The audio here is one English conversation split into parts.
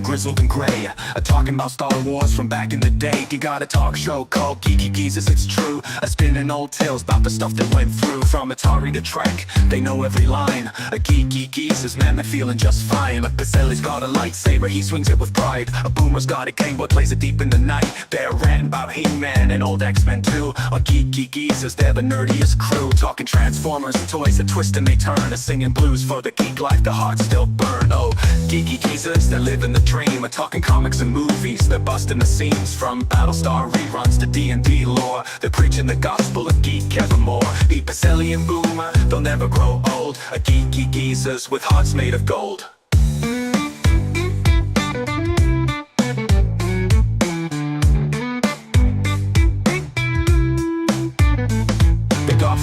grizzled and gray, talking about Star Wars from back in the day. You got a talk show called Geeky Geezus, it's true, spinning old tales about the stuff that went through. From Atari to Trek, they know every line. A Geeky Geezus, man, they're feeling just fine. Like Pacelli's got a lightsaber, he swings it with pride. A Boomer's got a Game Boy, plays it deep in the night. They're ranting about He-Man and old X-Men too. A Geeky Geezus, they're the nerdiest crew, talking Transformers, toys that twist and they turn, singing blues for the geek life, the hearts still burn. Oh, Geeky Geezus, they're living the dream, talking comics and movies, they're busting the seams. From Battlestar reruns to D&D lore, they're preaching the gospel of geek evermore. Be Pacelli and Boomer, they'll never grow old. A Geeky Geezus with hearts made of gold.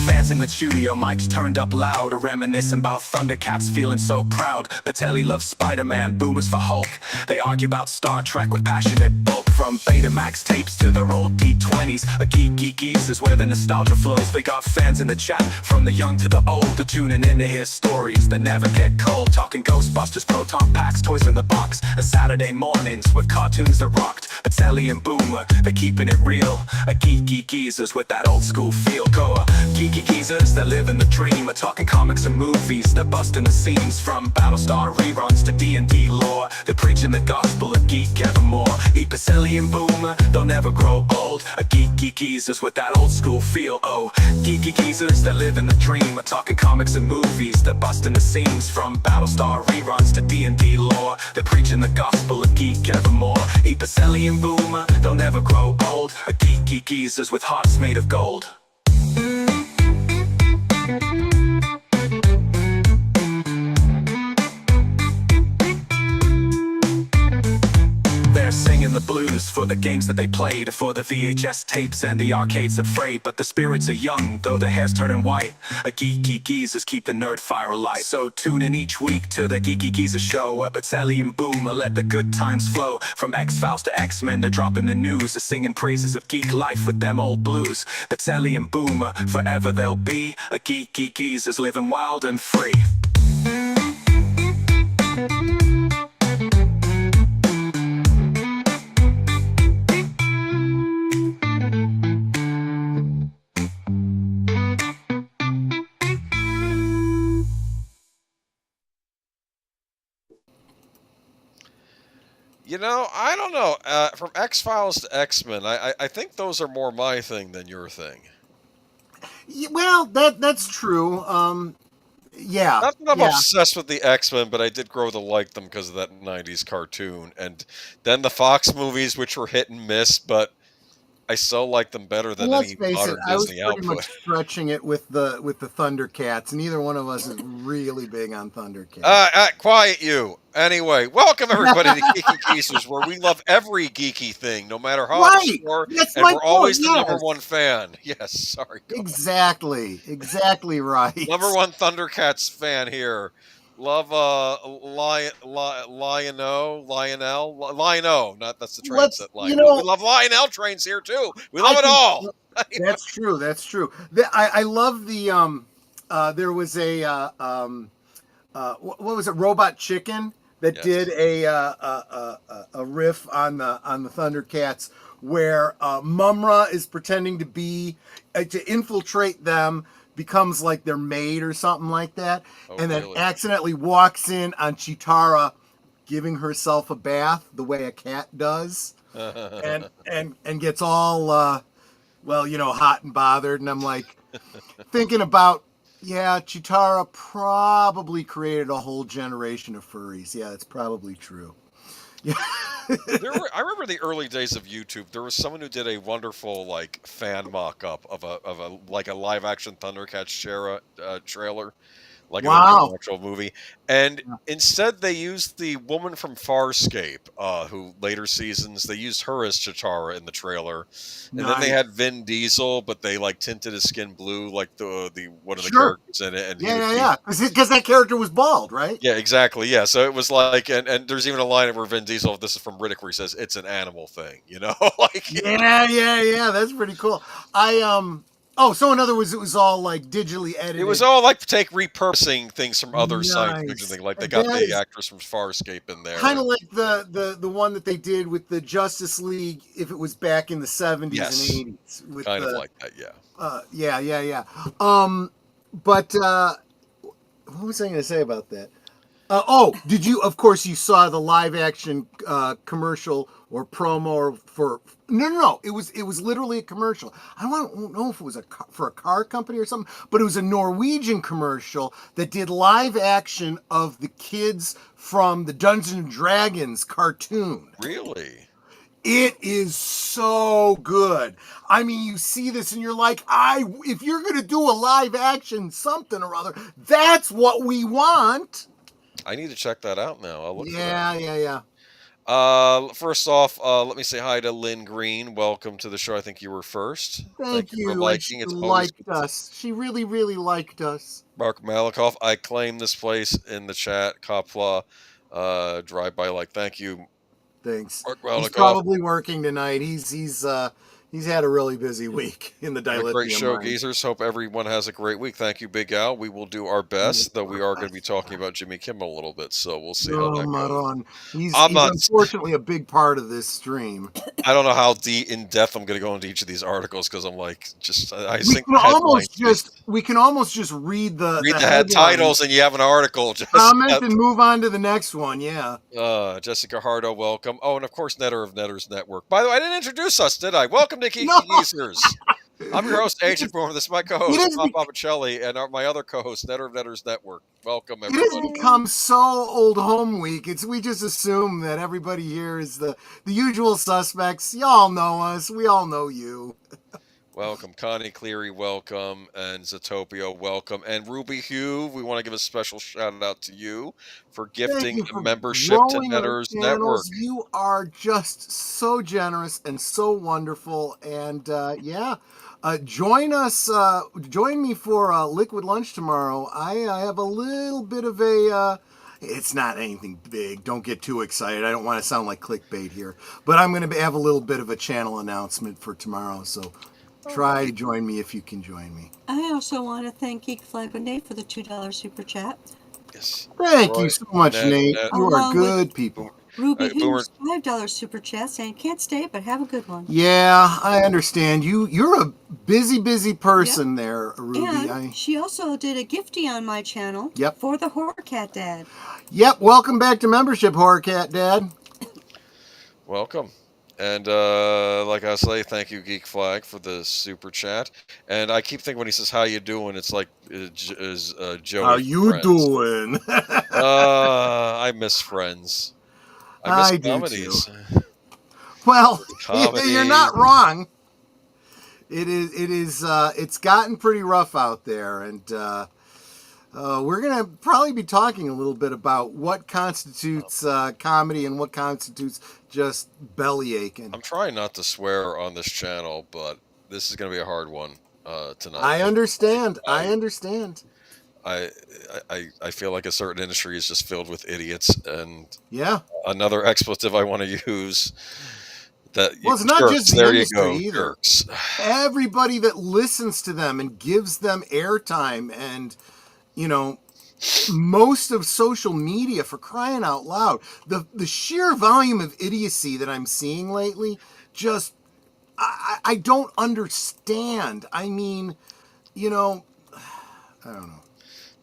Fans in the studio, mics turned up loud, reminiscing about Thundercats, feeling so proud. Pacelli loves Spider-Man, Boomers for Hulk. They argue about Star Trek with passionate bulk. From Betamax tapes to their old D20s, a Geeky Geezus is where the nostalgia flows. They got fans in the chat, from the young to the old. They're tuning in to hear stories that never get cold. Talking Ghostbusters, Proton Packs, toys in the box. Saturday mornings with cartoons that rocked. Pacelli and Boomer, they're keeping it real. A Geeky Geezus with that old school feel. Go Geeky Geezus, they're living the dream, talking comics and movies, they're busting the seams. From Battlestar reruns to D&D lore, they're preaching the gospel of geek evermore. Eat Pacelli and Boomer, they'll never grow old. A Geeky Geezus with that old school feel. Oh, Geeky Geezus, they're living the dream, talking comics and movies, they're busting the seams. From Battlestar reruns to D&D lore, they're preaching the gospel of geek evermore. Eat Pacelli and Boomer, they'll never grow old. A Geeky Geezus with hearts made of gold. They're singing the blues for the games that they played, for the VHS tapes and the arcades that frayed. But the spirits are young, though the hair's turning white. A Geeky Geezus keep the nerd fire alight. So tune in each week to the Geeky Geezus show. Pacelli and Boomer, let the good times flow. From X-Files to X-Men, they're dropping the news, singing praises of geek life with them old blues. Pacelli and Boomer, forever they'll be. A Geeky Geezus living wild and free. You know, I don't know. From X-Files to X-Men, I think those are more my thing than your thing. Well, that's true. Yeah. Not that I'm obsessed with the X-Men, but I did grow to like them because of that 90s cartoon. And then the Fawkes movies, which were hit and miss, but I still like them better than any modern Disney output. I was pretty much stretching it with the Thundercats. Neither one of us is really big on Thundercats. Quiet you. Anyway, welcome everybody to Geeky Geezus, where we love every geeky thing, no matter how obscure, and we're always the number one fan. Yes, sorry. Exactly right. Number one Thundercats fan here. Love Lionel, not that's the train set line. We love Lionel trains here too. We love it all. That's true. I love the there was a what was it, Robot Chicken that did a riff on the Thundercats where Mumra is pretending to be to infiltrate them, becomes like their maid or something like that, and then accidentally walks in on Cheetara giving herself a bath the way a cat does, and gets all hot and bothered. And I'm like thinking about, Cheetara probably created a whole generation of furries. Yeah, it's probably true. Yeah. I remember the early days of YouTube. There was someone who did a wonderful fan mock-up of a live action Thundercats trailer, like an actual movie. And instead they used the woman from Farscape, who later seasons, they used her as Cheetara in the trailer. And then they had Vin Diesel, but they tinted his skin blue like the one of the characters in it. And because that character was bald, right? Yeah, exactly. Yeah, so it was and there's even a line where Vin Diesel, this is from Riddick, where he says it's an animal thing, Yeah, that's pretty cool. Oh, so in other words, it was all like digitally edited. It was all like repurposing things from other science fiction Nice. things. Like they And got that the is actress from Farscape in there. kind of like the one that they did with the Justice League, if it was back in the 70s Yes. and 80s. With Kind of like that, yeah. Yeah. But what was I going to say about that? Did you? Of course, you saw the live action commercial or promo for. No. It was literally a commercial. I don't know if it was for a car company or something, but it was a Norwegian commercial that did live action of the kids from the Dungeons and Dragons cartoon. Really? It is so good. I mean, you see this and you're like, if you're going to do a live action something or other, that's what we want. I need to check that out now. I'll look for Yeah. that. First off, let me say hi to Lynn Green. Welcome to the show. I think you were first. Thank you you. for liking. It's always liked us. She really, really liked us. Marc Malnekoff. I claim this place in the chat. Copla, drive by. Thank you. Thanks. Marc Malnekoff. He's probably working tonight. He's had a really busy week in the dilithium. Great show, mine. geezers. Hope everyone has a great week. Thank you, Big Al. We will do our best, though we are going to be talking about Jimmy Kimmel a little bit, so we'll see how that goes. He's unfortunately a big part of this stream. I don't know how in depth I'm going to go into each of these articles because I'm we can almost just read the head titles and you have an article. Just comment and move on to the next one. Yeah. Jessica Hardo, welcome. Oh, and of course, Netter of Netters Network. By the way, I didn't introduce us, did I? Welcome to Geeky Geezers. I'm your host, Agent Boomer. This is my co-host, Bob Pacelli, and my other co-host, Netter of Netters Network. Welcome, everybody. It has become so old home week. We just assume that everybody here is the usual suspects. Y'all know us. We all know you. Welcome, Connie Cleary, welcome, and Zatopia, welcome, and Ruby Hugh. We want to give a special shout out to you for gifting a membership to Netters Network. You are just so generous and so wonderful, and join us. Join me for Liquid Lunch tomorrow. I have a little bit of a. It's not anything big. Don't get too excited. I don't want to sound like clickbait here, but I'm going to have a little bit of a channel announcement for tomorrow. So. Try to join me if you can join me. I also want to thank Geek Flag with Nate for the $2 super chat. Yes. Thank you so much, Nate. You are good people. Ruby Hughes, $5 super chat saying can't stay, but have a good one. Yeah, I understand. You're a busy person there, Ruby. And she also did a gifty on my channel for the Horror Cat Dad. Yep, welcome back to membership, Horror Cat Dad. Welcome. And like I say, thank you, Geek Flag, for the super chat. And I keep thinking when he says, how you doing, it's like, Joey. How you doing? I miss Friends. I miss comedies. Do too. Well, you're not wrong. It's gotten pretty rough out there. And we're going to probably be talking a little bit about what constitutes comedy and what constitutes just belly aching. I'm trying not to swear on this channel, but this is going to be a hard one tonight. I understand. I feel like a certain industry is just filled with idiots, and another expletive I want to use. It's not just the industry either. Jerks. Everybody that listens to them and gives them airtime, and most of social media, for crying out loud. The sheer volume of idiocy that I'm seeing lately, just I don't understand. I mean, I don't know.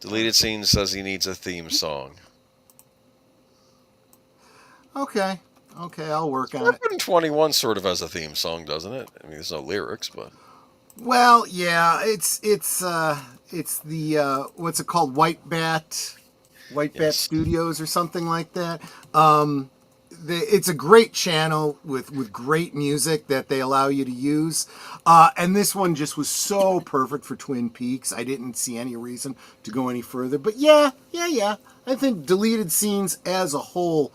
Deleted Scene says he needs a theme song. Okay, I'll work on it. 21 sort of has a theme song, doesn't it? I mean, there's no lyrics, but. Well, yeah, it's the what's it called, White Bat Studios or something like that. It's a great channel with great music that they allow you to use, and this one just was so perfect for Twin Peaks. I didn't see any reason to go any further, but yeah. I think Deleted Scenes as a whole.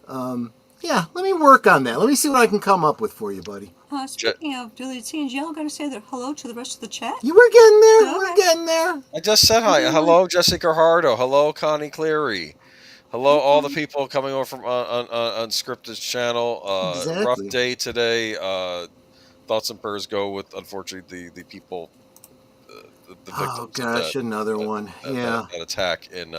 Let me work on that. Let me see what I can come up with for you, buddy. Speaking of Deleted Scenes, y'all got to say hello to the rest of the chat. We're getting there. Okay. We're getting there. I just said hi. Hello, Jessica Hardo. Hello, Connie Cleary. Hello, all the people coming over from Unscripted's channel. Exactly. Rough day today. Thoughts and prayers go with, unfortunately, the people the Oh victims gosh, another one. Yeah. that attack in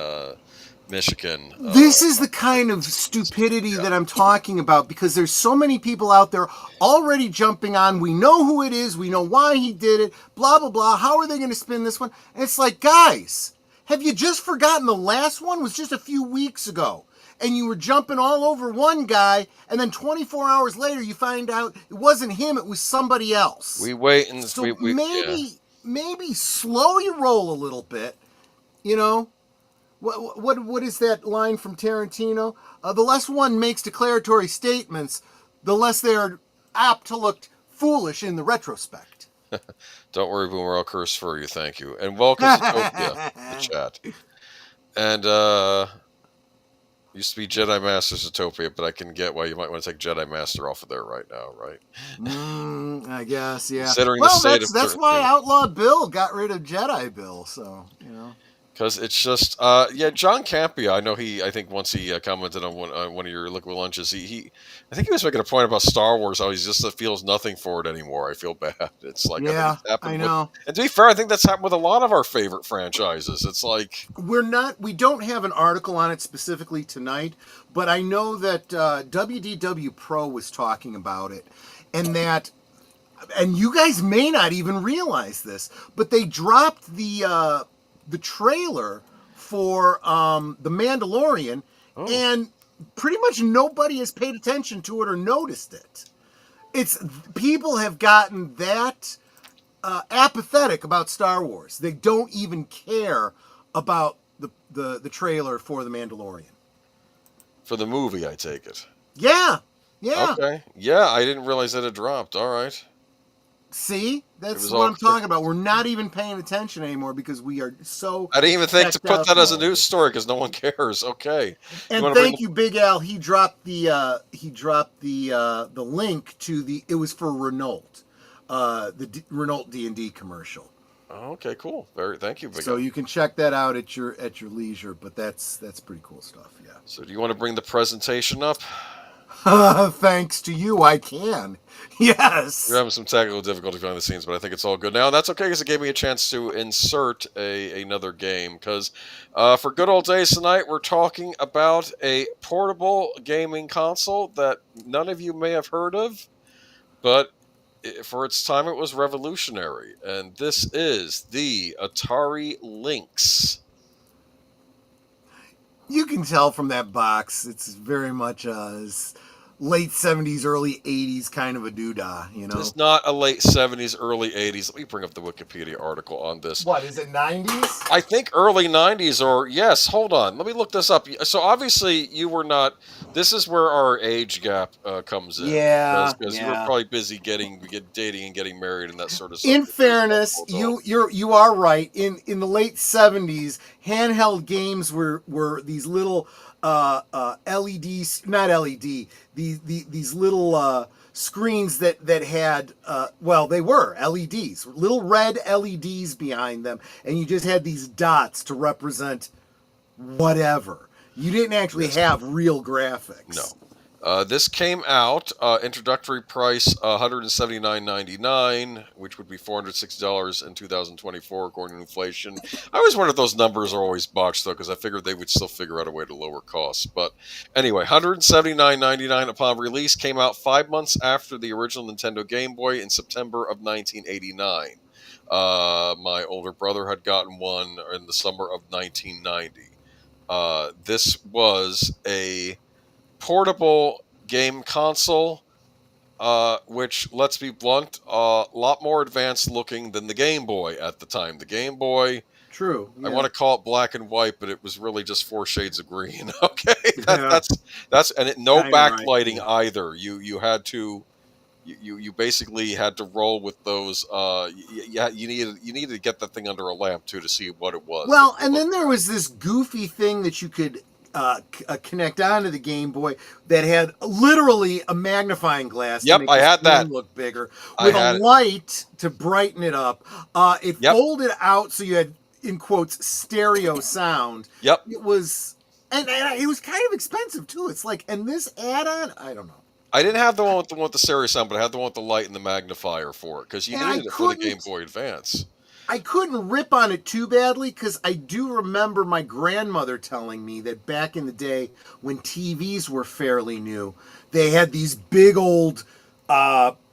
Michigan. This is the kind of stupidity that I'm talking about, because there's so many people out there already jumping on. We know who it is. We know why he did it. Blah, blah, blah. How are they going to spin this one? And it's like, guys, have you just forgotten the last one was just a few weeks ago? And you were jumping all over one guy, and then 24 hours later, you find out it wasn't him, it was somebody else. We wait and so maybe slow your roll a little bit. You know, what is that line from Tarantino? The less one makes declaratory statements, the less they are apt to look foolish in the retrospect. Don't worry, Boomer, I'll curse for you. Thank you, and welcome to Topia, the chat. And used to be Jedi Master Zootopia, but I can get why you might want to take Jedi Master off of there right now, right? I guess, yeah. Considering well, the state that's why Outlaw Bill got rid of Jedi Bill, so, you know. Because it's just, John Campia, I think once he commented on one of your liquid lunches, I think he was making a point about Star Wars, how he just feels nothing for it anymore. I feel bad. It's like, yeah, I know. And to be fair, I think that's happened with a lot of our favorite franchises. It's like... We don't have an article on it specifically tonight, but I know that WDW Pro was talking about it, and you guys may not even realize this, but they dropped the trailer for The Mandalorian, and pretty much nobody has paid attention to it or noticed it. People have gotten that apathetic about Star Wars. They don't even care about the trailer for The Mandalorian. For the movie, I take it. Yeah. Okay. Yeah, I didn't realize that it dropped. All right. See, that's what I'm talking about. We're not even paying attention anymore because we are so. I didn't even think to put that as a news story because no one cares. Okay. And thank you, Big Al. He dropped the link to it was for Renault, the Renault D&D commercial. Oh, okay, cool. Thank you, Big Al. So you can check that out at your leisure. But that's pretty cool stuff. Yeah. So do you want to bring the presentation up? Thanks to you, I can. Yes. We're having some technical difficulty behind the scenes, but I think it's all good now. And that's okay because it gave me a chance to insert another game. Because for good old days tonight, we're talking about a portable gaming console that none of you may have heard of, but for its time, it was revolutionary. And this is the Atari Lynx. You can tell from that box, it's very much late 70s, early 80s kind of a doodah, you know? It's not a late 70s, early 80s. Let me bring up the Wikipedia article on this. What, is it 90s? I think early 90s or, yes, hold on. Let me look this up. So obviously you were not, this is where our age gap comes in. Yeah. Because you were probably busy dating and getting married and that sort of stuff. In fairness, you are right. In the late 70s, handheld games were these little LEDs, not LED, these little screens that had, they were LEDs, little red LEDs behind them, and you just had these dots to represent whatever. You didn't actually have real graphics. No. This came out, introductory price $179.99, which would be $460 in 2024 according to inflation. I always wonder if those numbers are always botched, though, because I figured they would still figure out a way to lower costs. But anyway, $179.99 upon release, came out 5 months after the original Nintendo Game Boy in September of 1989. My older brother had gotten one in the summer of 1990. This was a portable game console, which, let's be blunt, a lot more advanced looking than the Game Boy at the time. The Game Boy, true. Yeah. I want to call it black and white, but it was really just 4 shades of green. Okay, that's and no backlighting either. You had to. You basically had to roll with those. You needed to get that thing under a lamp too to see what it was. Well, and then there was this goofy thing that you could connect onto the Game Boy that had literally a magnifying glass. Yep, to make I the had that. Look bigger with a light to brighten it up. It folded out so you had, in quotes, stereo sound. Yep. It was, and it was kind of expensive too. It's like, and this add-on, I don't know. I didn't have the one with the stereo sound, but I had the one with the light and the magnifier for it because you needed it for the Game Boy Advance. I couldn't rip on it too badly because I do remember my grandmother telling me that back in the day when TVs were fairly new, they had these big old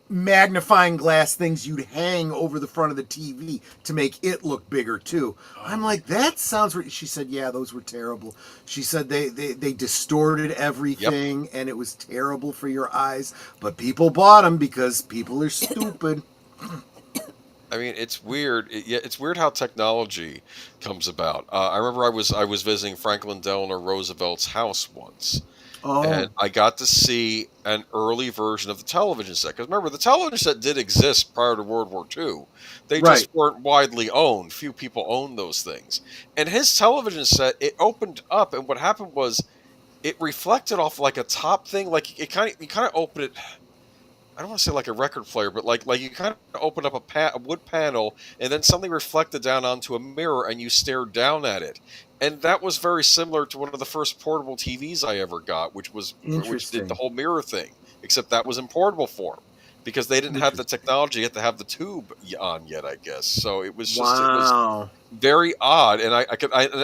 magnifying glass things you'd hang over the front of the TV to make it look bigger too. I'm like, that sounds right. She said, yeah, those were terrible. She said they distorted everything and it was terrible for your eyes, but people bought them because people are stupid. I mean, it's weird. It's weird how technology comes about. I remember I was visiting Franklin Delano Roosevelt's house once, and I got to see an early version of the television set. Because remember, the television set did exist prior to World War II. They just weren't widely owned. Few people owned those things. And his television set, it opened up, and what happened was, it reflected off like a top thing. Like you kind of open it. I don't want to say like a record player, but like you kind of opened up a wood panel, and then something reflected down onto a mirror, and you stared down at it. And that was very similar to one of the first portable TVs I ever got, which did the whole mirror thing, except that was in portable form because they didn't have the technology yet to have the tube on yet, I guess. So it was just it was very odd. And I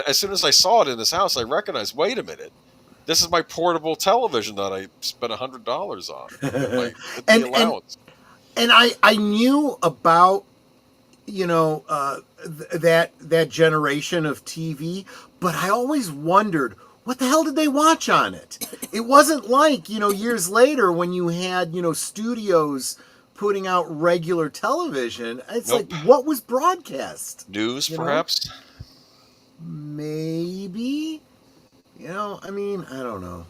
as soon as I saw it in this house, I recognized, wait a minute. This is my portable television that I spent $100 on. And I knew about, that generation of TV, but I always wondered, what the hell did they watch on it? It wasn't like, years later when you had, studios putting out regular television. It's like, what was broadcast? News, perhaps? Maybe. I don't know.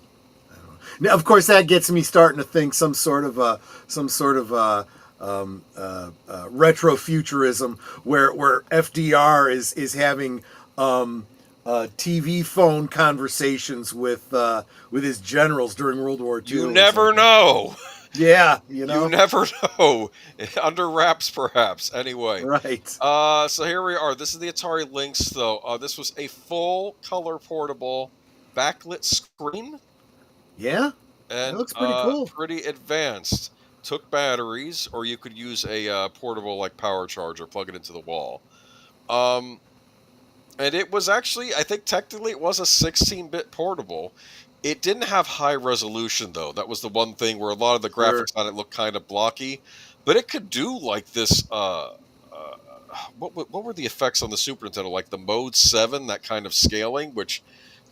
Now, of course, that gets me starting to think some sort of retrofuturism where FDR is having TV phone conversations with his generals during World War II. You never know. Yeah, You never know. Under wraps, perhaps. Anyway. Right. So here we are. This is the Atari Lynx, though. This was a full-color portable backlit screen. Yeah. And it looks pretty cool. Pretty advanced. Took batteries, or you could use a portable power charger, plug it into the wall. And it was actually, I think technically it was a 16-bit portable. It didn't have high resolution, though. That was the one thing where a lot of the graphics on it looked kind of blocky. But it could do this. What were the effects on the Super Nintendo? Like the Mode 7, that kind of scaling, which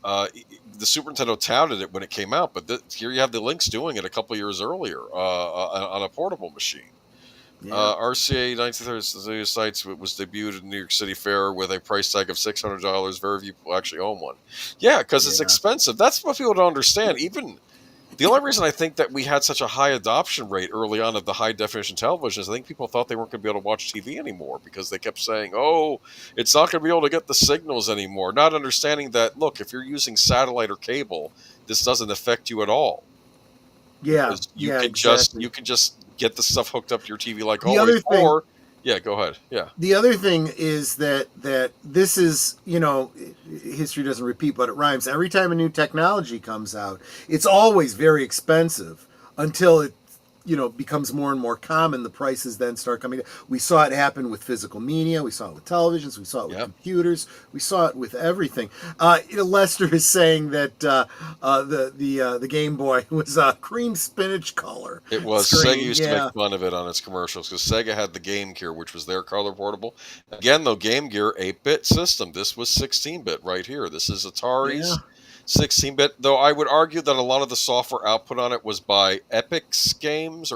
the Super Nintendo touted it when it came out. But here you have the Lynx doing it a couple years earlier on a portable machine. Yeah. RCA 1930 sites was debuted in New York City Fair with a price tag of $600. Very few people actually own one. Yeah, because it's expensive. That's what people don't understand. Even the only reason I think that we had such a high adoption rate early on of the high definition television is I think people thought they weren't going to be able to watch TV anymore because they kept saying, "Oh, it's not going to be able to get the signals anymore." Not understanding that, look, if you're using satellite or cable, this doesn't affect you at all. Yeah, you can just get the stuff hooked up to your TV like always. Yeah, go ahead. Yeah. The other thing is that this is, history doesn't repeat, but it rhymes. Every time a new technology comes out, it's always very expensive until it, becomes more and more common. The prices then start coming down. We saw it happen with physical media. We saw it with televisions. We saw it with computers. We saw it with everything. Lester is saying that the Game Boy was a cream spinach color. It was. Screen. Sega used to make fun of it on its commercials because Sega had the Game Gear, which was their color portable. Again, though, Game Gear 8-bit system. This was 16-bit right here. This is Atari's. Yeah. 16-bit, though I would argue that a lot of the software output on it was by Epix Games.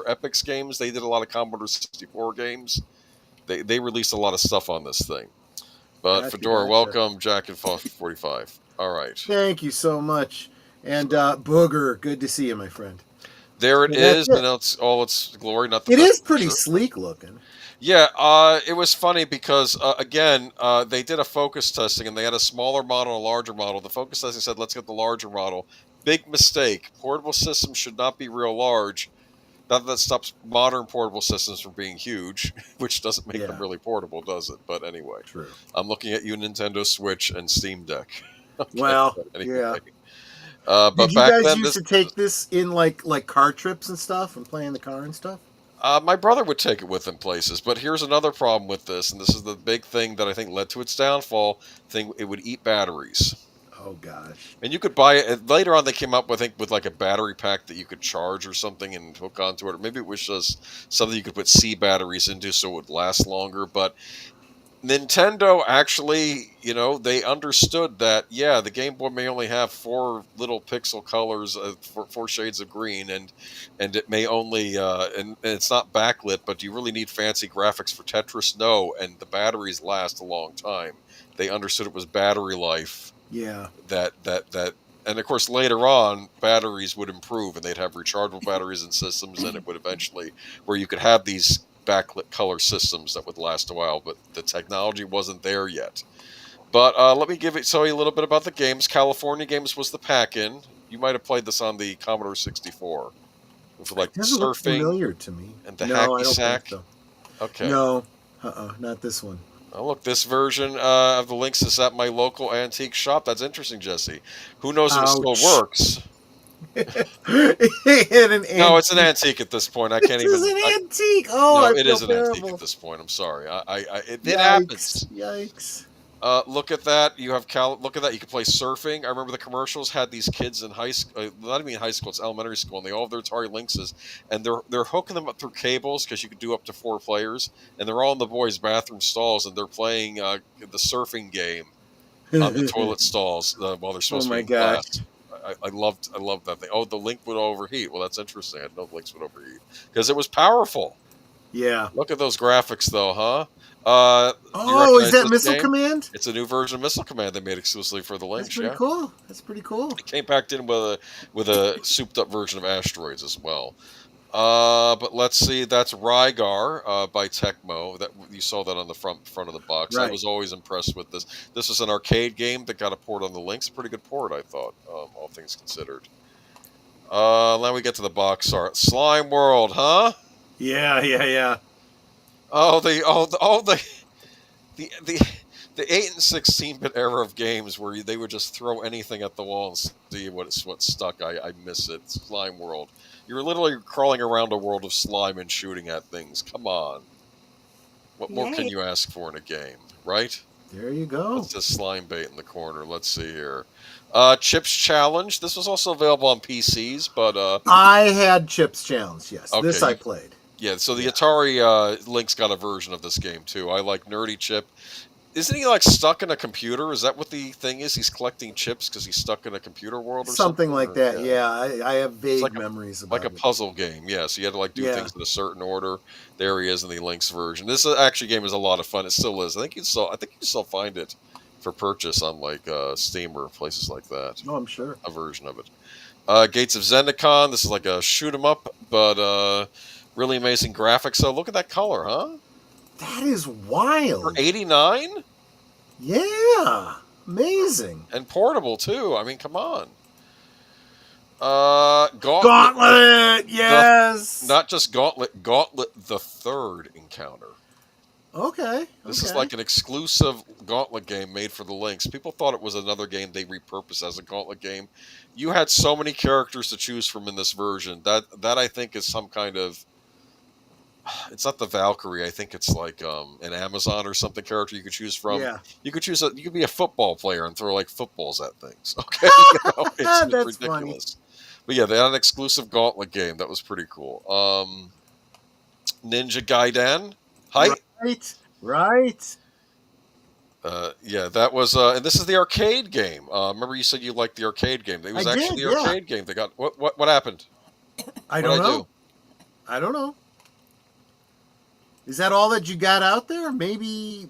They did a lot of Commodore 64 games. They released a lot of stuff on this thing. But Fedora, welcome, Jack and 45. All right. Thank you so much. And Booger, good to see you, my friend. There it is, and it's all its glory. It is pretty sleek looking. Yeah, it was funny because, again, they did a focus testing, and they had a smaller model and a larger model. The focus testing said, let's get the larger model. Big mistake. Portable systems should not be real large. Not that stops modern portable systems from being huge, which doesn't make them really portable, does it? But anyway. True. I'm looking at you, Nintendo Switch and Steam Deck. Okay, well, anyway. But did you guys used to take this in like car trips and stuff and play in the car and stuff? My brother would take it with him places, but here's another problem with this, and this is the big thing that I think led to its downfall. It would eat batteries. Oh gosh. And you could buy it later on. They came up, I think, with like a battery pack that you could charge or something and hook onto it. Or maybe it was just something you could put C batteries into so it would last longer. But Nintendo actually, they understood that, yeah, the Game Boy may only have 4 little pixel colors, 4 shades of green, and it may only, and it's not backlit, but do you really need fancy graphics for Tetris? No, and the batteries last a long time. They understood it was battery life. Yeah. That, and of course later on, batteries would improve, and they'd have rechargeable batteries in systems, and it would eventually, where you could have these backlit color systems that would last a while, but the technology wasn't there yet. But let me tell you a little bit about the games. California Games was the pack-in. You might have played this on the Commodore 64. With like doesn't look surfing familiar to me. and the No, hacky I don't sack. think so. Okay. No, not this one. Oh, look, this version of the links is at my local antique shop. That's interesting, Jesse. Who knows if it still works? No, it's an antique at this point. I can't even. It's an antique. Oh, no, I it feel is an terrible. antique at this point. I'm sorry. It Yikes, happens. Yikes. Look at that. You have look at that. You can play surfing. I remember the commercials had these kids in high school, not even high school, it's elementary school, and they all have their Atari Lynxes, and they're hooking them up through cables because you could do up to 4 players, and they're all in the boys' bathroom stalls, and they're playing the surfing game on the toilet stalls while they're supposed to be in class. I loved that thing. Oh, the Link would overheat. Well, that's interesting. I didn't know the Lynx would overheat because it was powerful. Yeah. Look at those graphics, though, huh? Is that Missile Command? It's a new version of Missile Command they made exclusively for the Lynx. That's pretty cool. That's pretty cool. It came packed in with a souped-up version of Asteroids as well. But let's see. That's Rygar by Tecmo. That you saw that on the front of the box. Right. I was always impressed with this. This is an arcade game that got a port on the Lynx. Pretty good port, I thought. All things considered. Now we get to the box art. Slime World, huh? Yeah. Oh, the 8 and 16-bit era of games where they would just throw anything at the wall and see what stuck. I miss it. Slime World. You're literally crawling around a world of slime and shooting at things. Come on. What more can you ask for in a game, right? There you go. That's just slime bait in the corner. Let's see here. Chips Challenge. This was also available on PCs, but I had Chips Challenge. Yes, okay. This I played. Yeah, so the Atari Lynx got a version of this game too. I like Nerdy Chip. Isn't he like stuck in a computer? Is that what the thing is? He's collecting chips because he's stuck in a computer world or something? Something like that, yeah. I have vague memories about it. Like a puzzle game, yeah. So you had to like do things in a certain order. There he is in the Lynx version. This actually game is a lot of fun. It still is. I think you can still find it for purchase on like Steam or places like that. Oh, I'm sure. A version of it. Gates of Zendikon. This is like a shoot 'em up, but really amazing graphics. So look at that color, huh? That is wild. For 89? Yeah. Amazing. And portable, too. I mean, come on. Gauntlet! Yes! Not just Gauntlet. Gauntlet the Third Encounter. Okay. This is like an exclusive Gauntlet game made for the Lynx. People thought it was another game they repurposed as a Gauntlet game. You had so many characters to choose from in this version. That I think is some kind of... It's not the Valkyrie. I think it's like an Amazon or something character you could choose from. Yeah. You could you could be a football player and throw like footballs at things. Okay, it's That's ridiculous. Funny. But yeah, they had an exclusive Gauntlet game that was pretty cool. Ninja Gaiden. Hi. Right. Yeah, that was, and this is the arcade game. Remember you said you liked the arcade game. It was actually the arcade game. They got what happened? I don't know. I don't know. Is that all that you got out there? Maybe.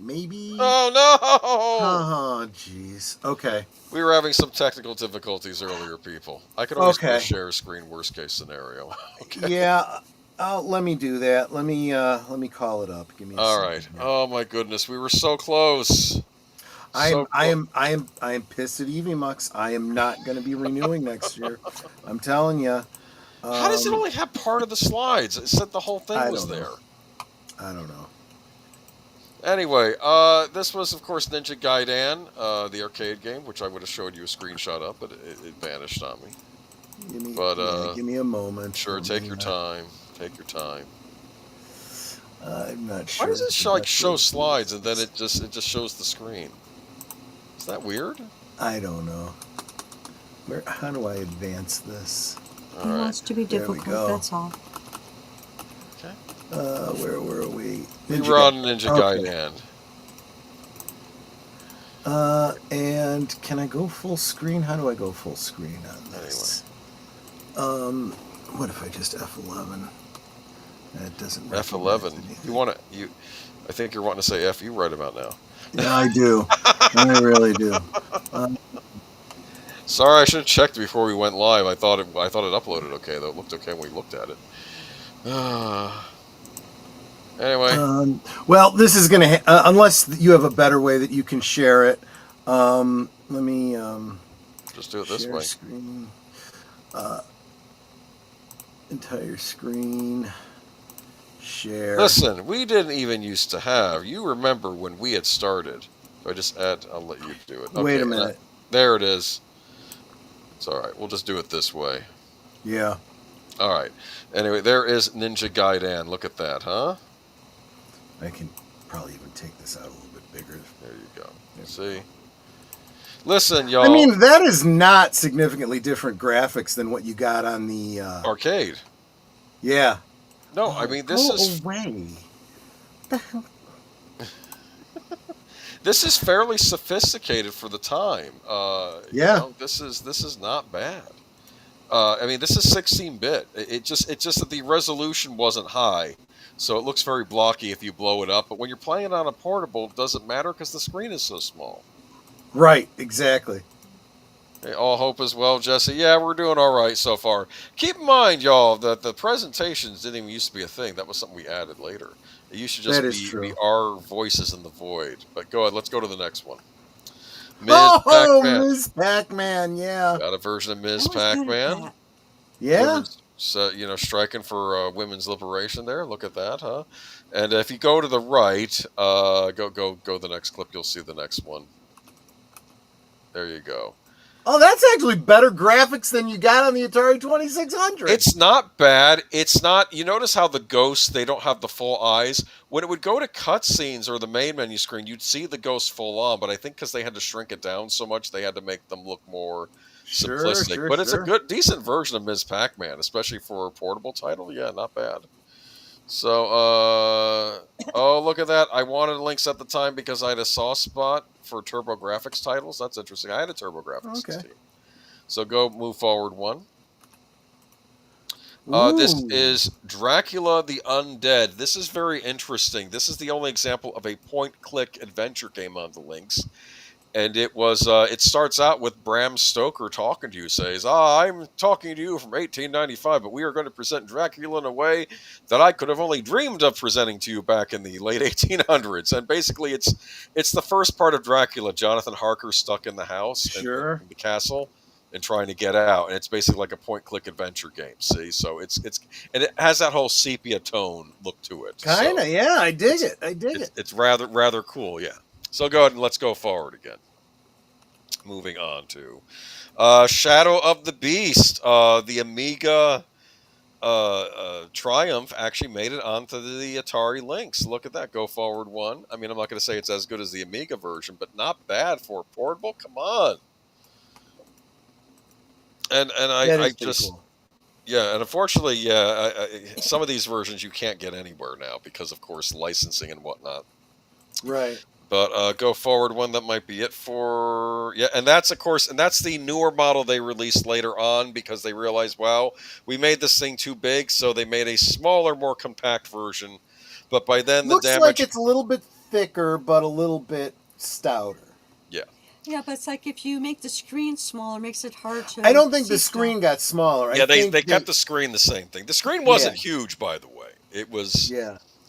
Oh, no! Oh, jeez. Okay. We were having some technical difficulties earlier, people. I could always share screen, worst case scenario. Okay. Yeah. Let me do that. Let me call it up. Give me a all second right. here. Oh my goodness, we were so close. I am pissed at EVMux. I am not going to be renewing next year. I'm telling you. How does it only have part of the slides? It said the whole thing was there. I don't know. Anyway, this was, of course, Ninja Gaiden, the arcade game, which I would have showed you a screenshot of, but it vanished on me. Give me a moment. Sure, take your time. Take your time. I'm not sure. Why does it like show slides and then it just shows the screen? Is that weird? I don't know. How do I advance this? It wants to be difficult. That's all. Okay. Where were we? We were on Ninja Gaiden. And can I go full screen? How do I go full screen on this? Anyway. What if I just F11? That doesn't. F11. I think you're wanting to say F you right about now. Yeah, I do. I really do. Sorry, I should have checked before we went live. I thought it uploaded okay, though. It looked okay when we looked at it. Anyway. Well, this is going to... unless you have a better way that you can share it. Let me... just do it this way. Screen. Entire screen. Share. Listen, we didn't even used to have... You remember when we had started. So I just add... I'll let you do it. Okay, wait a minute. There it is. It's all right. We'll just do it this way. Yeah. All right. Anyway, there is Ninja Gaiden. Look at that, huh? I can probably even take this out a little bit bigger. There you go. See? Listen, y'all. I mean, that is not significantly different graphics than what you got on the... arcade. Yeah. No, I mean, this is... away. What the hell? This is fairly sophisticated for the time. Yeah. You know, this is not bad. I mean, this is 16-bit. It's just that the resolution wasn't high, so it looks very blocky if you blow it up. But when you're playing on a portable, it doesn't matter because the screen is so small. Right. Exactly. Hey, all hope as well, Jesse. Yeah, we're doing all right so far. Keep in mind, y'all, that the presentations didn't even used to be a thing. That was something we added later. It used to just be our voices in the void. But go ahead, let's go to the next one. Ms. Pac-Man. Ms. Pac-Man, yeah. Got a version of Ms. Pac-Man. Yeah. Striking for women's liberation there. Look at that, huh? And if you go to the right, go the next clip, you'll see the next one. There you go. Oh, that's actually better graphics than you got on the Atari 2600. It's not bad. It's not... You notice how the ghosts, they don't have the full eyes? When it would go to cutscenes or the main menu screen, you'd see the ghosts full on, but I think because they had to shrink it down so much, they had to make them look more simplistic. But it's a decent version of Ms. Pac-Man, especially for a portable title. Yeah, not bad. So, oh, look at that. I wanted links at the time because I had a soft spot for TurboGrafx titles. That's interesting. I had a TurboGrafx team. So move forward one. This is Dracula the Undead. This is very interesting. This is the only example of a point-click adventure game on the links. And it was. It starts out with Bram Stoker talking to you. Says, I'm talking to you from 1895, but we are going to present Dracula in a way that I could have only dreamed of presenting to you back in the late 1800s. And basically, it's the first part of Dracula. Jonathan Harker stuck in the house, in the castle, and trying to get out. And it's basically like a point-click adventure game. See, so and it has that whole sepia tone look to it. Kinda, so yeah. I dig it. It's rather cool, yeah. So go ahead and let's go forward again. Moving on to Shadow of the Beast. The Amiga Triumph actually made it onto the Atari links. Look at that. Go forward one. I mean, I'm not going to say it's as good as the Amiga version, but not bad for a portable. Come on. And I just... Cool. Yeah, and unfortunately, some of these versions you can't get anywhere now because, of course, licensing and whatnot. Right. But go forward one, that might be it for... Yeah, and that's, of course, and that's the newer model they released later on because they realized, wow, we made this thing too big, so they made a smaller, more compact version. But by then, Looks like it's a little bit thicker, but a little bit stouter. Yeah. Yeah, but it's like if you make the screen smaller, it makes it hard to... I don't think the screen got smaller. Yeah, they kept the screen the same thing. The screen wasn't huge, by the way. It was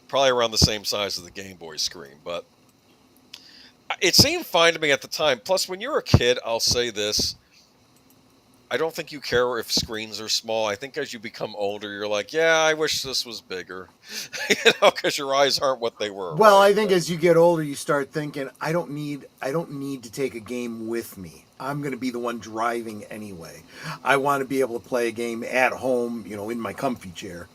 probably around the same size as the Game Boy screen, but... It seemed fine to me at the time. Plus, when you're a kid, I'll say this. I don't think you care if screens are small. I think as you become older, you're like, yeah, I wish this was bigger. Because your eyes aren't what they were. Well, right? I think as you get older, you start thinking, I don't need to take a game with me. I'm going to be the one driving anyway. I want to be able to play a game at home, in my comfy chair.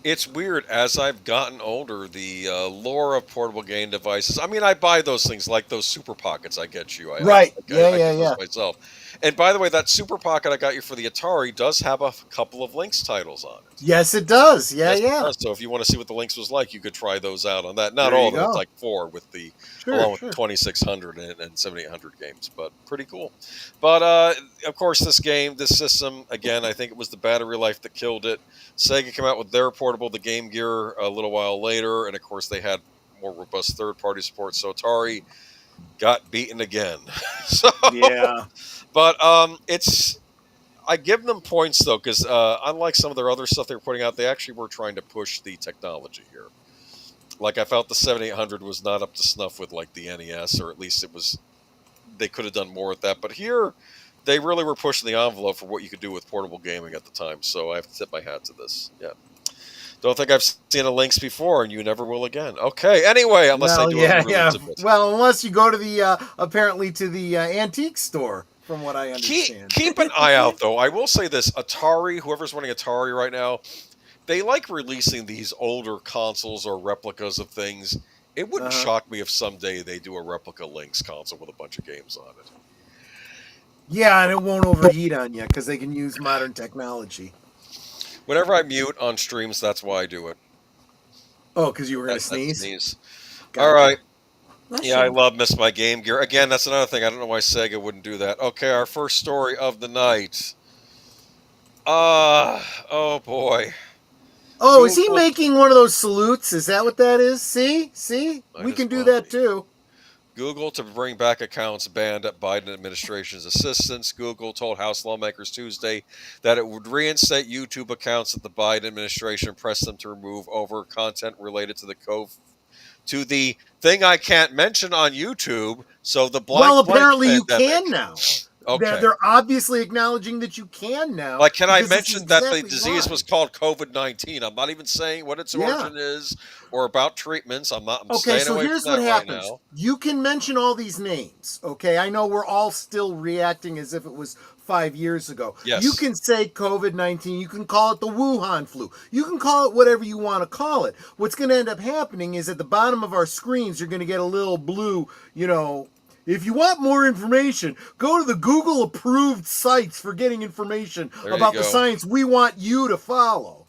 It's weird, as I've gotten older, the lore of portable game devices. I mean, I buy those things like those Super Pockets I get you. Right. Yeah, I yeah, get those yeah. myself. And by the way, that Super Pocket I got you for the Atari does have a couple of Lynx titles on it. Yes, it does. Yeah, Yes, it yeah. does. So if you want to see what the Lynx was like, you could try those out on that. Not There all you of them. It's go. like 4 with the Sure, along with sure. 2600 and 7800 games, but pretty cool. But of course, this system, again, I think it was the battery life that killed it. Sega came out with their portable, the Game Gear, a little while later, and of course they had more robust third-party support. So Atari got beaten again. So Yeah. but it's. I give them points though, because unlike some of their other stuff they were putting out, they actually were trying to push the technology here. Like I felt the 7800 was not up to snuff with like the NES, or at least it was. They could have done more with that, but here they really were pushing the envelope for what you could do with portable gaming at the time. So I have to tip my hat to this. Yeah. Don't think I've seen a Lynx before, and you never will again. Okay. Anyway, unless they do a bit. Well, unless you go to the apparently to the antique store. From what I understand. Keep an eye out, though. I will say this. Atari, whoever's running Atari right now, they like releasing these older consoles or replicas of things. It wouldn't shock me if someday they do a replica Lynx console with a bunch of games on it. Yeah, and it won't overheat on you because they can use modern technology. Whenever I mute on streams, that's why I do it. Oh, because you were going to sneeze? All right. Yeah, I love Miss My Game Gear. Again, that's another thing. I don't know why Sega wouldn't do that. Okay, our first story of the night. Oh boy. Oh, is he making one of those salutes? Is that what that is? See? We can do that too. Google to bring back accounts banned at Biden administration's assistance. Google told House lawmakers Tuesday that it would reinstate YouTube accounts that the Biden administration pressed them to remove over content related to the thing I can't mention on YouTube. So the apparently you pandemic. Can now. Okay. They're obviously acknowledging that you can now. Like, can I mention that the disease was called COVID-19? I'm not even saying what its origin is or about treatments. I'm staying away here's from what that happens. Right now. You can mention all these names, okay? I know we're all still reacting as if it was 5 years ago. Yes. You can say COVID-19. You can call it the Wuhan flu. You can call it whatever you want to call it. What's going to end up happening is at the bottom of our screens, you're going to get a little blue, if you want more information, go to the Google-approved sites for getting information about the science we want you to follow.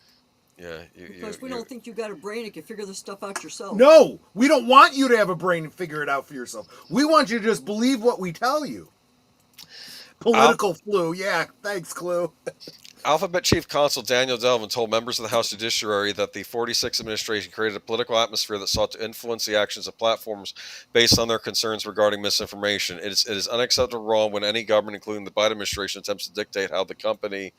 Yeah. Because we don't think you got a brain and can figure this stuff out yourself. No, we don't want you to have a brain and figure it out for yourself. We want you to just believe what we tell you. Political flu. Yeah, thanks, Clue. Alphabet Chief Counsel Daniel Delvin told members of the House Judiciary that the 46th administration created a political atmosphere that sought to influence the actions of platforms based on their concerns regarding misinformation. It is unacceptable wrong when any government, including the Biden administration, attempts to dictate how the company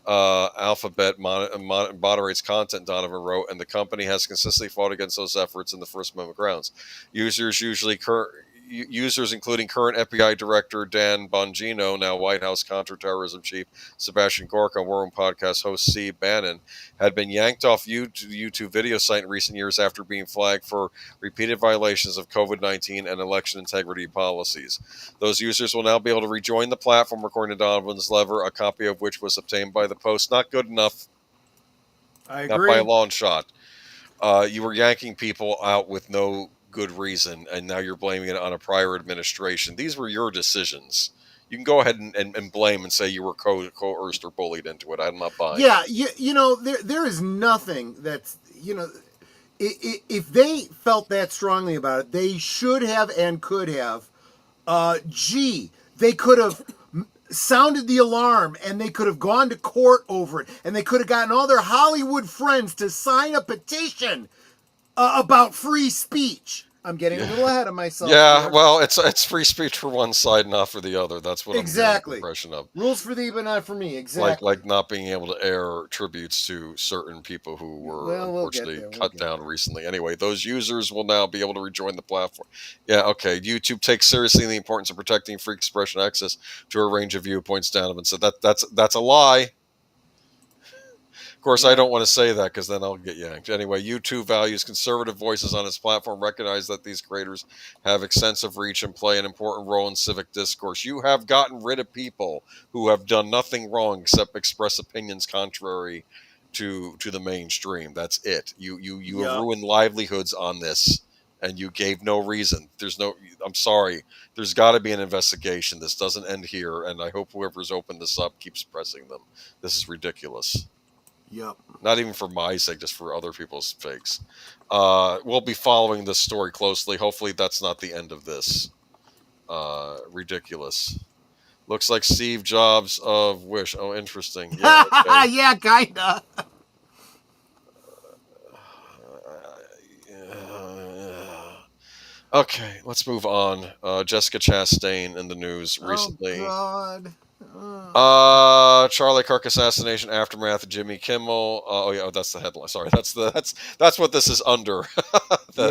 Alphabet moderates content, Donovan wrote, and the company has consistently fought against those efforts in the First Amendment grounds. Users, including current FBI Director Dan Bongino, now White House Counterterrorism Chief Sebastian Gorka, and War Room Podcast host Steve Bannon, had been yanked off YouTube video site in recent years after being flagged for repeated violations of COVID-19 and election integrity policies. Those users will now be able to rejoin the platform, according to Donovan's letter, a copy of which was obtained by the Post. Not good enough. I agree. Not by a long shot. You were yanking people out with no good reason, and now you're blaming it on a prior administration. These were your decisions. You can go ahead and blame and say you were coerced or bullied into it. I'm not buying. Yeah, there is nothing that's, if they felt that strongly about it, they should have and could have. They could have sounded the alarm, and they could have gone to court over it, and they could have gotten all their Hollywood friends to sign a petition about free speech. I'm getting a little ahead of myself. Yeah, here. well, it's free speech for one side, not for the other. That's what I'm getting the impression of. Rules for thee, but not for me. Exactly. Like not being able to air tributes to certain people who were unfortunately cut down recently. Anyway, those users will now be able to rejoin the platform. Yeah, okay. YouTube takes seriously the importance of protecting free expression access to a range of viewpoints. Donovan said that's a lie. Of course, I don't want to say that because then I'll get yanked. Anyway, YouTube values conservative voices on its platform, recognize that these creators have extensive reach and play an important role in civic discourse. You have gotten rid of people who have done nothing wrong except express opinions contrary to the mainstream. That's it. You have ruined livelihoods on this, and you gave no reason. I'm sorry. There's got to be an investigation. This doesn't end here, and I hope whoever's opened this up keeps pressing them. This is ridiculous. Yep. Not even for my sake, just for other people's sakes. We'll be following this story closely. Hopefully that's not the end of this. Ridiculous. Looks like Steve Jobs of Wish. Oh, interesting. Yeah, okay. Yeah, kinda. Okay, let's move on. Jessica Chastain in the news recently. Oh, God. Charlie Kirk assassination aftermath. Jimmy Kimmel. That's the headline. Sorry, that's what this is under. the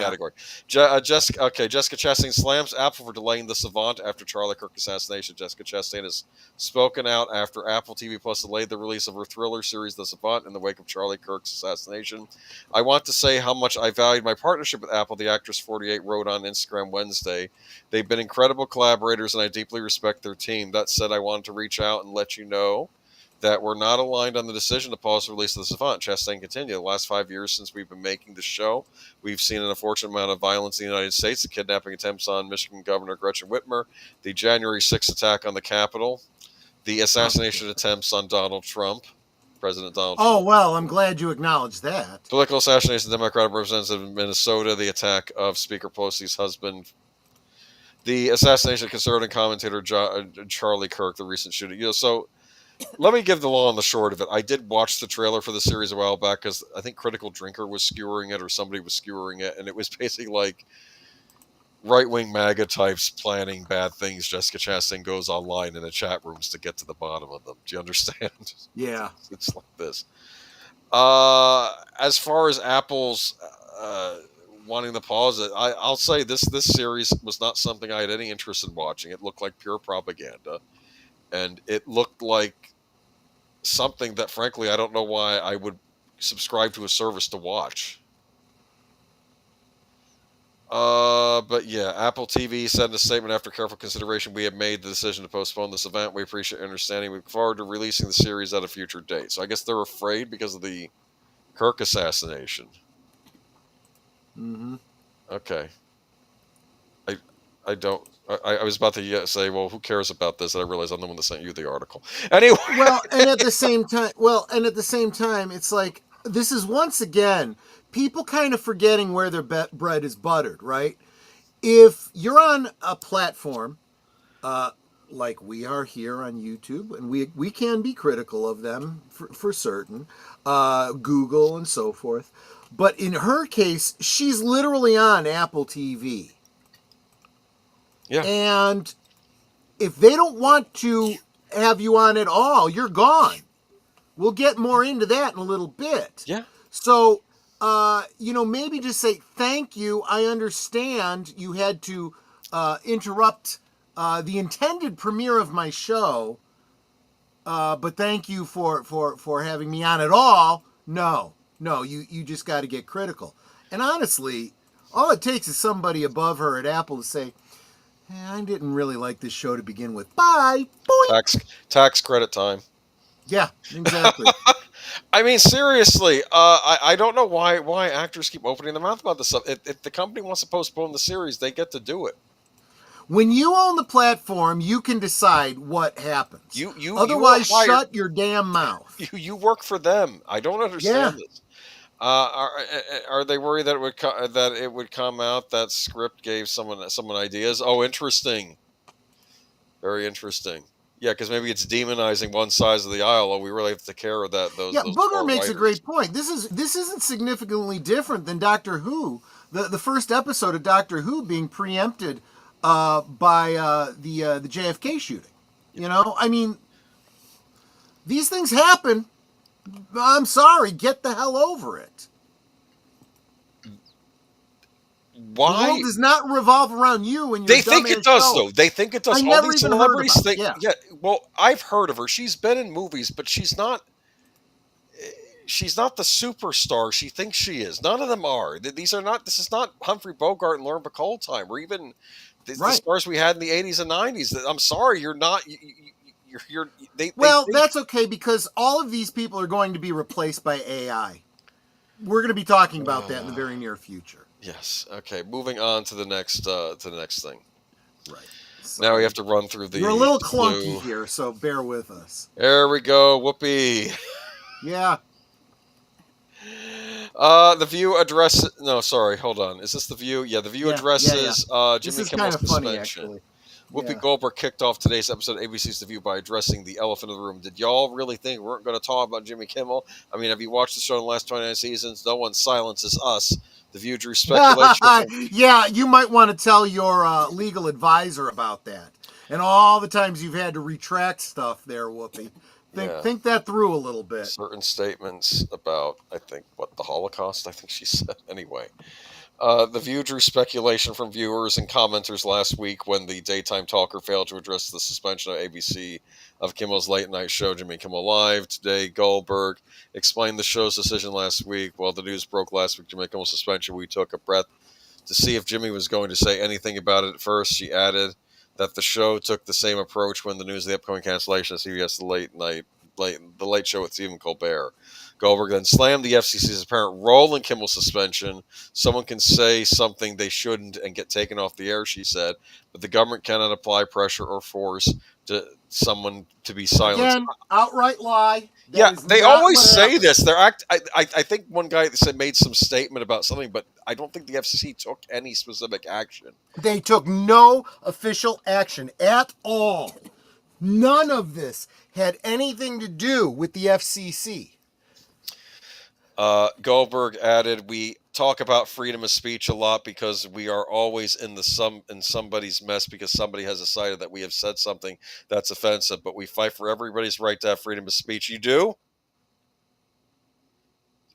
category. Jessica Chastain slams Apple for delaying the Savant after Charlie Kirk assassination. Jessica Chastain has spoken out after Apple TV Plus delayed the release of her thriller series The Savant in the wake of Charlie Kirk's assassination. I want to say how much I valued my partnership with Apple, the actress 48 wrote on Instagram Wednesday. They've been incredible collaborators, and I deeply respect their team. That said, I wanted to reach out and let you know that we're not aligned on the decision to pause the release of The Savant. Chastain continued. The last 5 years since we've been making the show, we've seen an unfortunate amount of violence in the United States, the kidnapping attempts on Michigan Governor Gretchen Whitmer, the January 6th attack on the Capitol, the assassination attempts on Donald Trump, President Donald Trump. Oh, well, I'm glad you acknowledged that. Political assassination of the Democratic representative in Minnesota, the attack of Speaker Pelosi's husband, the assassination of conservative commentator Charlie Kirk, the recent shooting. So let me give the long and the short of it. I did watch the trailer for the series a while back because I think Critical Drinker was skewering it or somebody was skewering it, and it was basically like right-wing MAGA types planning bad things. Jessica Chastain goes online in the chat rooms to get to the bottom of them. Do you understand? Yeah. It's like this. As far as Apple's wanting to pause it, I'll say this series was not something I had any interest in watching. It looked like pure propaganda, and it looked like something that, frankly, I don't know why I would subscribe to a service to watch. But yeah, Apple TV said in a statement, after careful consideration, we have made the decision to postpone this event. We appreciate your understanding. We look forward to releasing the series at a future date. So I guess they're afraid because of the Kirk assassination. Mm-hmm. Okay. I was about to say, well, who cares about this? And I realized I'm the one that sent you the article. Anyway. Well, and at the same time, it's like, this is once again, people kind of forgetting where their bread is buttered, right? If you're on a platform, like we are here on YouTube, and we can be critical of them for certain, Google and so forth. But in her case, she's literally on Apple TV. Yeah. And if they don't want to have you on at all, you're gone. We'll get more into that in a little bit. Yeah. So, maybe just say, thank you. I understand you had to interrupt the intended premiere of my show. But thank you for having me on at all. No, you just got to get critical. And honestly, all it takes is somebody above her at Apple to say, I didn't really like this show to begin with. Bye. Boing. Tax credit time. Yeah, exactly. I mean, seriously, I don't know why actors keep opening their mouth about this stuff. If the company wants to postpone the series, they get to do it. When you own the platform, you can decide what happens. Otherwise, shut your damn mouth. You work for them. I don't understand this. Are they worried that it would come out that script gave someone ideas? Oh, interesting. Very interesting. Yeah, because maybe it's demonizing one side of the aisle. Oh, we really have to take care of that. Those Booger makes a great point. This isn't significantly different than Doctor Who. The first episode of Doctor Who being preempted by the JFK shooting. I mean, these things happen. I'm sorry, get the hell over it. Why? The world does not revolve around you and your They think it does, though. They think it does. I All never these even celebrities heard about think. it. Yeah. Well, I've heard of her. She's been in movies, but she's not. She's not the superstar she thinks she is. None of them are. These are not. This is not Humphrey Bogart and Lauren Bacall time, or even the stars we had in the 80s and 90s. I'm sorry, you're not. That's okay because all of these people are going to be replaced by AI. We're going to be talking about that in the very near future. Yes. Okay. Moving on to the next thing. Right. So now we have to run through the. You're a little clunky here, so bear with us. There we go. Whoopee. Yeah. The View address. No, sorry. Hold on. Is this the View? Yeah, the View addresses Jimmy Kimmel's suspension. Funny, Whoopi Goldberg kicked off today's episode of ABC's The View by addressing the elephant in the room. Did y'all really think we weren't going to talk about Jimmy Kimmel? I mean, have you watched the show in the last 29 seasons? No one silences us. The View drew speculation. Yeah, you might want to tell your legal advisor about that. And all the times you've had to retract stuff there, Whoopi. Think that through a little bit. Certain statements about, I think, the Holocaust, I think she said. Anyway. The View drew speculation from viewers and commenters last week when the daytime talker failed to address the suspension of ABC of Kimmel's late night show, Jimmy Kimmel Live. Today, Goldberg explained the show's decision last week. While the news broke last week, Jimmy Kimmel's suspension, we took a breath to see if Jimmy was going to say anything about it at first. She added that the show took the same approach when the news of the upcoming cancellation of CBS The Late Show with Stephen Colbert. Goldberg then slammed the FCC's apparent role in Kimmel's suspension. Someone can say something they shouldn't and get taken off the air, she said, but the government cannot apply pressure or force to someone to be silenced. Again, outright lie. They always say this. I think one guy made some statement about something, but I don't think the FCC took any specific action. They took no official action at all. None of this had anything to do with the FCC. Goldberg added, "We talk about freedom of speech a lot because we are always in somebody's mess because somebody has decided that we have said something that's offensive, but we fight for everybody's right to have freedom of speech." You do?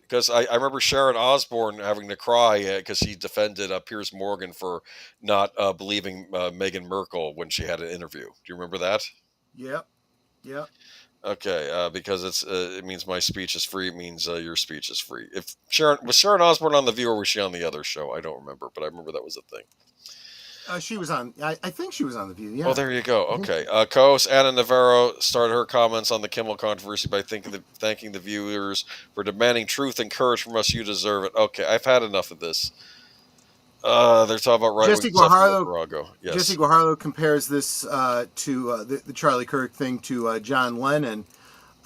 Because I remember Sharon Osbourne having to cry because he defended Piers Morgan for not believing Meghan Merkel when she had an interview. Do you remember that? Yep. Okay, because it means my speech is free. It means your speech is free. If was Sharon Osbourne on The View or was she on the other show? I don't remember, but I remember that was a thing. She was on. I think she was on The View. Yeah. Oh, there you go. Okay. Co-host Anna Navarro started her comments on the Kimmel controversy by thanking the viewers for demanding truth and courage from us. You deserve it. Okay, I've had enough of this. They're talking about Jesse Guajardo compares this to the Charlie Kirk thing to John Lennon,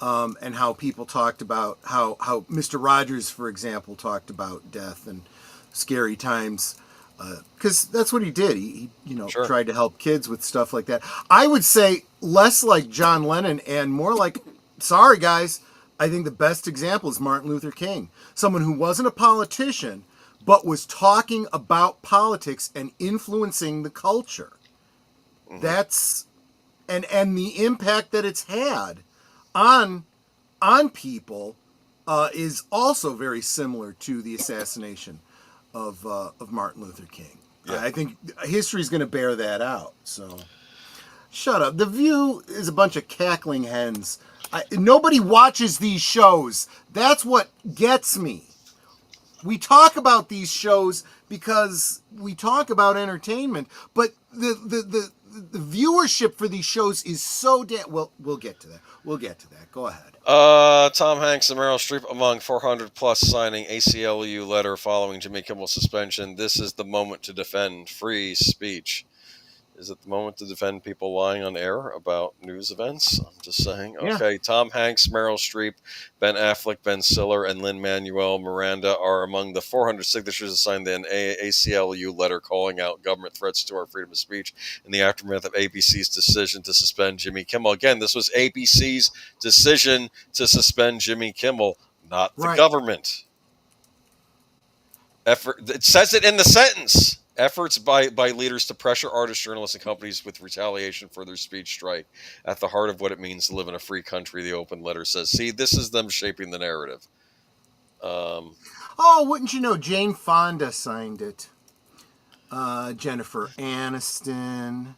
and how people talked about how Mr. Rogers, for example, talked about death and scary times, because that's what he did. He tried to help kids with stuff like that. I would say less like John Lennon and more like, sorry guys, I think the best example is Martin Luther King, someone who wasn't a politician but was talking about politics and influencing the culture. Mm-hmm. That's and the impact that it's had on people is also very similar to the assassination of Martin Luther King. Yeah. I think history is going to bear that out. So, shut up. The View is a bunch of cackling hens. Nobody watches these shows. That's what gets me. We talk about these shows because we talk about entertainment, but the viewership for these shows is so damn... Well, we'll get to that. Go ahead. Tom Hanks and Meryl Streep among 400 plus signing ACLU letter following Jimmy Kimmel's suspension. This is the moment to defend free speech. Is it the moment to defend people lying on air about news events? I'm just saying. Okay, yeah. Tom Hanks, Meryl Streep, Ben Affleck, Ben Stiller, and Lin-Manuel Miranda are among the 400 signatures that signed an ACLU letter calling out government threats to our freedom of speech in the aftermath of ABC's decision to suspend Jimmy Kimmel. Again, this was ABC's decision to suspend Jimmy Kimmel, not the government. It says it in the sentence. Efforts by leaders to pressure artists, journalists, and companies with retaliation for their speech strike at the heart of what it means to live in a free country, the open letter says. See, this is them shaping the narrative. Wouldn't you know, Jane Fonda signed it. Jennifer Aniston.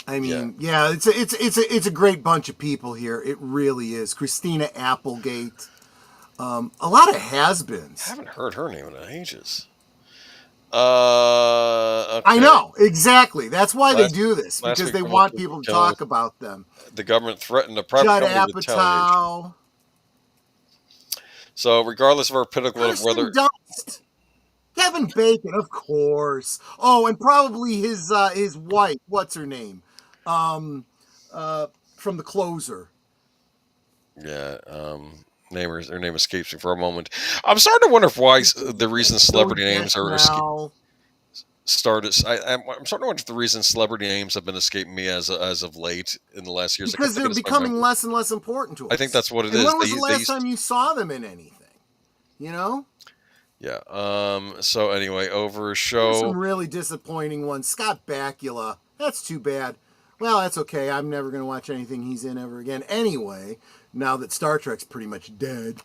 It's a great bunch of people here. It really is. Christina Applegate. A lot of has-beens. I haven't heard her name in ages. Okay, I know, exactly. That's why they do this, because they want people to talk about them. The government threatened a private company with retaliation. So, regardless of our pinnacle of whether... Dust. Kevin Bacon, of course. Oh, and probably his wife. What's her name? From The Closer. Yeah, her name escapes me for a moment. I'm starting to wonder why the reason celebrity names are started. I'm starting to wonder if the reason celebrity names have been escaping me as of late in the last years. Because they're becoming less and less important to us. I think that's what it is. When was the last time you saw them in anything? You know? Yeah. So anyway, over a show. There's some really disappointing ones. Scott Bakula. That's too bad. Well, that's okay. I'm never going to watch anything he's in ever again anyway, now that Star Trek's pretty much dead.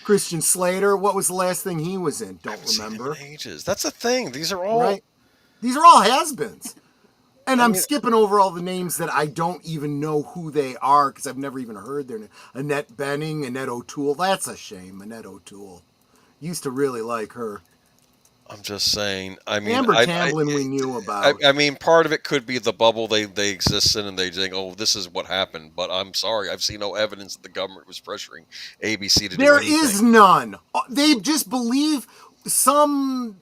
Christian Slater, what was the last thing he was in? Don't remember. Ages. That's the thing. These are all... Right? These are all has-beens. And I'm skipping over all the names that I don't even know who they are because I've never even heard their name. Annette Bening, Annette O'Toole. That's a shame, Annette O'Toole. Used to really like her. I'm just saying. I mean, Amber Tamblyn we knew about. I mean, part of it could be the bubble they exist in, and they think, "Oh, this is what happened." But I'm sorry, I've seen no evidence that the government was pressuring ABC to do anything. There is none. They just believe some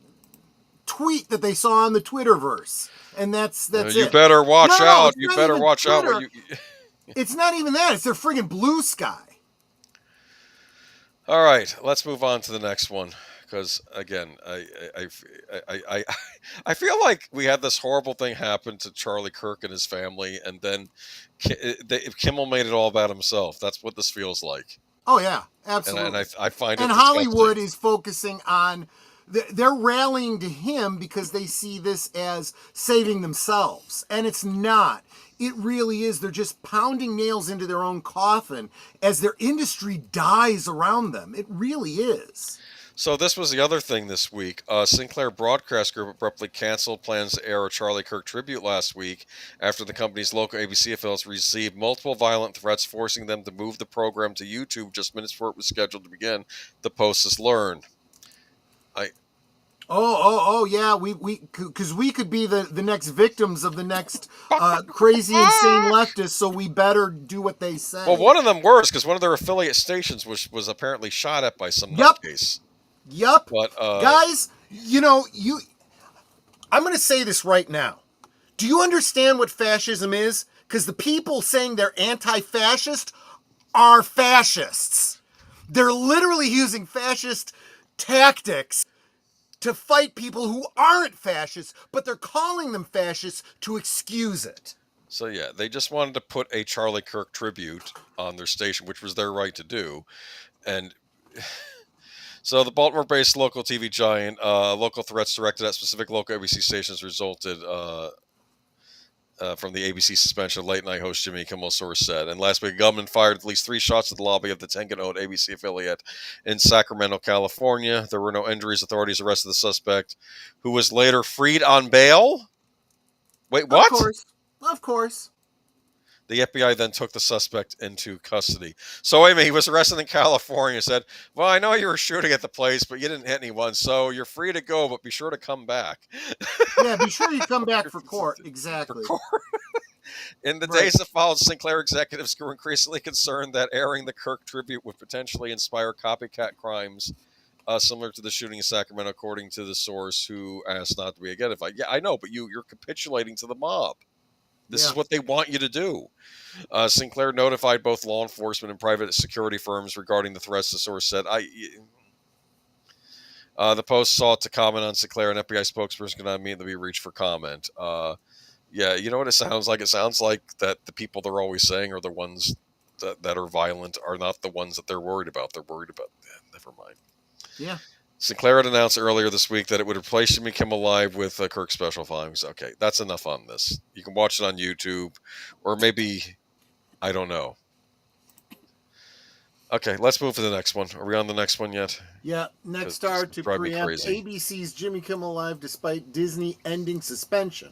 tweet that they saw on the Twitterverse, and that's it. You better watch out. You better watch out. It's not even that. It's their friggin' Blue Sky. All right, let's move on to the next one. Because again, I feel like we had this horrible thing happen to Charlie Kirk and his family, and then Kimmel made it all about himself. That's what this feels like. Oh yeah, absolutely. And I find it. And Hollywood is focusing on. They're rallying to him because they see this as saving themselves, and it's not. It really is. They're just pounding nails into their own coffin as their industry dies around them. It really is. So this was the other thing this week. Sinclair Broadcast Group abruptly canceled plans to air a Charlie Kirk tribute last week after the company's local ABC affiliates received multiple violent threats, forcing them to move the program to YouTube just minutes before it was scheduled to begin. The Post has learned. Oh yeah, because we could be the next victims of the next crazy, insane leftists, so we better do what they say. Well, one of them worse, because one of their affiliate stations was apparently shot at by some nutcase. Yep. But, guys, I'm going to say this right now. Do you understand what fascism is? Because the people saying they're anti-fascist are fascists. They're literally using fascist tactics to fight people who aren't fascists, but they're calling them fascists to excuse it. So yeah, they just wanted to put a Charlie Kirk tribute on their station, which was their right to do. And so the Baltimore-based local TV giant, local threats directed at specific local ABC stations resulted from the ABC suspension of late-night host Jimmy Kimmel, source said. And last week, government fired at least 3 shots at the lobby of the Tengan-owned ABC affiliate in Sacramento, California. There were no injuries. Authorities arrested the suspect, who was later freed on bail. Wait, what? Of course. The FBI then took the suspect into custody. So wait a minute, he was arrested in California. Said, "Well, I know you were shooting at the place, but you didn't hit anyone, so you're free to go, but be sure to come back." Yeah, be sure you come back for court. Exactly. For court. In the days that followed, Sinclair executives grew increasingly concerned that airing the Kirk tribute would potentially inspire copycat crimes, similar to the shooting in Sacramento, according to the source, who asked not to be identified. Yeah, I know, but you're capitulating to the mob. This is what they want you to do. Sinclair notified both law enforcement and private security firms regarding the threats, the source said. The Post sought to comment on Sinclair. An FBI spokesperson could not immediately be reached for comment. Yeah, you know what it sounds like? It sounds like that the people they're always saying are the ones that are violent are not the ones that they're worried about. They're worried about... never mind. Yeah. Sinclair had announced earlier this week that it would replace Jimmy Kimmel Live with Kirk Special Findings. Okay, that's enough on this. You can watch it on YouTube, or maybe, I don't know. Okay, let's move to the next one. Are we on the next one yet? Yeah, next star to preempt ABC's Jimmy Kimmel Live despite Disney ending suspension.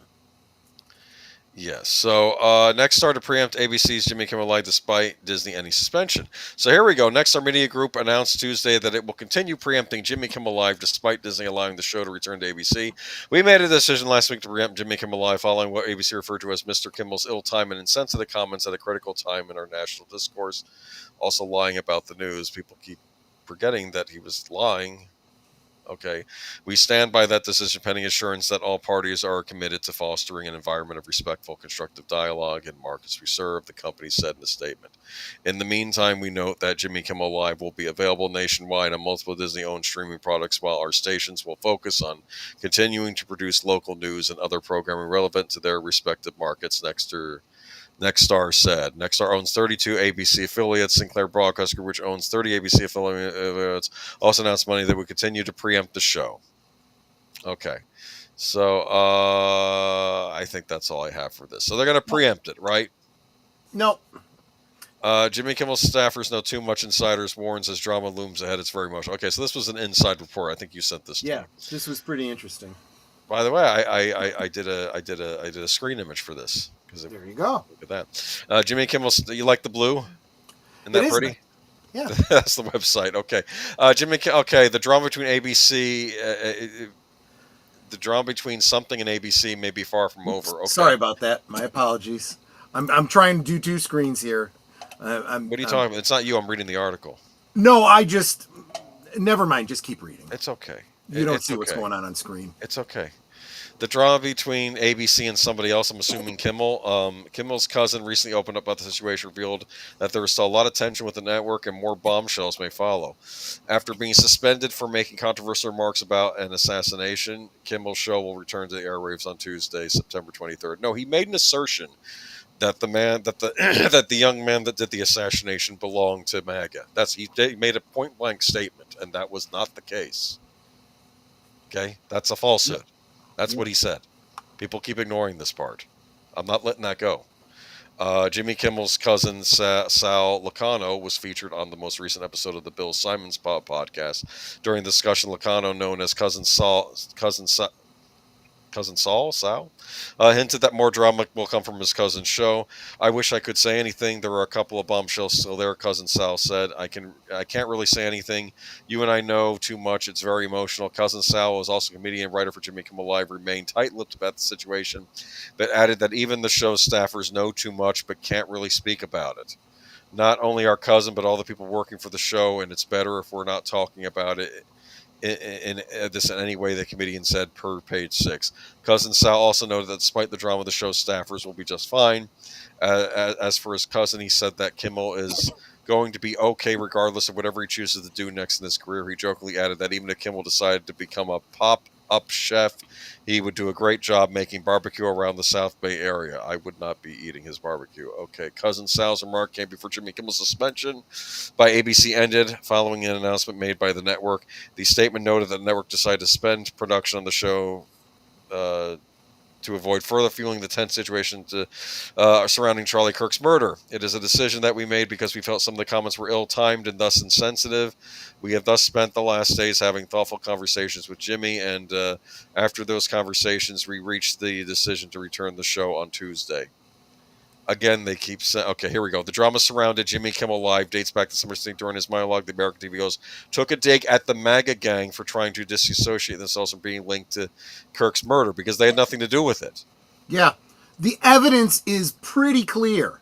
Yes. So next star to preempt ABC's Jimmy Kimmel Live despite Disney any suspension. So here we go. Next Star Media Group announced Tuesday that it will continue preempting Jimmy Kimmel Live despite Disney allowing the show to return to ABC. We made a decision last week to preempt Jimmy Kimmel Live following what ABC referred to as Mr. Kimmel's ill-timed and insensitive comments at a critical time in our national discourse. Also lying about the news. People keep forgetting that he was lying. Okay. We stand by that decision pending assurance that all parties are committed to fostering an environment of respectful, constructive dialogue and markets reserved, the company said in a statement. In the meantime, we note that Jimmy Kimmel Live will be available nationwide on multiple Disney-owned streaming products while our stations will focus on continuing to produce local news and other programming relevant to their respective markets. Nexstar said. Nexstar owns 32 ABC affiliates. Sinclair Broadcast Group, which owns 30 ABC affiliates, also announced Monday that would continue to preempt the show. Okay. So I think that's all I have for this. So they're going to preempt it, right? No. Jimmy Kimmel's staffers know too much. Insiders warns as drama looms ahead. It's very much okay. So this was an inside report. I think you sent this. Yeah, this was pretty interesting. By the way, I did a screen image for this. There you go. Look at that. Jimmy Kimmel, you like the blue? Isn't that pretty? Yeah. That's the website. Okay. The drama between ABC, the drama between something and ABC may be far from over. Okay. Sorry about that. My apologies. I'm trying to do two screens here. What are you talking about? It's not you. I'm reading the article. No, never mind. Just keep reading. It's okay. You don't see what's going on screen. It's okay. The drama between ABC and somebody else, I'm assuming Kimmel. Kimmel's cousin recently opened up about the situation, revealed that there is still a lot of tension with the network and more bombshells may follow. After being suspended for making controversial remarks about an assassination, Kimmel's show will return to the airwaves on Tuesday, September 23rd. No, he made an assertion that the young man that did the assassination belonged to MAGA. He made a point blank statement, and that was not the case. Okay, that's a falsehood. That's what he said. People keep ignoring this part. I'm not letting that go. Jimmy Kimmel's cousin Sal Locano was featured on the most recent episode of the Bill Simmons podcast. During the discussion, Locano, known as Cousin Sal, hinted that more drama will come from his cousin's show. I wish I could say anything. There were a couple of bombshells still there, Cousin Sal said. I can't really say anything. You and I know too much. It's very emotional. Cousin Sal was also a comedian and writer for Jimmy Kimmel Live, remained tight-lipped about the situation, but added that even the show's staffers know too much but can't really speak about it. Not only our cousin, but all the people working for the show, and it's better if we're not talking about it in any way, the comedian said per page 6. Cousin Sal also noted that despite the drama, the show's staffers will be just fine. As for his cousin, he said that Kimmel is going to be okay regardless of whatever he chooses to do next in his career. He jokingly added that even if Kimmel decided to become a pop-up chef, he would do a great job making barbecue around the South Bay area. I would not be eating his barbecue. Okay, Cousin Sal's remark came before Jimmy Kimmel's suspension by ABC ended following an announcement made by the network. The statement noted that the network decided to suspend production on the show to avoid further fueling the tense situation surrounding Charlie Kirk's murder. It is a decision that we made because we felt some of the comments were ill-timed and thus insensitive. We have thus spent the last days having thoughtful conversations with Jimmy, and after those conversations, we reached the decision to return the show on Tuesday. Again, they keep saying, okay, here we go. The drama surrounded Jimmy Kimmel Live dates back to summer thing. During his monologue, the American TV host took a dig at the MAGA gang for trying to disassociate themselves from being linked to Kirk's murder because they had nothing to do with it. Yeah. The evidence is pretty clear.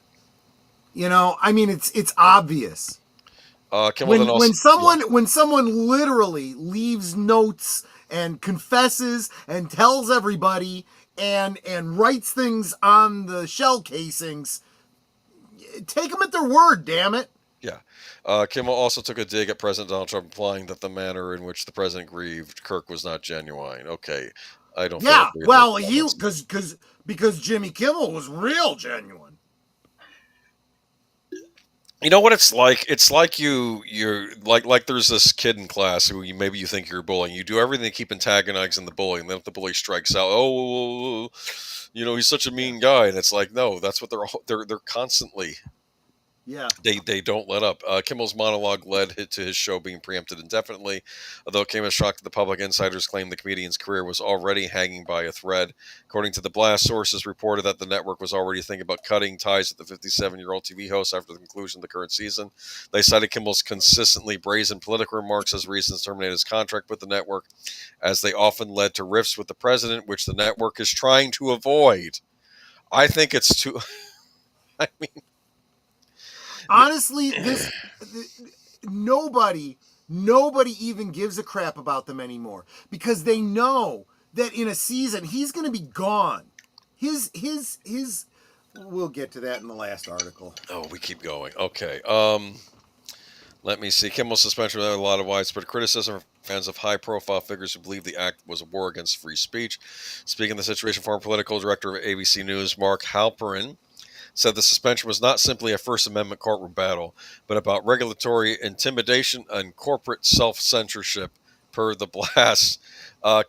You know, I mean, it's obvious. When someone literally leaves notes and confesses and tells everybody and writes things on the shell casings, take them at their word, damn it. Yeah. Kimmel also took a dig at President Donald Trump, implying that the manner in which the president grieved Kirk was not genuine. Okay. I don't Yeah, well, because Jimmy Kimmel was real genuine. You know what it's like? It's like you're like there's this kid in class who maybe you think you're bullying. You do everything to keep antagonizing the bully, and then if the bully strikes out, he's such a mean guy, and it's like, no, that's what they're constantly Yeah. They don't let up. Kimmel's monologue led to his show being preempted indefinitely. Although it came as a shock to the public, insiders claimed the comedian's career was already hanging by a thread. According to The Blast, sources reported that the network was already thinking about cutting ties with the 57-year-old TV host after the conclusion of the current season. They cited Kimmel's consistently brazen political remarks as reasons to terminate his contract with the network, as they often led to rifts with the president, which the network is trying to avoid. I think it's too... I mean... Honestly, nobody even gives a crap about them anymore because they know that in a season he's going to be gone. We'll get to that in the last article. Oh, we keep going. Okay. Let me see. Kimmel's suspension had a lot of widespread criticism from fans of high-profile figures who believe the act was a war against free speech. Speaking of the situation, former political director of ABC News, Marc Malnekoff, said the suspension was not simply a First Amendment courtroom battle, but about regulatory intimidation and corporate self-censorship, per The Blast.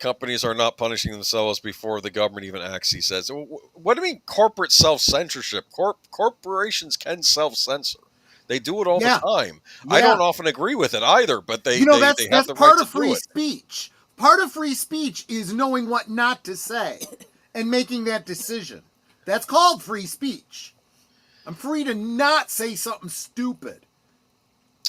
Companies are not punishing themselves before the government even acts, he says. What do you mean corporate self-censorship? Corporations can self-censor. They do it all the time. Yeah. I don't often agree with it either, but they have the right to do it. That's part of free speech. Part of free speech is knowing what not to say and making that decision. That's called free speech. I'm free to not say something stupid.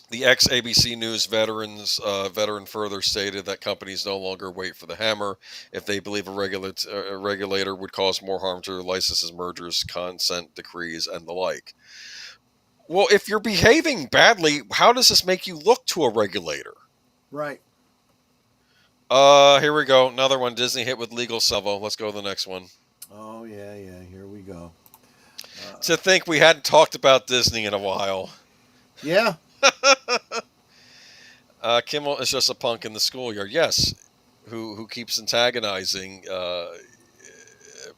The ex-ABC News veteran further stated that companies no longer wait for the hammer if they believe a regulator would cause more harm to their licenses, mergers, consent decrees, and the like. Well, if you're behaving badly, how does this make you look to a regulator? Right. Here we go. Another one. Disney hit with legal salvo. Let's go to the next one. Oh, yeah. Here we go. To think we hadn't talked about Disney in a while. Yeah. Kimmel is just a punk in the schoolyard. Yes. Who keeps antagonizing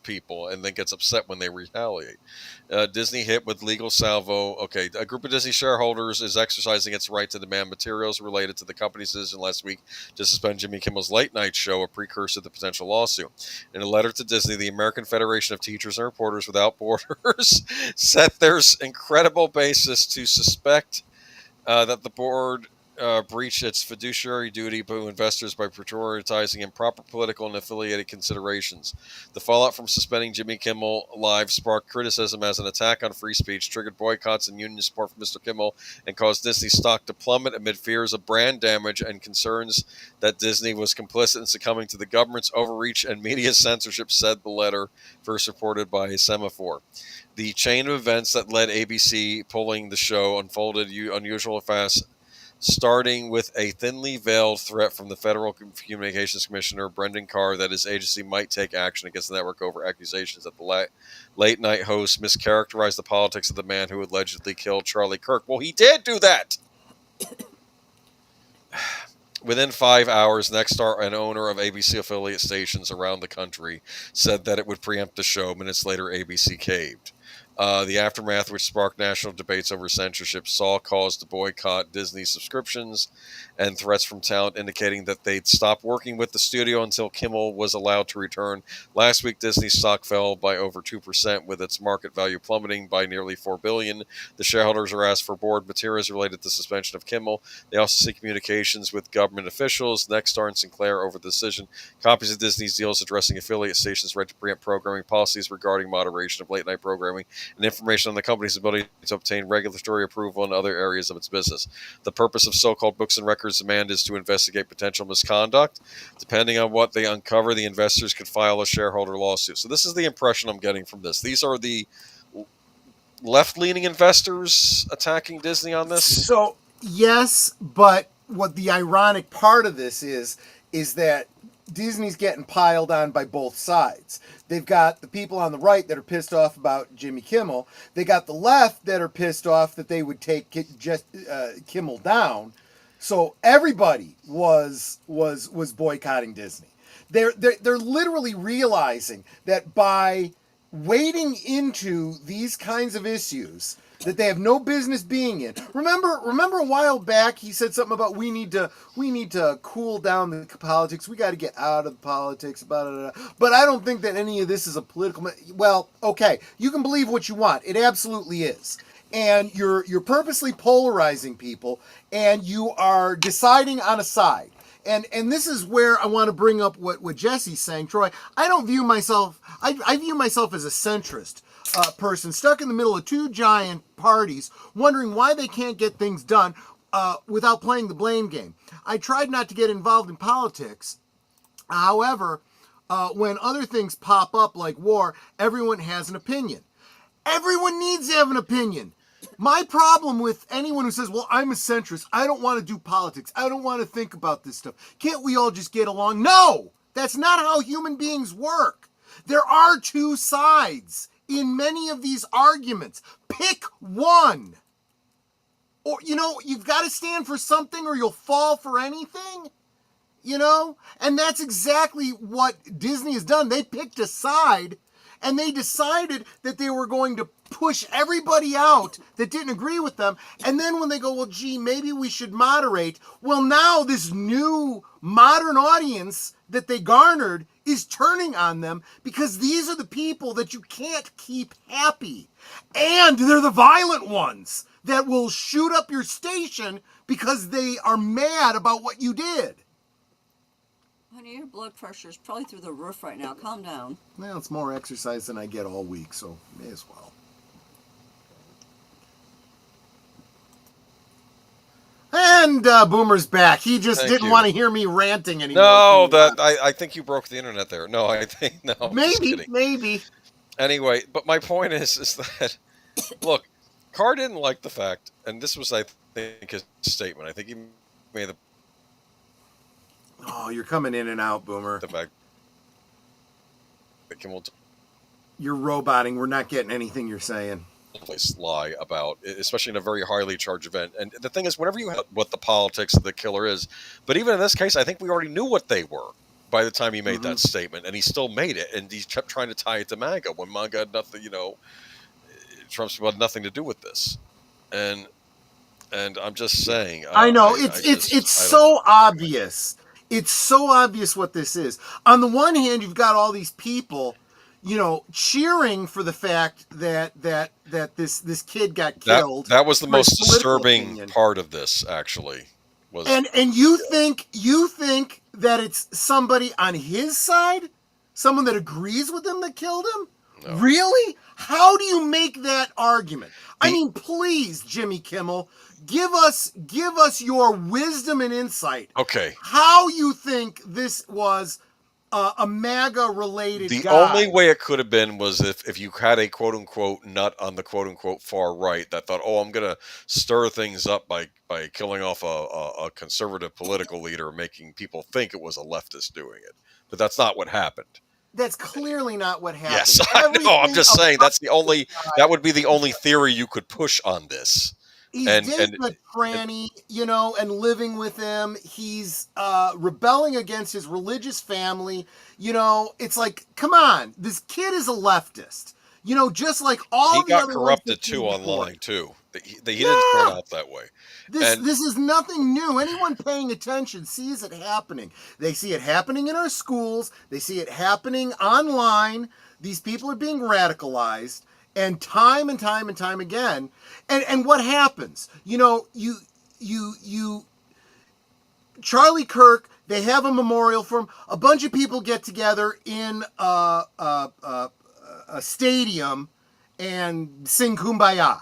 people and then gets upset when they retaliate. Disney hit with legal salvo. Okay, a group of Disney shareholders is exercising its right to demand materials related to the company's decision last week to suspend Jimmy Kimmel's late night show, a precursor to the potential lawsuit. In a letter to Disney, the American Federation of Teachers and Reporters Without Borders said there's incredible basis to suspect that the board breached its fiduciary duty to investors by prioritizing improper political and affiliated considerations. The fallout from suspending Jimmy Kimmel Live sparked criticism as an attack on free speech, triggered boycotts and union support for Mr. Kimmel, and caused Disney stock to plummet amid fears of brand damage and concerns that Disney was complicit in succumbing to the government's overreach and media censorship, said the letter, first reported by Semaphore. The chain of events that led ABC pulling the show unfolded unusual fast, starting with a thinly veiled threat from the Federal Communications Commissioner, Brendan Carr, that his agency might take action against the network over accusations that the late-night host mischaracterized the politics of the man who allegedly killed Charlie Kirk. Well, he did do that! Within 5 hours, Nexstar, an owner of ABC affiliate stations around the country, said that it would preempt the show. Minutes later, ABC caved. The aftermath, which sparked national debates over censorship, saw cause to boycott Disney subscriptions and threats from talent indicating that they'd stop working with the studio until Kimmel was allowed to return. Last week, Disney's stock fell by over 2%, with its market value plummeting by nearly $4 billion. The shareholders are asked for board materials related to the suspension of Kimmel. They also seek communications with government officials, Nexstar, and Sinclair over the decision. Copies of Disney's deals addressing affiliate stations' right to preempt programming, policies regarding moderation of late-night programming, and information on the company's ability to obtain regulatory approval in other areas of its business. The purpose of so-called books and records demand is to investigate potential misconduct. Depending on what they uncover, the investors could file a shareholder lawsuit. So this is the impression I'm getting from this. These are the left-leaning investors attacking Disney on this? So, yes, but what the ironic part of this is that Disney's getting piled on by both sides. They've got the people on the right that are pissed off about Jimmy Kimmel. They got the left that are pissed off that they would take Kimmel down. So everybody was boycotting Disney. They're literally realizing that by wading into these kinds of issues that they have no business being in. Remember a while back he said something about we need to cool down the politics. We got to get out of politics. But I don't think that any of this is a political. Well, okay, you can believe what you want. It absolutely is. and you're purposely polarizing people, and you are deciding on a side. And this is where I want to bring up what Jesse's saying, Troy. I view myself as a centrist person stuck in the middle of two giant parties, wondering why they can't get things done without playing the blame game. I tried not to get involved in politics. However, when other things pop up like war, everyone has an opinion. Everyone needs to have an opinion. My problem with anyone who says, well, I'm a centrist, I don't want to do politics, I don't want to think about this stuff, can't we all just get along? No! That's not how human beings work. There are two sides in many of these arguments. Pick one. Or, you've got to stand for something or you'll fall for anything. And that's exactly what Disney has done. They picked a side and they decided that they were going to push everybody out that didn't agree with them. And then when they go, well, gee, maybe we should moderate. Well, now this new modern audience that they garnered is turning on them because these are the people that you can't keep happy. And they're the violent ones that will shoot up your station because they are mad about what you did. Honey, your blood pressure is probably through the roof right now. Calm down. Well, it's more exercise than I get all week, so may as well. And Boomer's back. He just didn't want to hear me ranting anymore. No, I think you broke the internet there. No, I think no. Maybe. Anyway, but my point is that look, Carr didn't like the fact, and this was, I think, his statement. I think he made the. Oh, you're coming in and out, Boomer. The fact that Kimmel. You're roboting. We're not getting anything you're saying. Lie about, especially in a very highly charged event. And the thing is, whenever you have what the politics of the killer is, but even in this case, I think we already knew what they were by the time he made that statement, and he still made it, and he kept trying to tie it to MAGA when MAGA had nothing, Trump's had nothing to do with this. And I'm just saying, I know it's so obvious. It's so obvious what this is. On the one hand, you've got all these people, cheering for the fact that this kid got killed. That was the most disturbing part of this, actually. Was and you think that it's somebody on his side, someone that agrees with him that killed him? No. Really? How do you make that argument? I mean, please, Jimmy Kimmel, give us your wisdom and insight. Okay. How you think this was a MAGA-related The guy. only way it could have been was if you had a quote-unquote nut on the quote-unquote far right that thought, oh, I'm going to stir things up by killing off a conservative political leader, making people think it was a leftist doing it. But that's not what happened. That's clearly not what happened. Yes, I know. I'm just saying that would be the only theory you could push on this. He's dating a tranny, and living with him. He's rebelling against his religious family. It's like, come on, this kid is a leftist. Just like all the other. He got corrupted too online too. He didn't start out that way. This is nothing new. Anyone paying attention sees it happening. They see it happening in our schools. They see it happening online. These people are being radicalized. And time again. And what happens? Charlie Kirk, they have a memorial for him. A bunch of people get together in a stadium and sing Kumbaya.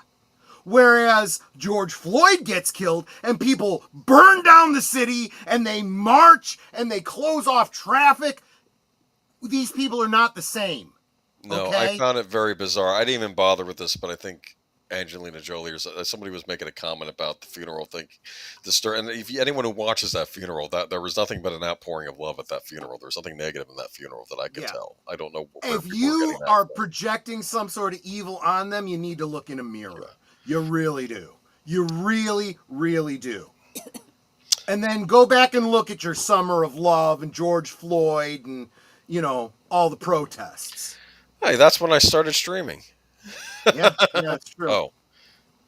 Whereas George Floyd gets killed and people burn down the city and they march and they close off traffic. These people are not the same. No, okay? I found it very bizarre. I didn't even bother with this, but I think Angelina Jolie or somebody was making a comment about the funeral thing. And anyone who watches that funeral, that there was nothing but an outpouring of love at that funeral. There's nothing negative in that funeral that I could tell. I don't know. If you are projecting some sort of evil on them, you need to look in a mirror. Yeah. You really do. You really, really do. And then go back and look at your Summer of Love and George Floyd and, all the protests. Hey, that's when I started streaming. Yeah, it's true. Oh,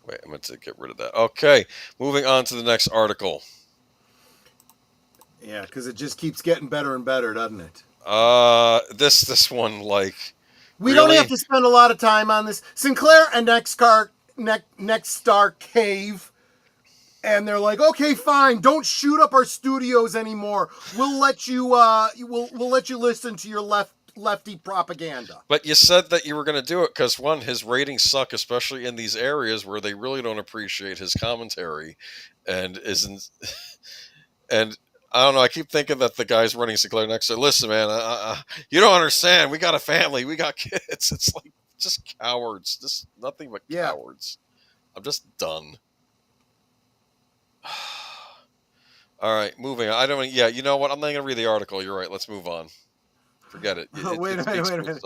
wait, I meant to get rid of that. Okay, moving on to the next article. Yeah, because it just keeps getting better and better, doesn't it? This one, like... We don't have to spend a lot of time on this. Sinclair and next star cave, and they're like, okay, fine, don't shoot up our studios anymore. We'll let you we'll let you listen to your lefty propaganda. But you said that you were going to do it because, one, his ratings suck, especially in these areas where they really don't appreciate his commentary, and isn't. And I don't know. I keep thinking that the guys running Sinclair next to, listen, man, you don't understand. We got a family. We got kids. It's like just cowards. Just nothing but cowards. I'm just done. All right, moving on. I don't. Yeah, you know what? I'm not going to read the article. You're right. Let's move on. Forget it. Wait a minute.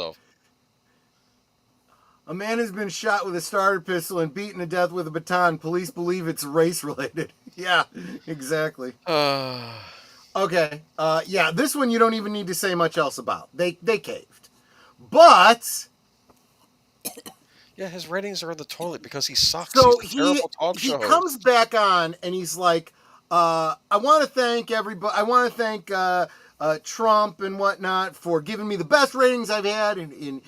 A man has been shot with a starter pistol and beaten to death with a baton. Police believe it's race related. Yeah, exactly. Okay. Yeah, this one you don't even need to say much else about. They caved. But yeah, his ratings are in the toilet because he sucks. So he's a terrible talk show host. Comes back on and he's like, I want to thank everybody. I want to thank Trump and whatnot for giving me the best ratings I've had in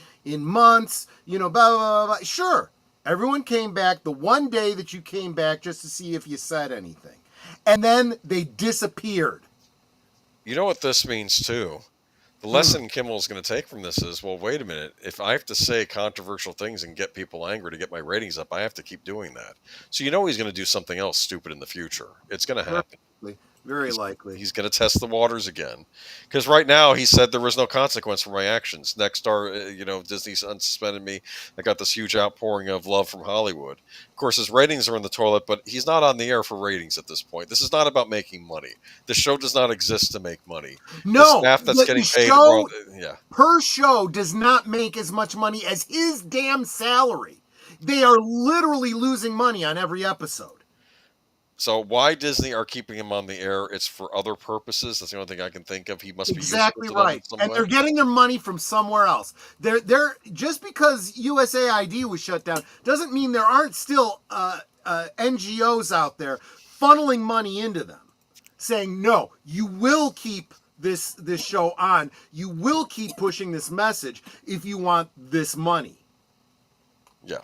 months. You know, blah, blah, blah, blah. Sure. Everyone came back the one day that you came back just to see if you said anything. And then they disappeared. You know what this means, too? The lesson Kimmel is going to take from this is, well, wait a minute. If I have to say controversial things and get people angry to get my ratings up, I have to keep doing that. So you know he's going to do something else stupid in the future. It's going to happen. Very likely. He's going to test the waters again. Because right now he said there was no consequence for my actions. Next star, Disney unsuspended me. I got this huge outpouring of love from Hollywood. Of course, his ratings are in the toilet, but he's not on the air for ratings at this point. This is not about making money. The show does not exist to make money. No. The staff that's getting paid. Her show does not make as much money as his damn salary. They are literally losing money on every episode. So why Disney are keeping him on the air? It's for other purposes. That's the only thing I can think of. He must be exactly right, and they're getting their money from somewhere else. They're just because USAID was shut down doesn't mean there aren't still NGOs out there funneling money into them, saying no, you will keep this show on. You will keep pushing this message if you want this money. Yeah.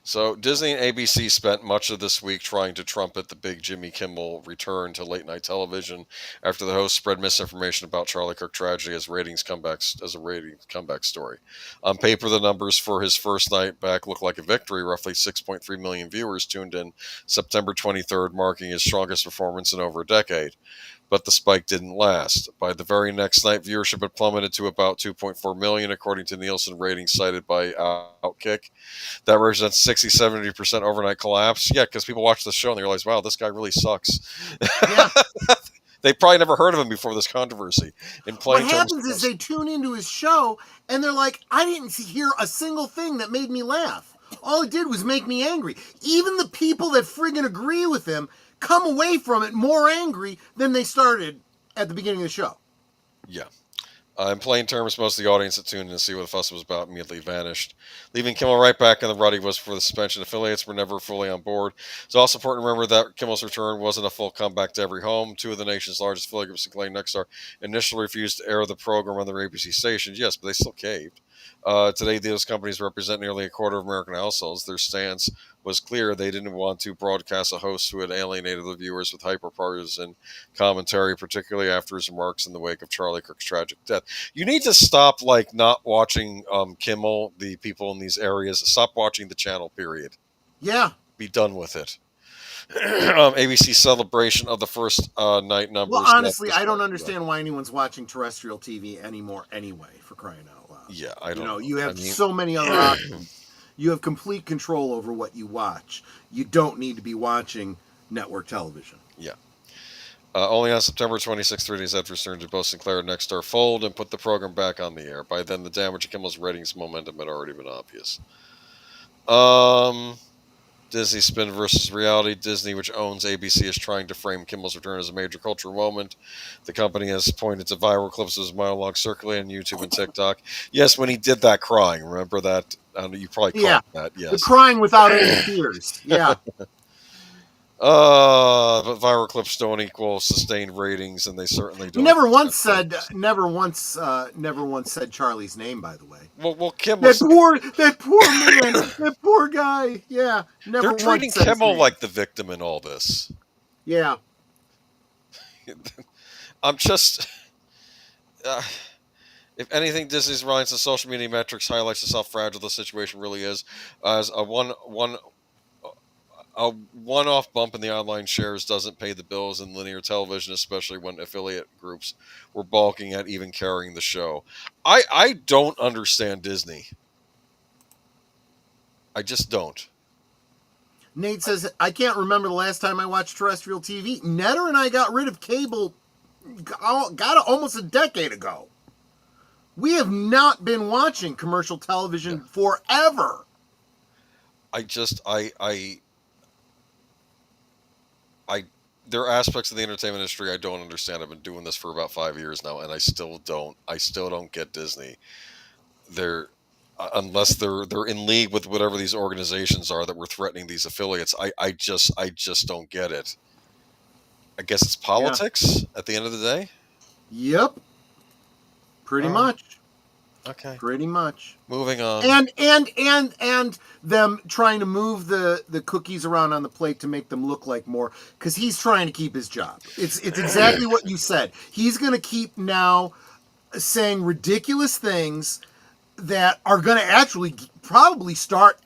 So Disney and ABC spent much of this week trying to trumpet the big Jimmy Kimmel return to late night television after the host spread misinformation about Charlie Kirk tragedy as a ratings comeback story. On paper, the numbers for his first night back look like a victory. Roughly 6.3 million viewers tuned in September 23rd, marking his strongest performance in over a decade. But the spike didn't last. By the very next night, viewership had plummeted to about 2.4 million, according to Nielsen ratings cited by Outkick. That represents 60-70% overnight collapse. Yeah, because people watch the show and they realize, wow, this guy really sucks. Yeah. They probably never heard of him before this controversy. What happens is they tune into his show and they're like, I didn't hear a single thing that made me laugh. All it did was make me angry. Even the people that friggin' agree with him come away from it more angry than they started at the beginning of the show. Yeah. In plain terms, most of the audience that tuned in to see what the fuss was about immediately vanished, leaving Kimmel right back in the rut he was before the suspension. Affiliates were never fully on board. It's also important to remember that Kimmel's return wasn't a full comeback to every home. Two of the nation's largest affiliate groups, including Nexstar, initially refused to air the program on their ABC stations. Yes, but they still caved. Today, those companies represent nearly a quarter of American households. Their stance was clear. They didn't want to broadcast a host who had alienated the viewers with hyper-partisan commentary, particularly after his remarks in the wake of Charlie Kirk's tragic death. You need to stop, not watching Kimmel, the people in these areas. Stop watching the channel, period. Yeah. Be done with it. ABC celebration of the first night numbers. Well, honestly, I don't understand why anyone's watching terrestrial TV anymore anyway, for crying out loud. Yeah, I don't know. You have so many other options. You have complete control over what you watch. You don't need to be watching network television. Yeah. Only on September 26th, 3 days after return to both Sinclair and Nexstar fold and put the program back on the air. By then, the damage to Kimmel's ratings momentum had already been obvious. Disney spin versus reality. Disney, which owns ABC, is trying to frame Kimmel's return as a major cultural moment. The company has pointed to viral clips of his monologue circulating on YouTube and TikTok. Yes, when he did that crying. Remember that? You probably caught that. Yes. The crying without any tears. Yeah. But viral clips don't equal sustained ratings, and they certainly don't. Never once said Charlie's name. By the way. Well, Kimmel. That poor man, that poor guy. Yeah, never. They're treating Kimmel like the victim in all this. Yeah. I'm just. If anything, Disney's reliance on social media metrics highlights just how fragile the situation really is. As a one-off bump in the online shares doesn't pay the bills in linear television, especially when affiliate groups were balking at even carrying the show. I don't understand Disney. I just don't. Nate says, I can't remember the last time I watched terrestrial TV. Netter and I got rid of cable almost a decade ago. We have not been watching commercial television forever. There are aspects of the entertainment industry I don't understand. I've been doing this for about 5 years now, and I still don't get Disney. Unless they're in league with whatever these organizations are that were threatening these affiliates. I just don't get it. I guess it's politics at the end of the day. Yep. Pretty much. Okay. Pretty much. Moving on. And them trying to move the cookies around on the plate to make them look like more, because he's trying to keep his job. It's exactly what you said. He's going to keep now saying ridiculous things that are going to actually probably start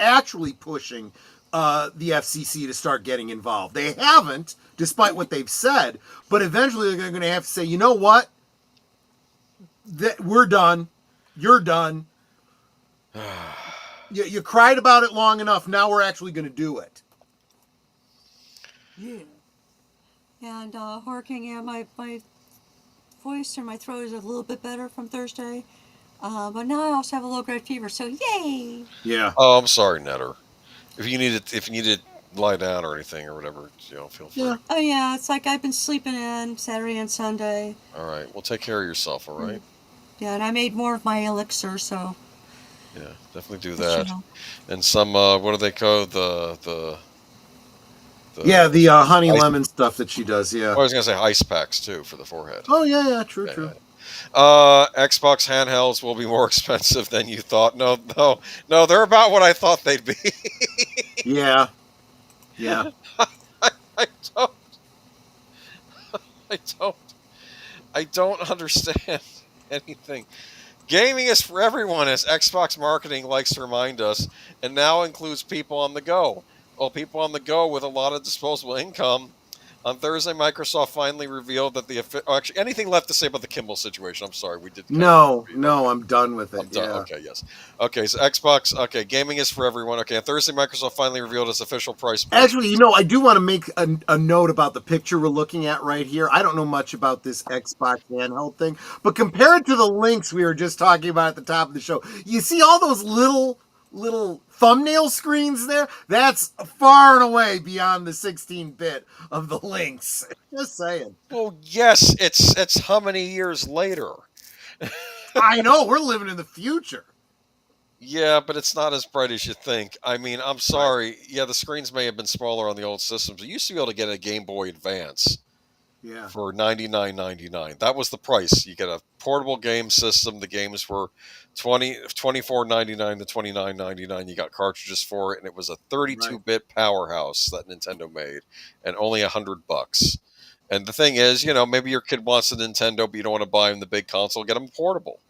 pushing the FCC to start getting involved. They haven't, despite what they've said, but eventually they're going to have to say, you know what? We're done. You're done. You cried about it long enough. Now we're actually going to do it. Yeah. And Horking, my voice or my throat is a little bit better from Thursday. But now I also have a low-grade fever, so yay! Yeah. Oh, I'm sorry, Netter. If you need to lie down or anything or whatever, feel free. Yeah. Oh yeah, it's like I've been sleeping in Saturday and Sunday. All right. Well, take care of yourself. All right. Yeah, and I made more of my elixir, so. Yeah, definitely do that. And some what do they call the honey lemon stuff that she does. Yeah. I was gonna say ice packs too for the forehead. Oh yeah, true. Xbox handhelds will be more expensive than you thought. No, they're about what I thought they'd be. Yeah. I don't understand anything. Gaming is for everyone, as Xbox marketing likes to remind us, and now includes people on the go. Well, people on the go with a lot of disposable income. On Thursday, Microsoft finally revealed that actually, anything left to say about the Kimmel situation? I'm sorry, we did. No, I'm done with it. I'm done. Okay, yes. Okay, so Xbox. Okay, gaming is for everyone. Okay, on Thursday, Microsoft finally revealed its official price. Actually, I do want to make a note about the picture we're looking at right here. I don't know much about this Xbox handheld thing, but compared to the links we were just talking about at the top of the show, you see all those little thumbnail screens there? That's far and away beyond the 16-bit of the links. Just saying. Well, yes, it's how many years later? I know, we're living in the future. Yeah, but it's not as bright as you think. I mean, I'm sorry. Yeah, the screens may have been smaller on the old systems. You used to be able to get a Game Boy Advance. Yeah. For $99.99. That was the price. You get a portable game system. The games were $24.99 to $29.99. You got cartridges for it, and it was a 32-bit powerhouse that Nintendo made, and only $100. And the thing is, maybe your kid wants a Nintendo, but you don't want to buy him the big console. Get him portable.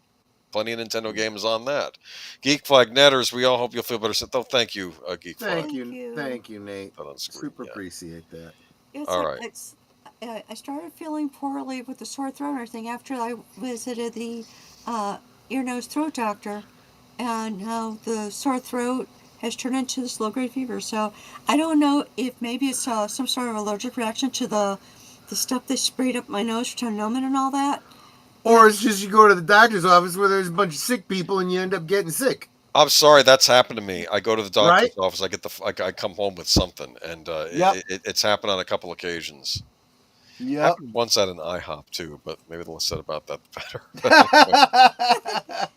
Plenty of Nintendo games on that. Geek Flag Netters, we all hope you'll feel better. So, thank you, Geek Flag. Thank you, Nate. Super appreciate that. All right. I started feeling poorly with the sore throat and everything after I visited the ear, nose, throat doctor, and now the sore throat has turned into this low-grade fever. So I don't know if maybe it's some sort of allergic reaction to the stuff they sprayed up my nose to numb it and all that. Or it's just you go to the doctor's office where there's a bunch of sick people and you end up getting sick. I'm sorry, that's happened to me. I go to the doctor's office, I come home with something, and it's happened on a couple occasions. Yeah. Once at an IHOP too, but maybe the less said about that, the better.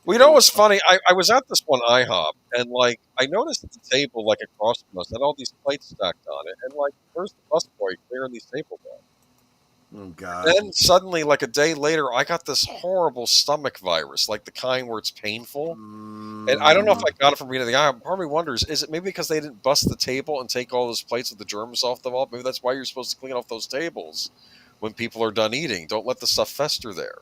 Well, you know what's funny? I was at this one IHOP, and like I noticed at the table, like across from us, had all these plates stacked on it, and like, where's the busboy clearing these tables out? Oh God. Then suddenly, like a day later, I got this horrible stomach virus, like the kind where it's painful. And I don't know if I got it from being in the IHOP. Part of me wonders, is it maybe because they didn't bust the table and take all those plates with the germs off them all? Maybe that's why you're supposed to clean off those tables when people are done eating. Don't let the stuff fester there.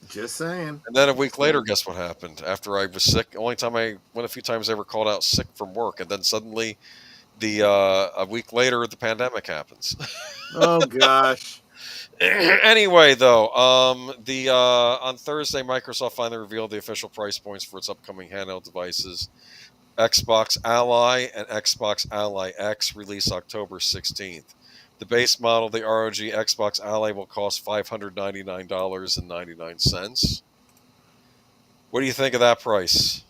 Just saying. And then a week later, guess what happened? After I was sick, only time I went a few times I ever called out sick from work, and then suddenly, a week later, the pandemic happens. Oh gosh. Anyway, though, on Thursday, Microsoft finally revealed the official price points for its upcoming handheld devices. Xbox Ally and Xbox Ally X release October 16th. The base model, the ROG Xbox Ally, will cost $599.99. What do you think of that price?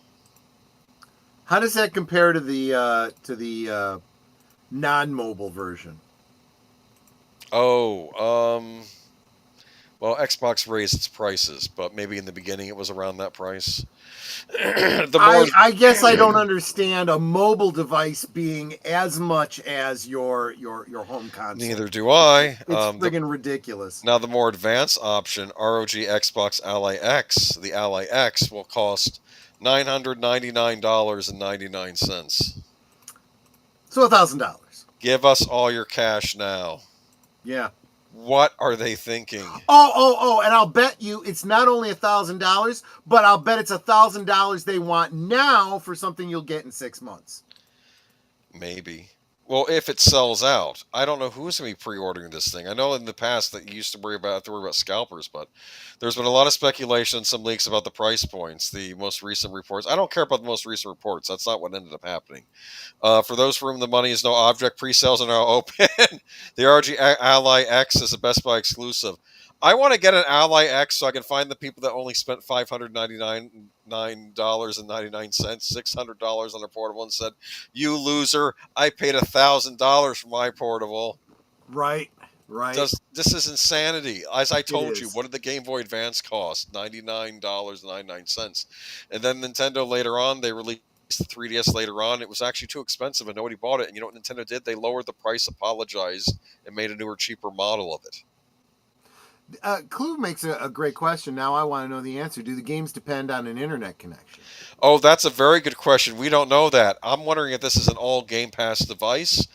How does that compare to the non-mobile version? Oh, well, Xbox raised its prices, but maybe in the beginning it was around that price. I guess I don't understand a mobile device being as much as your home console. Neither do I. It's friggin' ridiculous. Now, the more advanced option, ROG Xbox Ally X, the Ally X, will cost $999.99. So $1,000. Give us all your cash now. Yeah. What are they thinking? Oh! And I'll bet you it's not only $1,000, but I'll bet it's $1,000 they want now for something you'll get in 6 months. Maybe. Well, if it sells out, I don't know who's going to be pre-ordering this thing. I know in the past that you used to worry about scalpers, but there's been a lot of speculation, some leaks about the price points, the most recent reports. I don't care about the most recent reports. That's not what ended up happening. For those for whom the money is no object, pre-sales are now open. The ROG Ally X is a Best Buy exclusive. I want to get an Ally X so I can find the people that only spent $599.99, $600 on their portable, and said, "You loser! I paid $1,000 for my portable." Right. This is insanity. As I told you, what did the Game Boy Advance cost? $99.99. And then Nintendo later on, they released the 3DS later on. It was actually too expensive and nobody bought it. And you know what Nintendo did? They lowered the price, apologized, and made a newer, cheaper model of it. Clue makes a great question. Now I want to know the answer. Do the games depend on an internet connection? Oh, that's a very good question. We don't know that. I'm wondering if this is an all Game Pass device.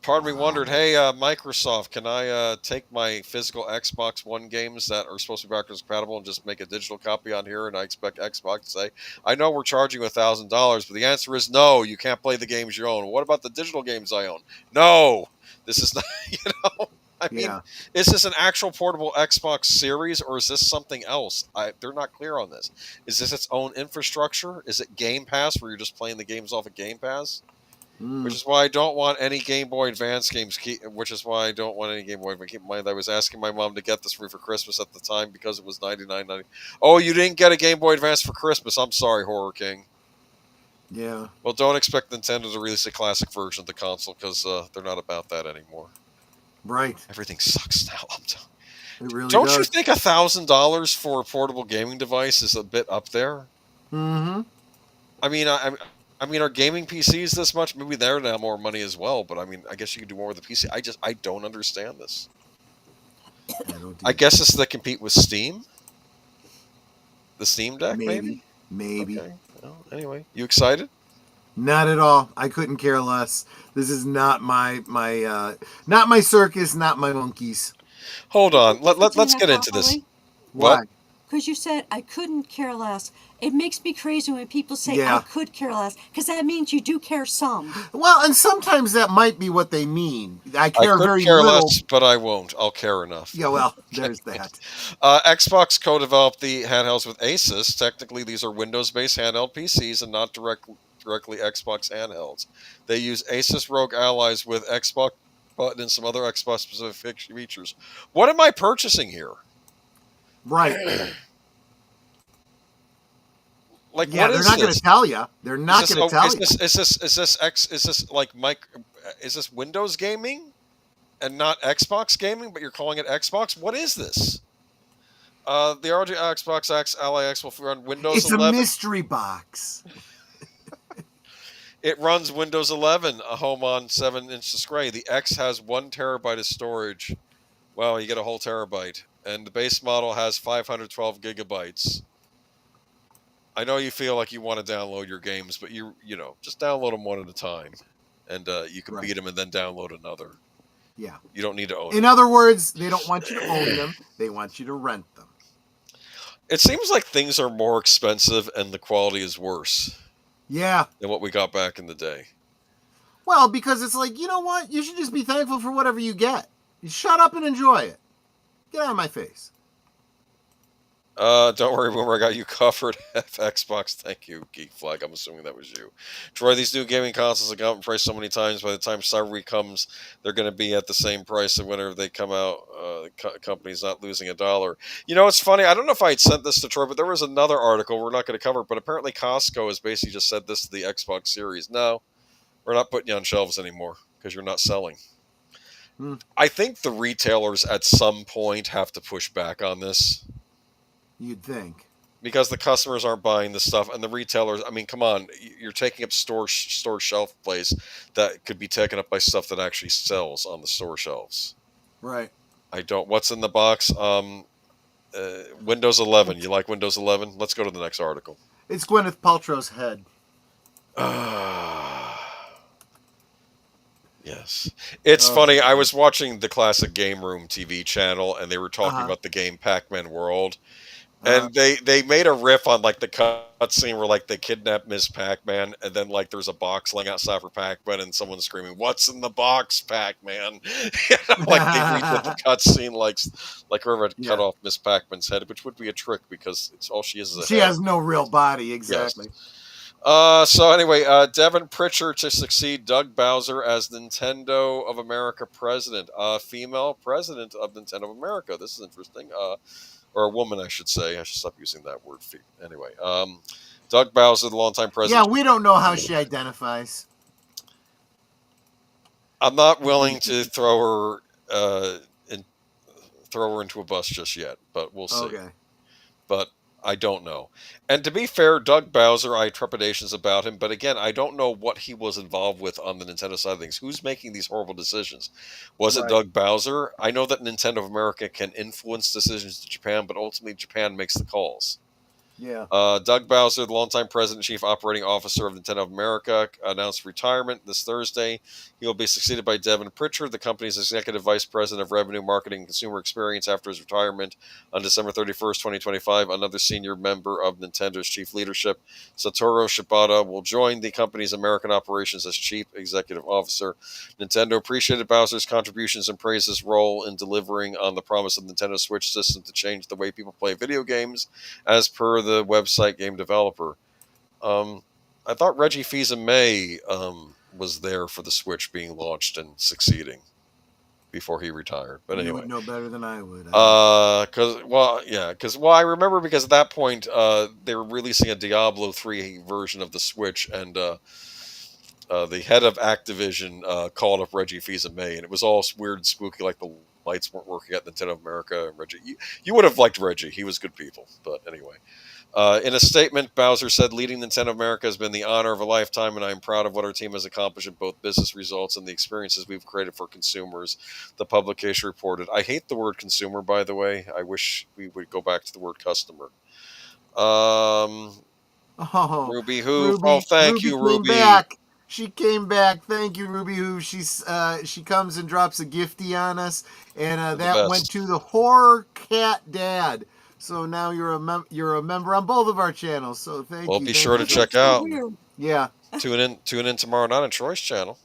Part of me wondered, hey, Microsoft, can I take my physical Xbox One games that are supposed to be backwards compatible and just make a digital copy on here? And I expect Xbox to say, I know we're charging you $1,000, but the answer is no, you can't play the games you own. What about the digital games I own? No, this is not, I mean, is this an actual portable Xbox Series or is this something else? They're not clear on this. Is this its own infrastructure? Is it Game Pass where you're just playing the games off of Game Pass? Which is why I don't want any Game Boy Advance games. Keep in mind, I was asking my mom to get this for me for Christmas at the time because it was $99.90. Oh, you didn't get a Game Boy Advance for Christmas. I'm sorry, Horror King. Yeah. Well, don't expect Nintendo to release a classic version of the console because they're not about that anymore. Right. Everything sucks now. It really don't does. you think $1,000 for a portable gaming device is a bit up there? Mm-hmm. I mean, I mean, are gaming PCs this much? Maybe they're now more money as well, but I mean, I guess you could do more with the PC. I don't understand this. I guess it's to compete with Steam? The Steam Deck, maybe? Maybe. Okay. Well, anyway, you excited? Not at all. I couldn't care less. This is not my not my circus, not my monkeys. Hold on. Let's get into this. Why? Because you said I couldn't care less. It makes me crazy when people say I could care less, because that means you do care some. Well, and sometimes that might be what they mean. I care very care little. less, but I won't. I'll care enough. Yeah, well, there's that. Xbox co-developed the handhelds with Asus. Technically, these are Windows-based handheld PCs and not directly Xbox handhelds. They use Asus Rogue Allies with Xbox button and some other Xbox-specific features. What am I purchasing here? Right. Like, yeah, what they're is not going to tell you. They're not going to tell you. Is this Windows gaming and not Xbox gaming? But you're calling it Xbox. What is this? The ROG Xbox X Ally X will run Windows It's 11. a mystery box. It runs Windows 11, a home on 7-inch display. The X has 1 terabyte of storage. Wow, you get a whole terabyte. And the base model has 512 gigabytes. I know you feel like you want to download your games, but you know, just download them one at a time. And you can beat them and then download another. Yeah. You don't need to own In them. other words, they don't want you to own them. They want you to rent them. It seems like things are more expensive and the quality is worse. Yeah. Than what we got back in the day. Well, because it's like, you know what? You should just be thankful for whatever you get. You shut up and enjoy it. Get out of my face. Don't worry, Boomer, I got you covered. Xbox, thank you, Geek Flag. I'm assuming that was you. Troy, these new gaming consoles have gone up in price so many times. By the time Cyber Week comes, they're going to be at the same price. And whenever they come out, the company's not losing $1. You know, it's funny. I don't know if I had sent this to Troy, but there was another article. We're not going to cover it, but apparently Costco has basically just said this to the Xbox Series. No, we're not putting you on shelves anymore because you're not selling. I think the retailers at some point have to push back on this. You'd think. Because the customers aren't buying the stuff, and the retailers, I mean, come on, you're taking up store shelf place that could be taken up by stuff that actually sells on the store shelves. Right. What's in the box? Windows 11. You like Windows 11? Let's go to the next article. It's Gwyneth Paltrow's head. Yes. It's funny. I was watching the Classic Game Room TV channel, and they were talking about the game Pac-Man World. And they made a riff on like the cutscene where like they kidnap Miss Pac-Man, and then like there's a box laying outside for Pac-Man, and someone's screaming, "What's in the box, Pac-Man?" Like they redid the cutscene, like whoever had cut off Miss Pac-Man's head, which would be a trick because it's all she is a She head. has no real body, exactly. Yes. So anyway, Devin Pritchard to succeed Doug Bowser as Nintendo of America president, female president of Nintendo of America. This is interesting. Or a woman, I should say. I should stop using that word. Anyway, Doug Bowser, the longtime president. Yeah, we don't know how she identifies. I'm not willing to throw her into a bus just yet, but we'll see. Okay. But I don't know. And to be fair, Doug Bowser, I had trepidations about him, but again, I don't know what he was involved with on the Nintendo side of things. Who's making these horrible decisions? Was it Doug Bowser? I know that Nintendo of America can influence decisions to Japan, but ultimately Japan makes the calls. Yeah. Doug Bowser, the longtime president and chief operating officer of Nintendo of America, announced retirement this Thursday. He will be succeeded by Devin Pritchard, the company's executive vice president of revenue, marketing, and consumer experience after his retirement on December 31st, 2025. Another senior member of Nintendo's chief leadership, Satoru Shibata, will join the company's American operations as chief executive officer. Nintendo appreciated Bowser's contributions and praised his role in delivering on the promise of the Nintendo Switch system to change the way people play video games, as per the website Game Developer. I thought Reggie Fils-Aimé was there for the Switch being launched and succeeding before he retired. But anyway, you would know better than I would. Because I remember because at that point they were releasing a Diablo 3 version of the Switch, and the head of Activision called up Reggie Fils-Aimé, and it was all weird and spooky, like the lights weren't working at Nintendo of America. And Reggie, you would have liked Reggie. He was good people. But anyway. In a statement, Bowser said, "Leading Nintendo of America has been the honor of a lifetime, and I am proud of what our team has accomplished in both business results and the experiences we've created for consumers," the publication reported. I hate the word consumer, by the way. I wish we would go back to the word customer. Ruby Hoof. Thank you, Ruby. She came back. Thank you, Ruby Hoof. She comes and drops a gifty on us, and that went to the Horror Cat Dad. So now you're a member on both of our channels. So thank you. Well, be sure to check out. Yeah. Tune in tomorrow night on Troy's channel.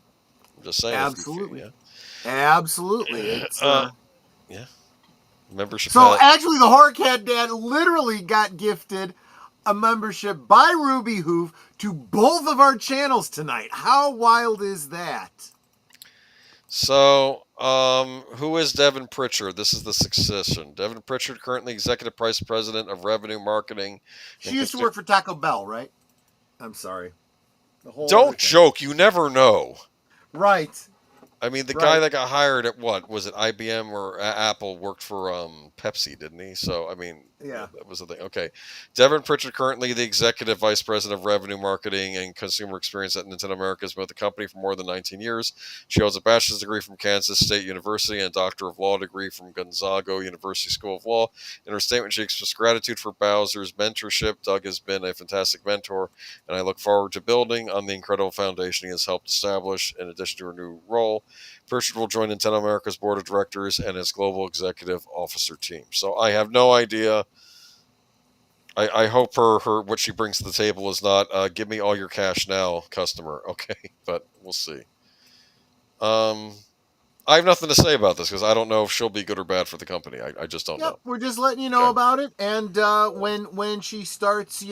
I'm just saying. Absolutely. Absolutely. It's, yeah. Membership. So actually, the Horror Cat Dad literally got gifted a membership by Ruby Hoof to both of our channels tonight. How wild is that? So, who is Devin Pritchard? This is the succession. Devin Pritchard, currently executive vice president of revenue, marketing. She used to work for Taco Bell, right? I'm sorry. Don't joke. You never know. Right. I mean, the guy that got hired at what was it? IBM or Apple worked for Pepsi, didn't he? So I mean, Yeah. That was the thing. Okay. Devin Pritchard, currently the Executive Vice President of Revenue Marketing and Consumer Experience at Nintendo America, has been with the company for more than 19 years. She holds a bachelor's degree from Kansas State University and a Doctor of Law degree from Gonzaga University School of Law. In her statement, she expressed gratitude for Bowser's mentorship. Doug has been a fantastic mentor, and I look forward to building on the incredible foundation he has helped establish. In addition to her new role, Pritchard will join Nintendo America's board of directors and its global executive officer team. So I have no idea. I hope her what she brings to the table is not give me all your cash now, customer. Okay, but we'll see. I have nothing to say about this because I don't know if she'll be good or bad for the company. I just don't know. We're just letting you know about it. And when she starts,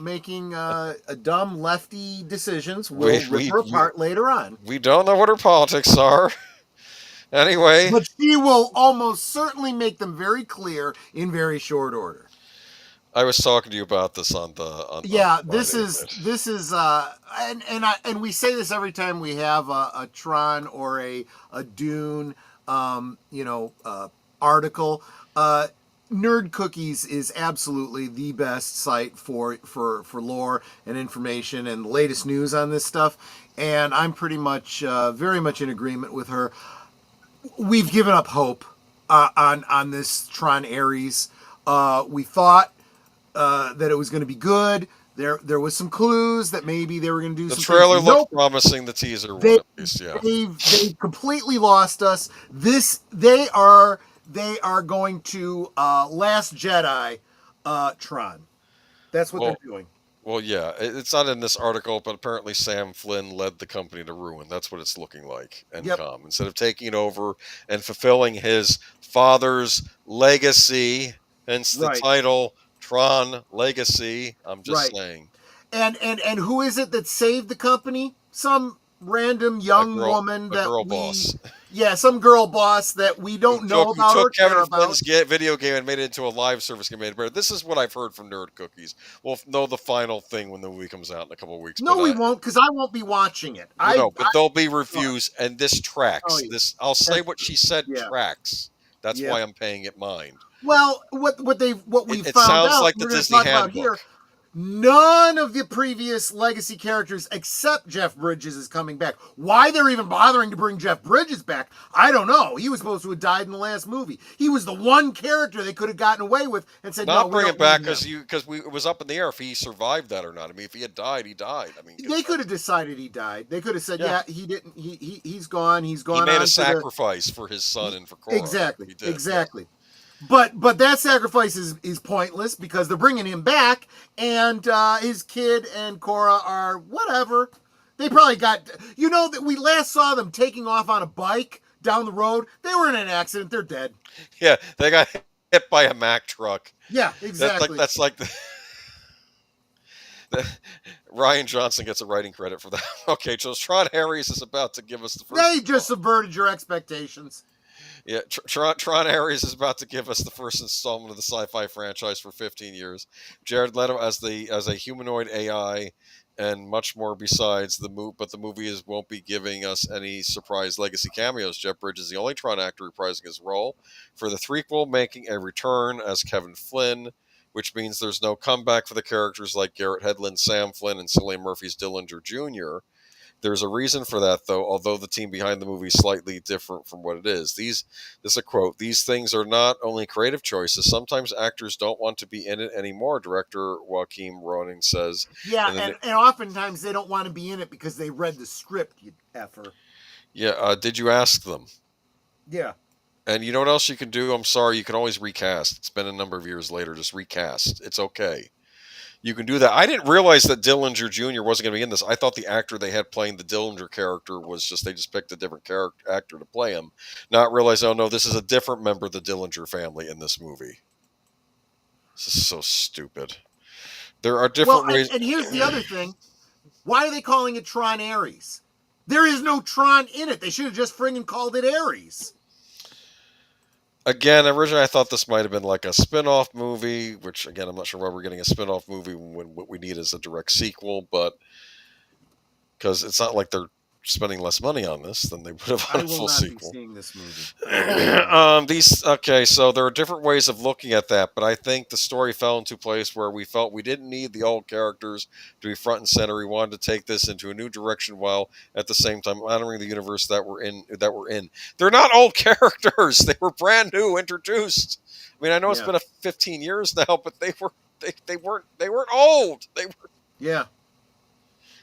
making dumb lefty decisions, we'll rip her apart later on. We don't know what her politics are. Anyway. But she will almost certainly make them very clear in very short order. I was talking to you about this on the this is and we say this every time we have a Tron or a Dune article. Nerd Cookies is absolutely the best site for lore and information and the latest news on this stuff, and I'm pretty much very much in agreement with her. We've given up hope on this Tron Ares. We thought that it was going to be good. There was some clues that maybe they were going to do. The some trailer things. looked promising. The teaser, at least, yeah. They completely lost us. They are going to Last Jedi Tron. That's what they're doing. Well, yeah, it's not in this article, but apparently Sam Flynn led the company to ruin. That's what it's looking like. And instead of taking it over and fulfilling his father's legacy, hence the title Tron Legacy. I'm just saying. And who is it that saved the company? Some random young woman girl boss. Yeah, some girl boss that we don't know about. Who took Kevin Flynn's video game and made it into a live service game. Made it better. This is what I've heard from Nerd Cookies. We'll know the final thing when the movie comes out in a couple of weeks. No, we won't, because I won't be watching it. But there'll be reviews, and this tracks. I'll say what she said tracks. That's why I'm paying it mind. Well, what we found out. It sounds like the Disney Handbook. Here, none of the previous legacy characters except Jeff Bridges is coming back. Why they're even bothering to bring Jeff Bridges back, I don't know. He was supposed to have died in the last movie. He was the one character they could have gotten away with and said, "Not bring him back," because it was up in the air if he survived that or not. I mean, if he had died, he died. I mean, they could have decided he died. They could have said, he didn't. He's gone. He's gone. He made a sacrifice for his son and for Cora. Exactly. Exactly. But that sacrifice is pointless because they're bringing him back, and his kid and Cora are whatever. They probably got, that we last saw them taking off on a bike down the road. They were in an accident. They're dead. Yeah, they got hit by a Mack truck. Yeah, exactly. That's like Ryan Johnson gets a writing credit for that. Okay, so Tron Ares is about to give us the first. They just subverted your expectations. Yeah, Tron Ares is about to give us the first installment of the sci-fi franchise for 15 years. Jared Leto as a humanoid AI, and much more besides the movie. But the movie won't be giving us any surprise legacy cameos. Jeff Bridges is the only Tron actor reprising his role for the threequel, making a return as Kevin Flynn, which means there's no comeback for the characters like Garrett Hedlund, Sam Flynn, and Cillian Murphy's Dillinger Jr. There's a reason for that, though, although the team behind the movie is slightly different from what it is. This is a quote, "These things are not only creative choices. Sometimes actors don't want to be in it anymore," director Joaquin Ronin says. Yeah, and oftentimes they don't want to be in it because they read the script, you effer. Yeah, did you ask them? Yeah. And you know what else you can do? I'm sorry, you can always recast. It's been a number of years later. Just recast. It's okay. You can do that. I didn't realize that Dillinger Jr. wasn't going to be in this. I thought the actor they had playing the Dillinger character was they just picked a different actor to play him. Not realize, oh no, this is a different member of the Dillinger family in this movie. This is so stupid. There are different ways. And here's the other thing. Why are they calling it Tron Ares? There is no Tron in it. They should have just friggin' called it Ares. Again, originally I thought this might have been like a spin-off movie, which, again, I'm not sure why we're getting a spin-off movie when what we need is a direct sequel, but because it's not like they're spending less money on this, then they would have I had a will full not sequel. be seeing this movie. So there are different ways of looking at that, but I think the story fell into place where we felt we didn't need the old characters to be front and center. We wanted to take this into a new direction while at the same time honoring the universe that we're in. They're not old characters; they were brand new, introduced. I mean, I know it's been 15 years now, but they weren't old. They were. Yeah.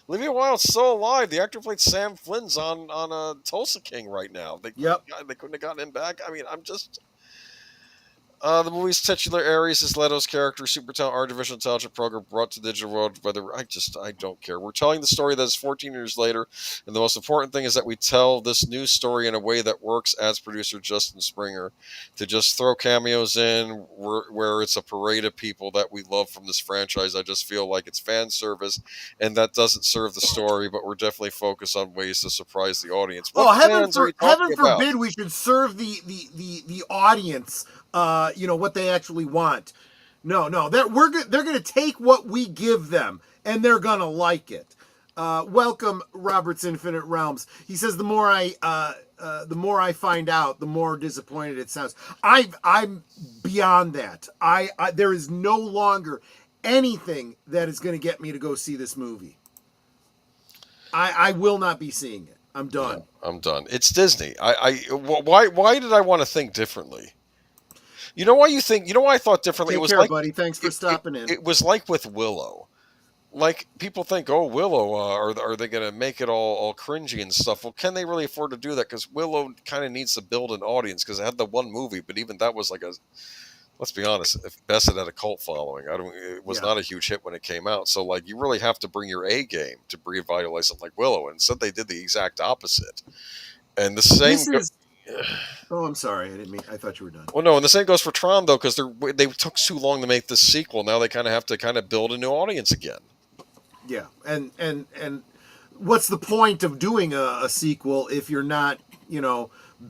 Olivia Wilde's still alive. The actor played Sam Flynn's on Tulsa King right now. They couldn't have gotten him back. I mean, I'm just. The movie's titular Ares is Leto's character, super talent, artificial intelligence program brought to the digital world. Whether I don't care. We're telling the story that is 14 years later, and the most important thing is that we tell this new story in a way that works. As producer Justin Springer, to just throw cameos in where it's a parade of people that we love from this franchise. I just feel like it's fan service, and that doesn't serve the story. But we're definitely focused on ways to surprise the audience. Heaven forbid we should serve the audience. What they actually want. No, they're going to take what we give them, and they're going to like it. Welcome, Robert's Infinite Realms. He says the more I find out, the more disappointed it sounds. I'm beyond that. There is no longer anything that is going to get me to go see this movie. I will not be seeing it. I'm done. Yeah, I'm done. It's Disney. Why did I want to think differently? You know why I thought differently? Take care, buddy. Thanks for stopping in. It was like with Willow. Like, people think, oh, Willow, are they going to make it all cringy and stuff? Well, can they really afford to do that? Because Willow kind of needs to build an audience, because it had the one movie, but even that was like let's be honest, if best it had a cult following. It was not a huge hit when it came out. So, like, you really have to bring your A game to revitalize something like Willow. And instead, they did the exact opposite. And the same. Oh, I'm sorry. I thought you were done. Well, no, and the same goes for Tron, though, because they took too long to make this sequel. Now they kind of have to build a new audience again. Yeah, and what's the point of doing a sequel if you're not,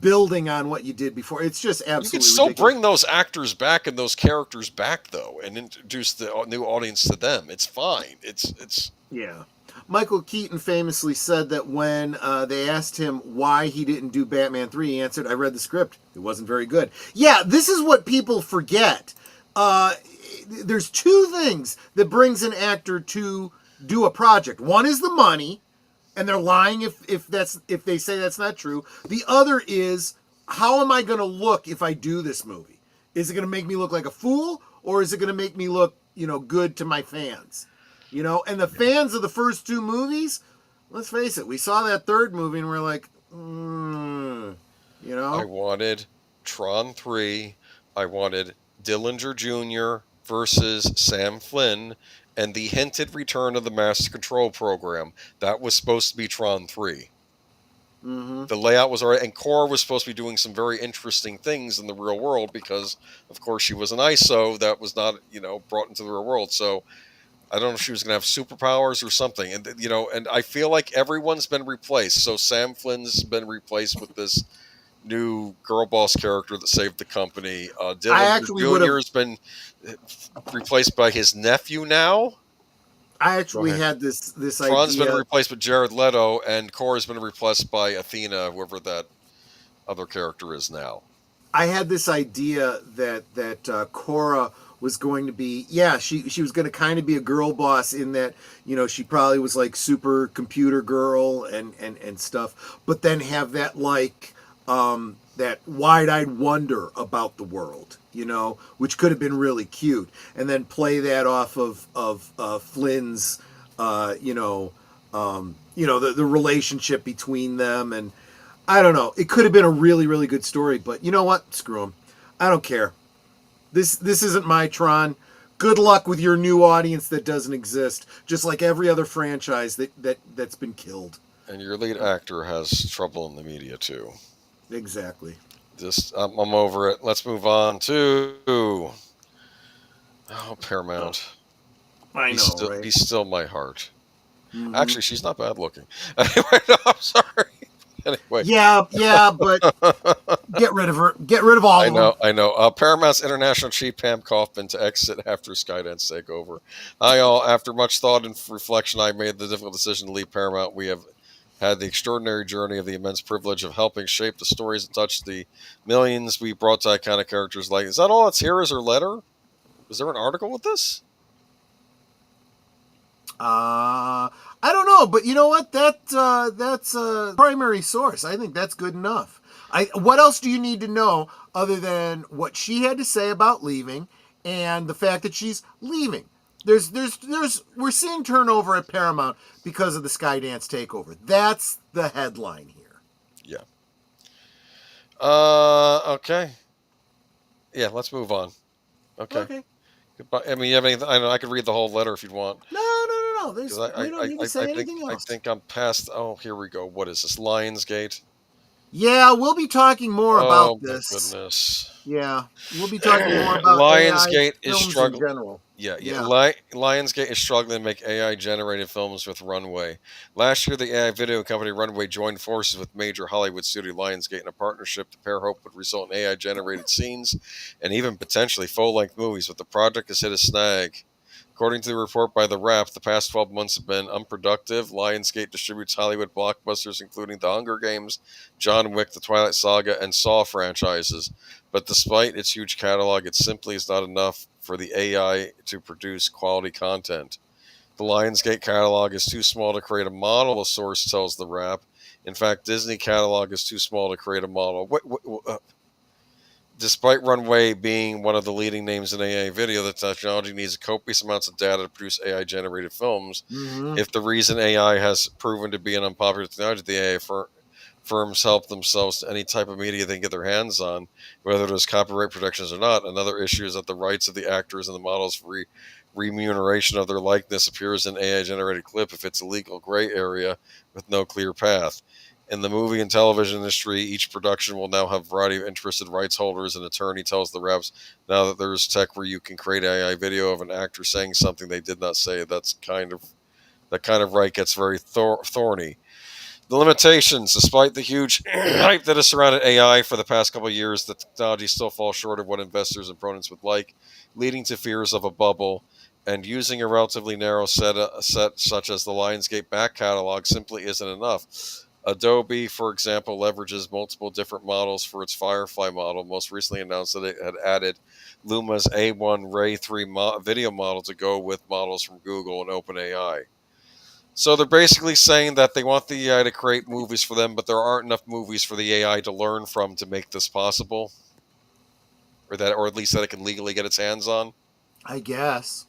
building on what you did before? It's just absolutely You can still ridiculous. bring those actors back and those characters back, though, and introduce the new audience to them. It's fine. It's Yeah. Michael Keaton famously said that when they asked him why he didn't do Batman 3, he answered, I read the script. It wasn't very good. Yeah, this is what people forget. There's two things that brings an actor to do a project. One is the money, and they're lying if they say that's not true. The other is, how am I going to look if I do this movie? Is it going to make me look like a fool, or is it going to make me look, good to my fans? And the fans of the first two movies, let's face it, we saw that third movie and we're like, I wanted Tron 3. I wanted Dillinger Jr. versus Sam Flynn, and the hinted return of the Master Control program. That was supposed to be Tron 3. Mm-hmm. The layout was alright, and Cora was supposed to be doing some very interesting things in the real world because, of course, she was an ISO that was not, brought into the real world. So I don't know if she was going to have superpowers or something. And, and I feel like everyone's been replaced. So Sam Flynn's been replaced with this new girl boss character that saved the company. Dylan Jr. has been replaced by his nephew now. I actually had this Tron's idea. Been replaced with Jared Leto, and Cora's been replaced by Athena, whoever that other character is now. I had this idea that Cora was going to be, she was going to kind of be a girl boss in that, she probably was like super computer girl and stuff, but then have that that wide-eyed wonder about the world, which could have been really cute, and then play that off of Flynn's, the relationship between them, and I don't know. It could have been a really, really good story, but you know what? Screw them. I don't care. This isn't my Tron. Good luck with your new audience that doesn't exist, just like every other franchise that's been killed. And your lead actor has trouble in the media too. Exactly. I'm over it. Let's move on to Paramount. I know, right? He's still my heart. Mm-hmm. Actually, she's not bad looking. Anyway, no, I'm sorry. Anyway. Yeah, but get rid of her. Get rid of all of them. I know. Paramount's international chief Pam Kaufman to exit after Skydance takeover. After much thought and reflection, I made the difficult decision to leave Paramount. We have had the extraordinary journey of the immense privilege of helping shape the stories that touched the millions we brought to iconic characters like. Is that all that's here? Is her letter? Was there an article with this? I don't know, but you know what? That's a primary source. I think that's good enough. What else do you need to know other than what she had to say about leaving and the fact that she's leaving? We're seeing turnover at Paramount because of the Skydance takeover. That's the headline here. Yeah. Okay. Yeah, let's move on. Okay. Goodbye. I mean, you have anything? I know I could read the whole letter if you'd want. No. We don't need to say anything else. I think I'm past. Oh, here we go. What is this? Lionsgate. Yeah, we'll be talking more about this. Oh my goodness. Yeah, we'll be talking more about Lionsgate AI is struggling. in general. Yeah. Lionsgate is struggling to make AI-generated films with Runway. Last year, the AI video company Runway joined forces with major Hollywood studio Lionsgate in a partnership the pair hoped would result in AI-generated scenes and even potentially full-length movies, but the project has hit a snag. According to the report by The Wrap, the past 12 months have been unproductive. Lionsgate distributes Hollywood blockbusters including The Hunger Games, John Wick, The Twilight Saga, and Saw franchises. But despite its huge catalog, it simply is not enough for the AI to produce quality content. The Lionsgate catalog is too small to create a model, a source tells The Wrap. In fact, Disney catalog is too small to create a model. Despite Runway being one of the leading names in AI video, the technology needs copious amounts of data to produce AI-generated films. Mm-hmm. If the reason AI has proven to be an unpopular technology, the AI firms help themselves to any type of media they can get their hands on, whether there's copyright protections or not. Another issue is that the rights of the actors and the models for remuneration of their likeness appears in AI-generated clip if it's a legal gray area with no clear path. In the movie and television industry, each production will now have a variety of interested rights holders. An attorney tells The Wraps now that there's tech where you can create AI video of an actor saying something they did not say. That kind of right gets very thorny. The limitations, despite the huge hype that has surrounded AI for the past couple of years, the technology still falls short of what investors and proponents would like, leading to fears of a bubble. And using a relatively narrow set such as the Lionsgate back catalog simply isn't enough. Adobe, for example, leverages multiple different models for its Firefly model. Most recently announced that it had added Luma's A1 Ray 3 video model to go with models from Google and OpenAI. So they're basically saying that they want the AI to create movies for them, but there aren't enough movies for the AI to learn from to make this possible, or at least that it can legally get its hands on. I guess.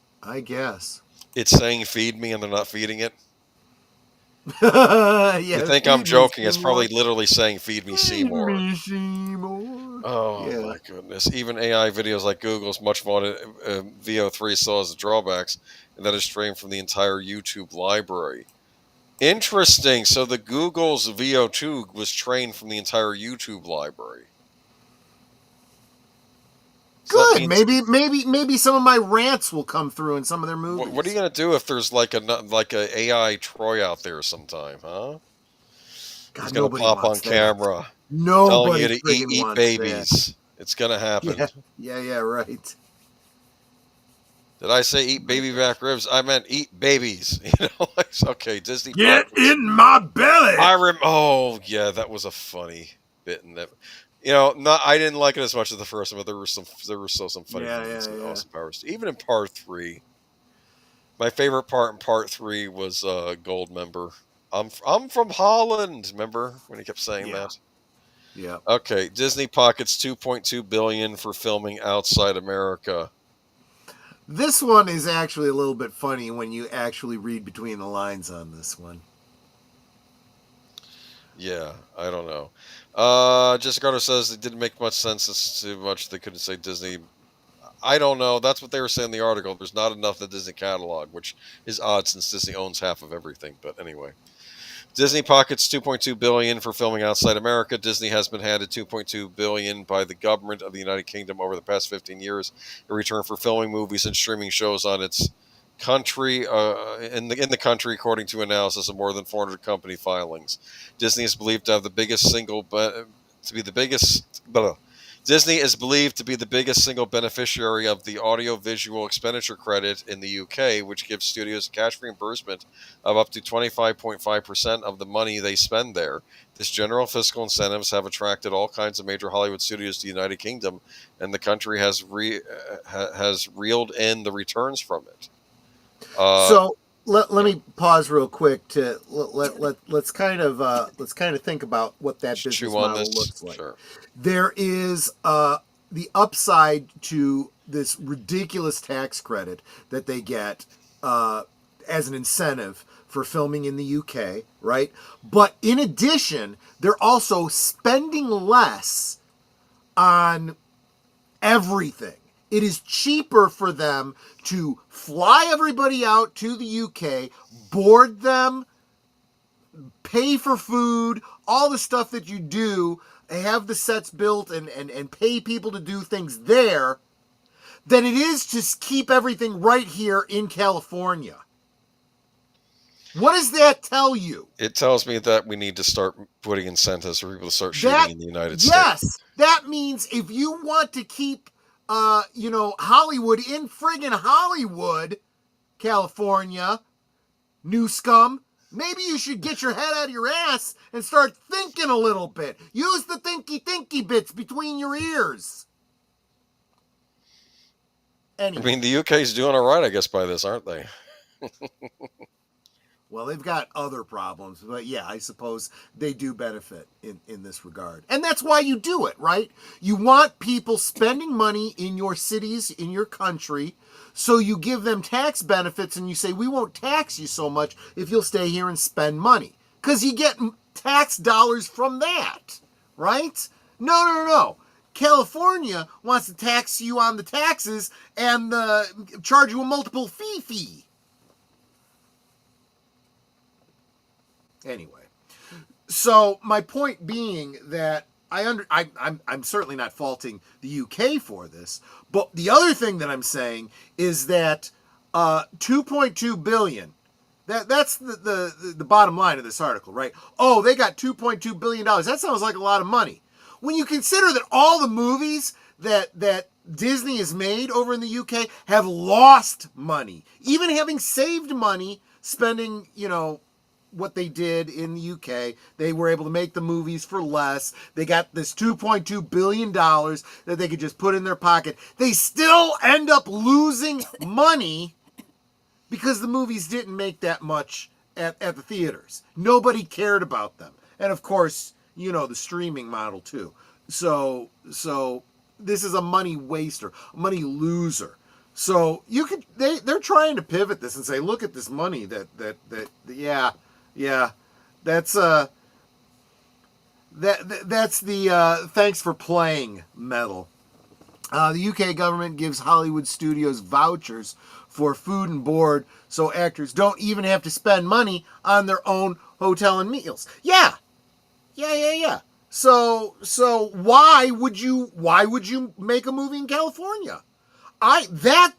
It's saying feed me, and they're not feeding it. Yeah, you think I'm joking? It's probably literally saying "Feed me Seymour." Oh yeah. My goodness! Even AI videos like Google's much vaunted VO3 still has the drawbacks, and that is strained from the entire YouTube library. Interesting. So the Google's VO2 was trained from the entire YouTube library. Good. Maybe some of my rants will come through in some of their movies. What are you gonna do if there's like a AI Troy out there sometime, huh? God, he's gonna pop on camera, telling you to eat babies. That. It's gonna happen. Yeah, right. Did I say eat baby back ribs? I meant eat babies. Okay, Disney. Get in my belly. Oh yeah, that was a funny bit in that. I didn't like it as much as the first one, but there were still some funny things in Austin Powers. Even in part 3, my favorite part in part 3 was Goldmember. I'm from Holland. Remember when he kept saying that? Yeah. Okay, Disney pockets $2.2 billion for filming outside America. This one is actually a little bit funny when you actually read between the lines on this one. Yeah, I don't know. Jessica Carter says it didn't make much sense. It's too much. They couldn't say Disney. I don't know. That's what they were saying in the article. There's not enough in the Disney catalog, which is odd since Disney owns half of everything. But anyway, Disney pockets $2.2 billion for filming outside America. Disney has been handed $2.2 billion by the government of the United Kingdom over the past 15 years in return for filming movies and streaming shows on its country in the country, according to analysis of more than 400 company filings. Disney is believed to have the biggest Disney is believed to be the biggest single beneficiary of the audiovisual expenditure credit in the UK, which gives studios cash reimbursement of up to 25.5% of the money they spend there. This general fiscal incentives have attracted all kinds of major Hollywood studios to the United Kingdom, and the country has reeled in the returns from it. So let me pause real quick to let's kind of think about what that business model looks like. Sure. There is the upside to this ridiculous tax credit that they get as an incentive for filming in the UK, right? But in addition, they're also spending less on everything. It is cheaper for them to fly everybody out to the UK, board them, pay for food, all the stuff that you do, have the sets built and pay people to do things there, than it is to keep everything right here in California. What does that tell you? It tells me that we need to start putting incentives for people to start shooting in the United States. Yes, that means if you want to keep Hollywood in friggin' Hollywood, California, new scum, maybe you should get your head out of your ass and start thinking a little bit. Use the thinky bits between your ears. Anyway. I mean, the UK's doing all right, I guess, by this, aren't they? Well, they've got other problems, but yeah, I suppose they do benefit in this regard. And that's why you do it, right? You want people spending money in your cities, in your country, so you give them tax benefits and you say, we won't tax you so much if you'll stay here and spend money. Because you get tax dollars from that, right? No. California wants to tax you on the taxes and charge you a multiple fee. Anyway, so my point being that I'm certainly not faulting the UK for this, but the other thing that I'm saying is that 2.2 billion. That's the bottom line of this article, right? Oh, they got $2.2 billion. That sounds like a lot of money. When you consider that all the movies that Disney has made over in the UK have lost money, even having saved money, spending, what they did in the UK, they were able to make the movies for less. They got this $2.2 billion that they could just put in their pocket. They still end up losing money because the movies didn't make that much at the theaters. Nobody cared about them. And of course, the streaming model too. So this is a money waster, a money loser. So they're trying to pivot this and say, look at this money that's the thanks for playing medal. The UK government gives Hollywood studios vouchers for food and board, so actors don't even have to spend money on their own hotel and meals. Yeah. So why would you make a movie in California? That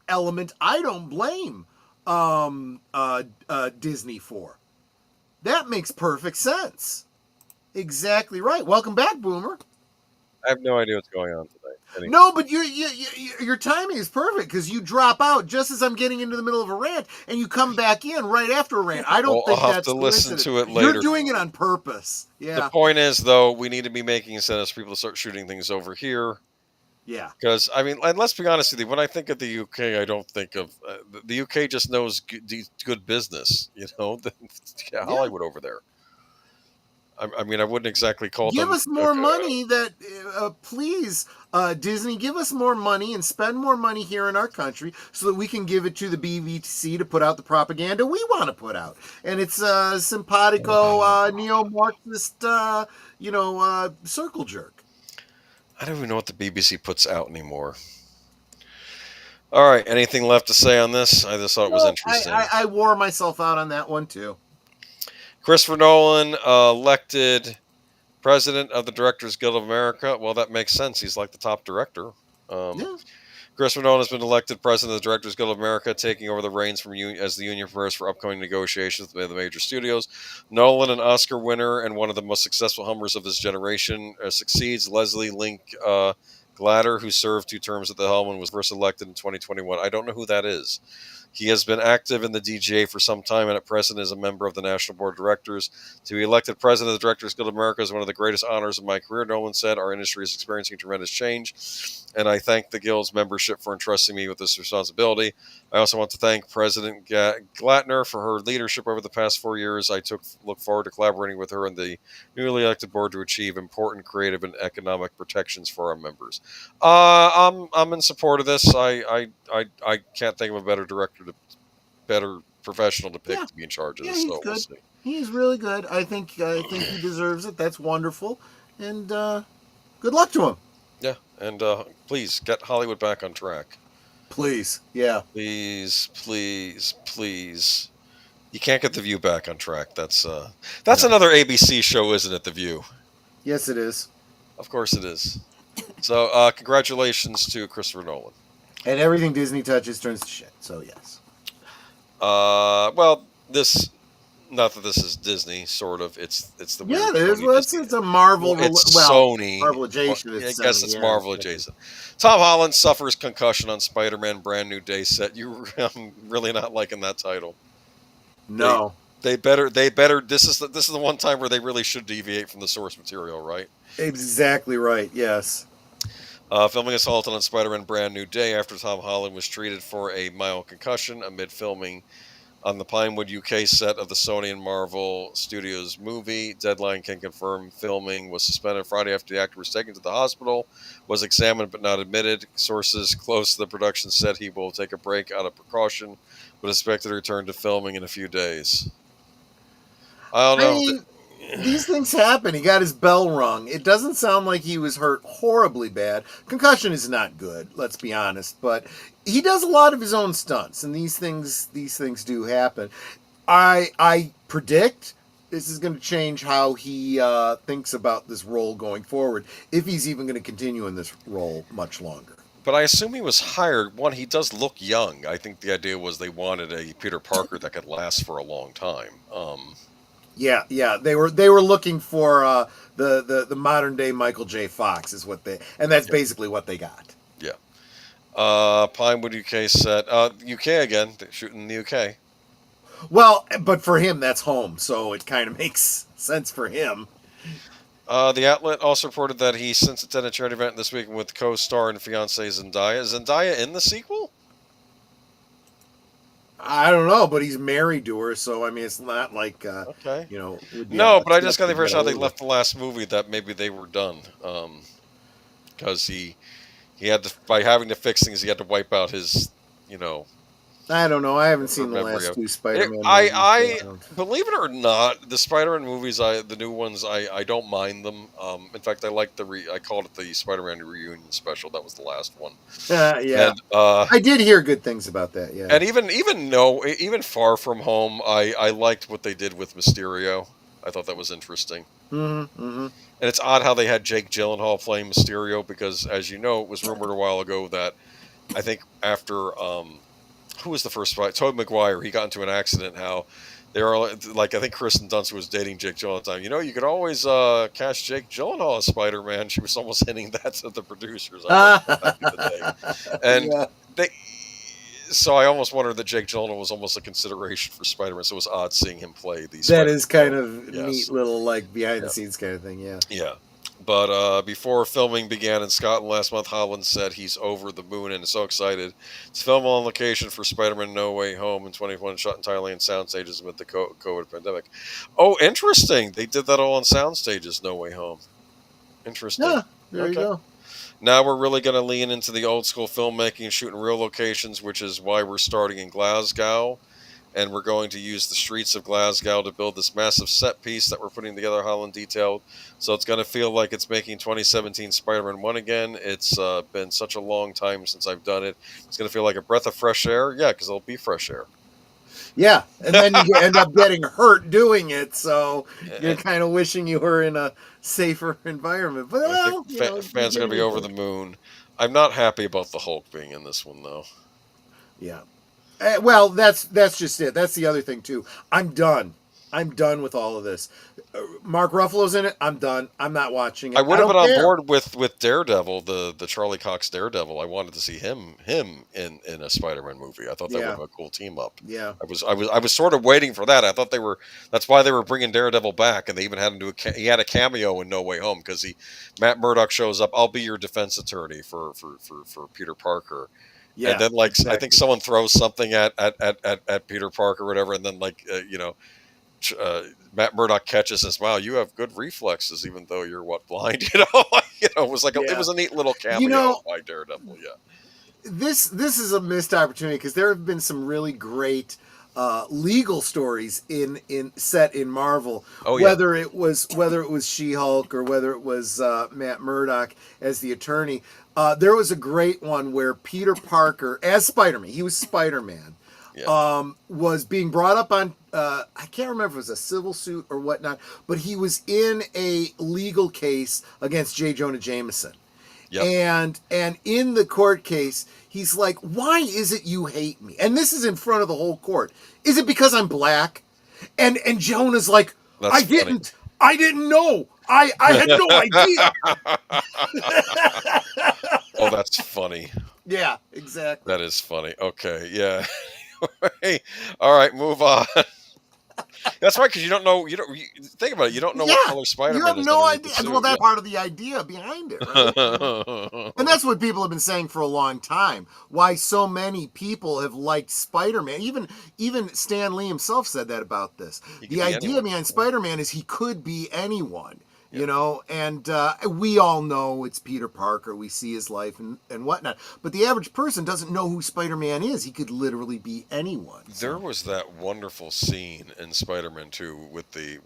element I don't blame Disney for. That makes perfect sense. Exactly right. Welcome back, Boomer. I have no idea what's going on today. Anyway. No, but your timing is perfect because you drop out just as I'm getting into the middle of a rant, and you come back in right after a rant. I don't think I'll have that's to listen to it later. You're doing it on purpose. Yeah. The point is, though, we need to be making incentives for people to start shooting things over here. Yeah. Because, and let's be honest with you, when I think of the UK, I don't think of... the UK just knows good business, Hollywood over there. I mean, I wouldn't exactly call them... Give us more money please, Disney, give us more money and spend more money here in our country so that we can give it to the BBC to put out the propaganda we want to put out. And it's simpatico, neo-Marxist, circle jerk. I don't even know what the BBC puts out anymore. All right, anything left to say on this? I just thought it was interesting. I wore myself out on that one, too. Christopher Nolan elected president of the Directors Guild of America. Well, that makes sense. He's like the top director. Christopher Nolan has been elected president of the Directors Guild of America, taking over the reins from as the union prepares for upcoming negotiations with the major studios. Nolan, an Oscar winner and one of the most successful hummers of his generation, succeeds Leslie Link Glatter, who served 2 terms at the helm and was first elected in 2021. I don't know who that is. He has been active in the DGA for some time and at present is a member of the National Board of Directors. To be elected president of the Directors Guild of America is one of the greatest honors of my career, Nolan said. Our industry is experiencing tremendous change, and I thank the Guild's membership for entrusting me with this responsibility. I also want to thank President Glattner for her leadership over the past 4 years. I look forward to collaborating with her and the newly elected board to achieve important creative and economic protections for our members. I'm in support of this. I can't think of a better director, better professional to pick to be in charge of this. He's so good. We'll see. He's really good. I think he deserves it. That's wonderful, and good luck to him. Yeah, and please get Hollywood back on track. Please, yeah. Please. You can't get The View back on track. That's another ABC show, isn't it? The View. Yes, it is. Of course it is. So, congratulations to Christopher Nolan. And everything Disney touches turns to shit. So yes. Well, not that this is Disney, sort of. It's the it is. Well, it's a Marvel. It's Sony. Marvel adjacent. I guess it's Marvel adjacent. Tom Holland suffers concussion on Spider-Man Brand New Day set. I'm really not liking that title. No. They better. This is the one time where they really should deviate from the source material, right? Exactly right. Yes. Filming is halted on Spider-Man Brand New Day after Tom Holland was treated for a mild concussion amid filming on the Pinewood, UK set of the Sony and Marvel Studios movie. Deadline can confirm filming was suspended Friday after the actor was taken to the hospital, was examined but not admitted. Sources close to the production said he will take a break out of precaution, but expected to return to filming in a few days. I don't know. These things happen. He got his bell rung. It doesn't sound like he was hurt horribly bad. Concussion is not good, let's be honest, but he does a lot of his own stunts, and these things do happen. I predict this is going to change how he thinks about this role going forward, if he's even going to continue in this role much longer. But I assume he was hired. One, he does look young. I think the idea was they wanted a Peter Parker that could last for a long time. Yeah. They were looking for the modern day Michael J. Fox is what and that's basically what they got. Yeah. Pinewood UK set. UK again. They're shooting in the UK. Well, but for him that's home, so it kind of makes sense for him. The outlet also reported that he since attended a charity event this week with co-star and fiancée Zendaya. Is Zendaya in the sequel? I don't know, but he's married to her, so I mean, it's not like okay. No, but I just got the impression how they left the last movie that maybe they were done, because he had to, by having to fix things, he had to wipe out his, I don't know. I haven't seen the last two Spider-Man movies. I believe it or not, the Spider-Man movies, the new ones, I don't mind them. In fact, I like I called it the Spider-Man reunion special. That was the last one. Yeah. And, I did hear good things about that. Yeah. And even Far From Home, I liked what they did with Mysterio. I thought that was interesting. Mm-hmm. And it's odd how they had Jake Gyllenhaal playing Mysterio because, as you know, it was rumored a while ago that I think after. Who was the first fight? Tobey Maguire. He got into an accident. How they were like, I think Kristen Dunst was dating Jake Gyllenhaal at the time. You could always cast Jake Gyllenhaal as Spider-Man. She was almost hinting that to the producers back in the day. And so I almost wondered that Jake Gyllenhaal was almost a consideration for Spider-Man. So it was odd seeing him play these. That is kind of neat little behind the scenes kind of thing. Yeah. Yeah. But before filming began in Scotland last month, Holland said he's over the moon and is so excited to film on location for Spider-Man No Way Home in 2021, shot entirely in sound stages amid the COVID pandemic. Oh, interesting. They did that all on sound stages, No Way Home. Interesting. Yeah, there you go. Now we're really going to lean into the old school filmmaking, shooting real locations, which is why we're starting in Glasgow. And we're going to use the streets of Glasgow to build this massive set piece that we're putting together, Holland detailed. So it's going to feel like it's making 2017 Spider-Man 1 again. It's been such a long time since I've done it. It's going to feel like a breath of fresh air. Yeah, because it'll be fresh air. Yeah, and then you end up getting hurt doing it, so you're kind of wishing you were in a safer environment. But fans are going to be over the moon. I'm not happy about the Hulk being in this one though. Yeah. Well, that's just it. That's the other thing too. I'm done. I'm done with all of this. Mark Ruffalo's in it. I'm done. I'm not watching it. I would have don't been on care. board with Daredevil, the Charlie Cox Daredevil. I wanted to see him in a Spider-Man movie. I thought that would Yeah. have a cool team up. Yeah. I was sort of waiting for that. I thought that's why they were bringing Daredevil back, and they even had him do he had a cameo in No Way Home because Matt Murdock shows up. I'll be your defense attorney for Peter Parker. Yeah. And then exactly. I think someone throws something at Peter Parker or whatever, and then Matt Murdock catches and says, "Wow, you have good reflexes, even though you're blind." It was like it was a neat little cameo by Daredevil. Yeah, this is a missed opportunity because there have been some really great legal stories set in Marvel. Oh, yeah. Whether it was She-Hulk or whether it was Matt Murdock as the attorney. There was a great one where Peter Parker as Spider-Man, he was Spider-Man. Yeah. Was being brought up on I can't remember if it was a civil suit or whatnot, but he was in a legal case against J. Jonah Jameson. Yep. And in the court case, he's like, "Why is it you hate me?" And this is in front of the whole court. Is it because I'm black? And Jonah's like, I didn't know. I had no idea. Oh, that's funny. Yeah, exactly. That is funny. Okay, yeah. All right, move on. That's right, because you don't know. Think about it. You don't know what color Spider-Man is. You have no idea. Well, that's part of the idea behind it, right? And that's what people have been saying for a long time. Why so many people have liked Spider-Man. Even Stan Lee himself said that about this. The idea behind Spider-Man is he could be anyone. You know, and we all know it's Peter Parker. We see his life and whatnot. But the average person doesn't know who Spider-Man is. He could literally be anyone. There was that wonderful scene in Spider-Man 2 with the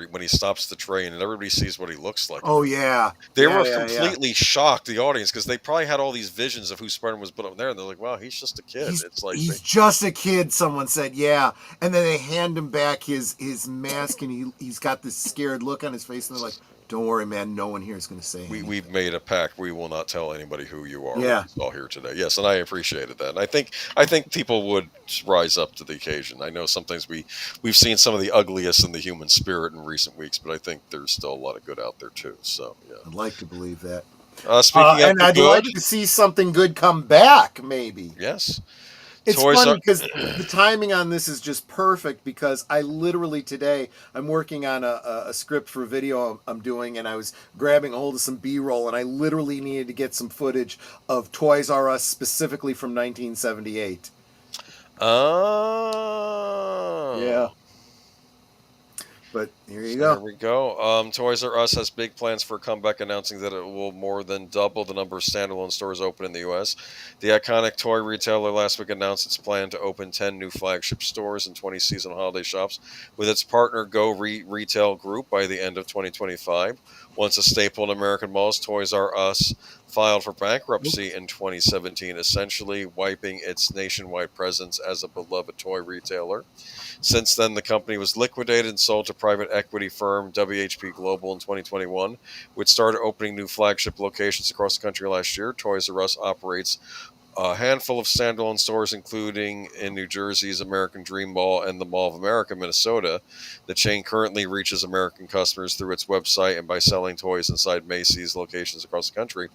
when he stops the train and everybody sees what he looks like. Oh yeah, they were completely shocked, the audience, because they probably had all these visions of who Spider-Man was put up there, and they're like, "Wow, he's just a kid." He's just a kid. Someone said, "Yeah," and then they hand him back his mask, and he's got this scared look on his face, and they're like, "Don't worry, man. No one here is going to say anything. We've made a pact. We will not tell anybody who you are." Yeah, all here today. Yes, and I appreciated that. And I think people would rise up to the occasion. I know sometimes we've seen some of the ugliest in the human spirit in recent weeks, but I think there's still a lot of good out there too. So yeah, I'd like to believe that. Speaking of and I'd like to see something good come back. Maybe. Yes. It's funny because the timing on this is just perfect, because I literally today I'm working on a script for a video I'm doing, and I was grabbing a hold of some B-roll, and I literally needed to get some footage of Toys R Us specifically from 1978. Oh. Yeah. But here you go. There we go. Toys R Us has big plans for a comeback, announcing that it will more than double the number of standalone stores open in the U.S. The iconic toy retailer last week announced its plan to open 10 new flagship stores and 20 seasonal holiday shops with its partner Go Retail Group by the end of 2025. Once a staple in American malls, Toys R Us filed for bankruptcy in 2017, essentially wiping its nationwide presence as a beloved toy retailer. Since then, the company was liquidated and sold to private equity firm WHP Global in 2021, which started opening new flagship locations across the country last year. Toys R Us operates a handful of standalone stores, including in New Jersey's American Dream Mall and the Mall of America, Minnesota. The chain currently reaches American customers through its website and by selling toys inside Macy's locations across the country.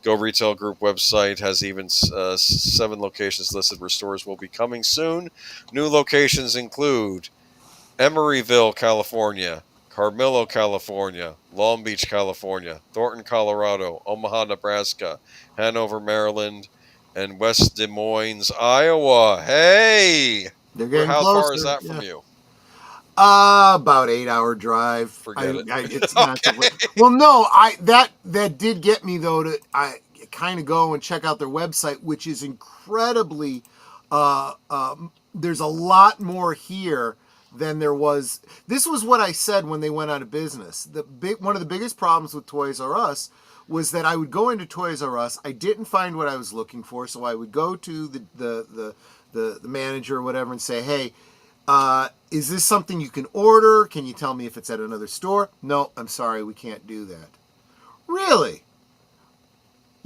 Go Retail Group website has even 7 locations listed where stores will be coming soon. New locations include Emeryville, California, Carmelo, California, Long Beach, California, Thornton, Colorado, Omaha, Nebraska, Hanover, Maryland, and West Des Moines, Iowa. Hey! They're getting How closer. far is that from you? About 8-hour drive. Forget it. It's not well, no, that did get me though to kind of go and check out their website, which is incredibly. There's a lot more here than there was. This was what I said when they went out of business. One of the biggest problems with Toys R Us was that I would go into Toys R Us, I didn't find what I was looking for, so I would go to the manager or whatever and say, "Hey, is this something you can order? Can you tell me if it's at another store?" "No, I'm sorry, we can't do that." "Really?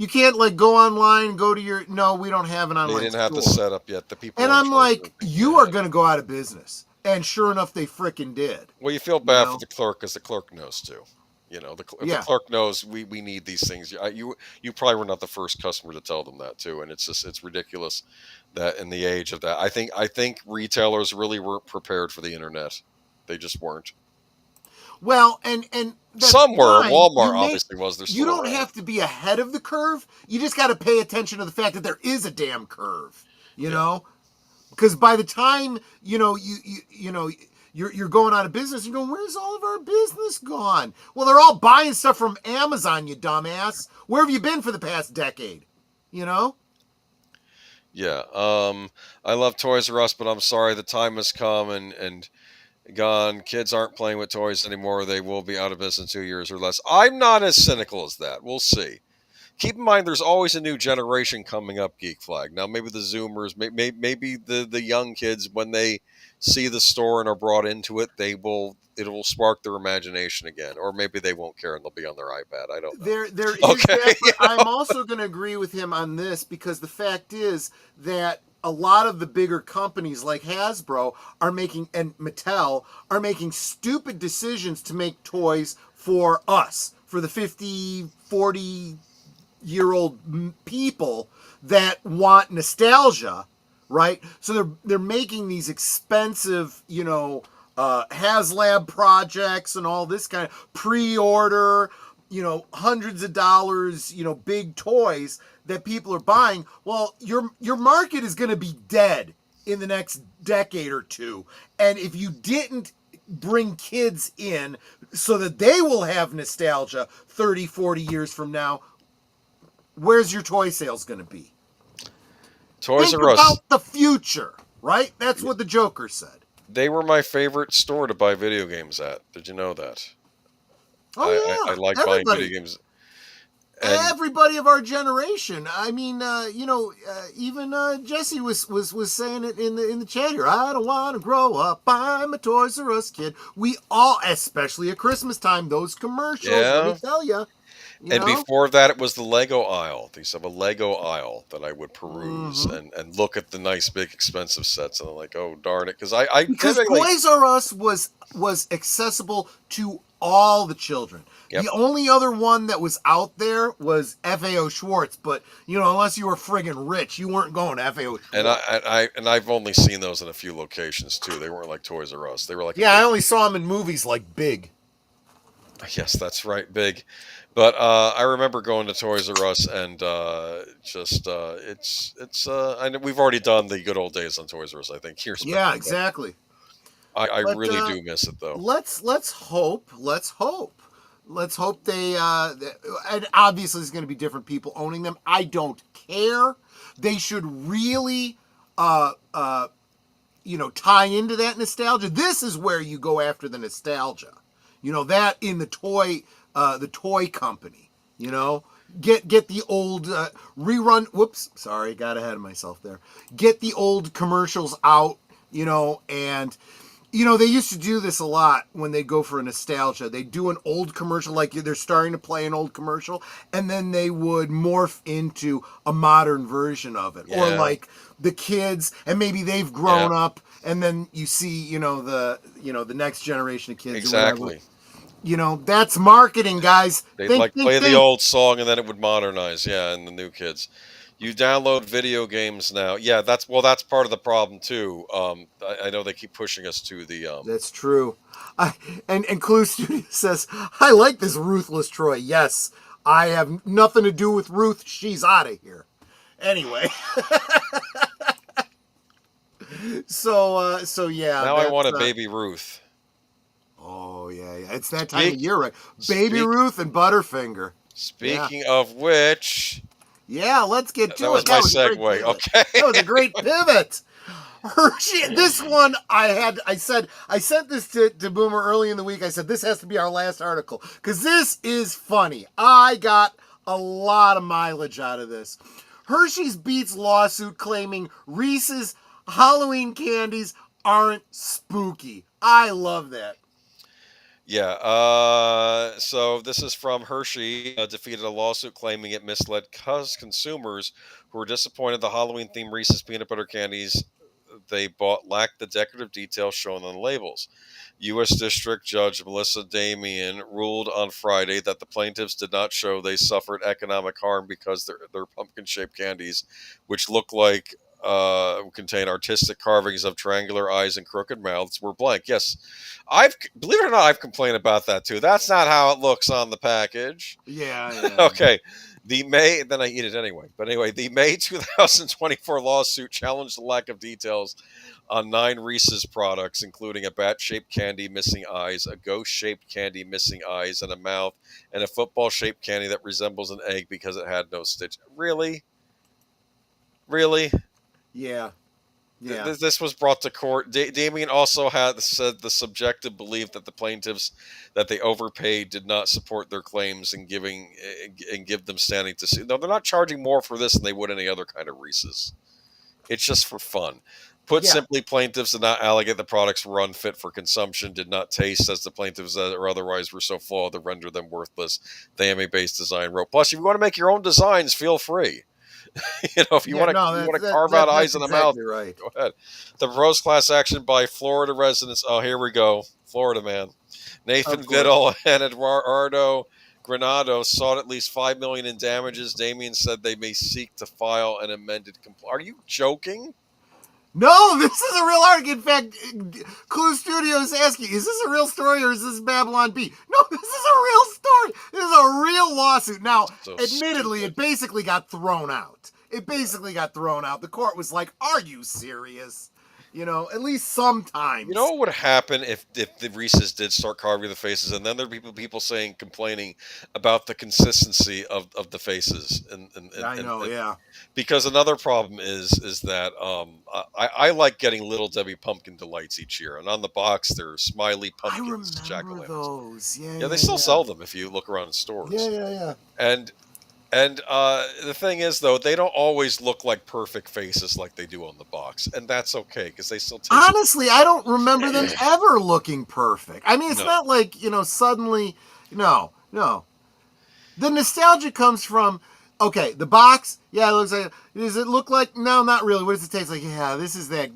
You can't like go online, go to your. No, we don't have an online. They didn't have the store. setup yet. The people. And I'm like, you are going to go out of business. And sure enough, they frickin' did. Well, you feel bad for the clerk because the clerk knows too. You know, the clerk knows we need these things. You probably were not the first customer to tell them that too, and it's ridiculous that in the age of that, I think retailers really weren't prepared for the internet. They just weren't. Well, and some were. Walmart obviously was. You don't have to be ahead of the curve. You just got to pay attention to the fact that there is a damn curve. You know, because by the time you're going out of business, you're going, where's all of our business gone? Well, they're all buying stuff from Amazon, you dumbass. Where have you been for the past decade? You know? Yeah. I love Toys R Us, but I'm sorry the time has come and gone. Kids aren't playing with toys anymore. They will be out of business in 2 years or less. I'm not as cynical as that. We'll see. Keep in mind, there's always a new generation coming up, Geek Flag. Now, maybe the Zoomers, maybe the young kids, when they see the store and are brought into it, it will spark their imagination again. Or maybe they won't care and they'll be on their iPad. I don't know. There is that, but I'm also going to agree with him on this because the fact is that a lot of the bigger companies like Hasbro and Mattel are making stupid decisions to make toys for us, for the 50, 40-year-old people that want nostalgia, right? So they're making these expensive, HasLab projects and all this kind of pre-order, hundreds of dollars, big toys that people are buying. Well, your market is going to be dead in the next decade or two. And if you didn't bring kids in so that they will have nostalgia 30, 40 years from now, where's your toy sales going to be? Toys Think R Us. about the future, right? That's what the Joker said. They were my favorite store to buy video games at. Did you know that? Oh, yeah. I like buying video games. And everybody of our generation. I mean, even Jesse was saying it in the chat here. I don't want to grow up. I'm a Toys R Us kid. We all, especially at Christmas time, those commercials. Let me tell you. And before that, it was the Lego aisle. They used to have a Lego aisle that I would peruse and look at the nice, big, expensive sets. And I'm like, oh, darn it. Because Toys R Us was accessible to all the children. Yep. The only other one that was out there was FAO Schwartz, but unless you were friggin' rich, you weren't going to FAO Schwartz. And I've only seen those in a few locations too. They weren't like Toys R Us. They were like I only saw them in movies like Big. Yes, that's right, Big. But I remember going to Toys R Us and I know we've already done the good old days on Toys R Us. I think here's exactly. I really do miss it though. Let's hope they and obviously there's going to be different people owning them. I don't care. They should really tie into that nostalgia. This is where you go after the nostalgia. That in the toy company. Get the old rerun. Whoops, sorry, got ahead of myself there. Get the old commercials out. And they used to do this a lot when they go for a nostalgia. They do an old commercial, like they're starting to play an old commercial, and then they would morph into a modern version of it. Yeah. Or like the kids, and maybe they've grown up, and then you see, the next generation of kids. Exactly. That's marketing, guys. They'd play the old song, and then it would modernize, and the new kids. You download video games now. Yeah, that's part of the problem too. I know they keep pushing us to the. That's true. And Clue Studio says, I like this ruthless Troy. Yes, I have nothing to do with Ruth. She's out of here. Anyway. So yeah. Now I want a baby Ruth. Oh yeah. It's that time of year, right? Baby Ruth and Butterfinger. Speaking of which. Yeah, let's get to it. That was my segue. Okay. That was a great pivot. Hershey, this one I sent this to Boomer early in the week. I said, this has to be our last article because this is funny. I got a lot of mileage out of this. Hershey's beats lawsuit claiming Reese's Halloween candies aren't spooky. I love that. Yeah. So this is from Hershey. Defeated a lawsuit claiming it misled consumers who were disappointed the Halloween-themed Reese's peanut butter candies they bought lacked the decorative details shown on the labels. U.S. District Judge Melissa Damian ruled on Friday that the plaintiffs did not show they suffered economic harm because their pumpkin-shaped candies, which look like contain artistic carvings of triangular eyes and crooked mouths, were blank. Yes, I've believe it or not, I've complained about that too. That's not how it looks on the package. Yeah. Okay. The May, then I eat it anyway. But anyway, the May 2024 lawsuit challenged the lack of details on 9 Reese's products, including a bat-shaped candy missing eyes, a ghost-shaped candy missing eyes and a mouth, and a football-shaped candy that resembles an egg because it had no stitch. Really? Really? Yeah. This was brought to court. Damien also had said the subjective belief that the plaintiffs that they overpaid did not support their claims and give them standing to sue. No, they're not charging more for this than they would any other kind of Reese's. It's just for fun. Put Yeah. simply, plaintiffs did not allegate the products were unfit for consumption, did not taste as the plaintiffs or otherwise were so flawed to render them worthless. The AMA-based design wrote. Plus, if you want to make your own designs, feel free. If you Yeah, want no, to carve out eyes in the mouth, exactly right. go ahead. The proposed class action by Florida residents. Oh, here we go. Florida man. Nathan Of course. Vittle and Eduardo Granado sought at least $5 million in damages. Damien said they may seek to file an amended complaint. Are you joking? No, this is a real article. In fact, Clue Studio is asking, is this a real story or is this Babylon B? No, this is a real story. This is a real lawsuit. Now, So admittedly, stupid. it basically got thrown out. The court was like, are you serious? At least sometimes. You know what would happen if the Reese's did start carving the faces, and then there'd be people complaining about the consistency of the faces, and I know, yeah. because another problem is that I like getting Little Debbie pumpkin delights each year, and on the box they're smiley I pumpkins, remember those. Yeah, they still sell them if you look around in stores. Yeah. And the thing is, though, they don't always look like perfect faces like they do on the box, and that's okay because they still taste. Honestly, I don't remember them ever looking perfect. I mean, it's No. not like, suddenly, no. The nostalgia comes from, okay, the box, yeah, it looks like, does it look like, no, not really. What does it taste like? Yeah, this is that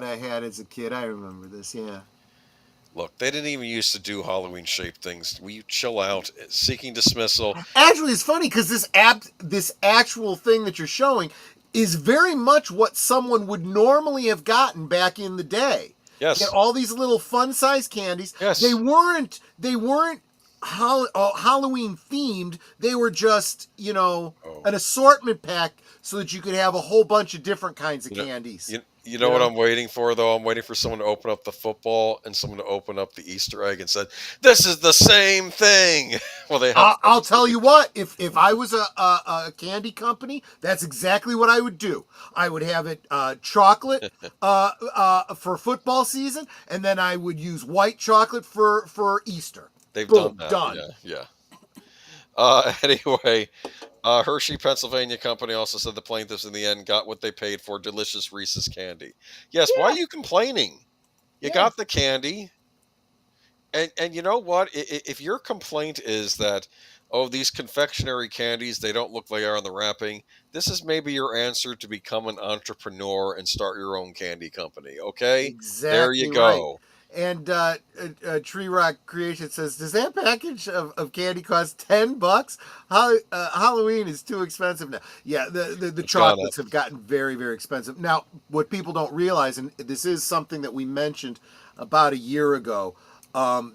I had as a kid. I remember this, yeah. Look, they didn't even used to do Halloween-shaped things. Will you chill out? Seeking dismissal. Actually, it's funny because this actual thing that you're showing is very much what someone would normally have gotten back in the day. Yes. Get all these little fun-sized candies. Yes. They weren't Halloween themed. They were just, an assortment pack so that you could have a whole bunch of different kinds of candies. You know what I'm waiting for, though? I'm waiting for someone to open up the football and someone to open up the Easter egg and said, "This is the same thing." Well, they have. I'll tell you what. If I was a candy company, that's exactly what I would do. I would have it chocolate for football season, and then I would use white chocolate for Easter. They've Boom, done that. Yeah. Anyway, Hershey, Pennsylvania company also said the plaintiffs in the end got what they paid for: delicious Reese's candy. Yes. Why are you complaining? You got the candy. And you know what? If your complaint is that, oh, these confectionery candies, they don't look like they are on the wrapping, this is maybe your answer to become an entrepreneur and start your own candy company, okay? Exactly. There you go. Right. And Tree Rock Creation says, does that package of candy cost $10? Halloween is too expensive now. Yeah, the chocolates have gotten very, very expensive. Now, what people don't realize, and this is something that we mentioned about a year ago,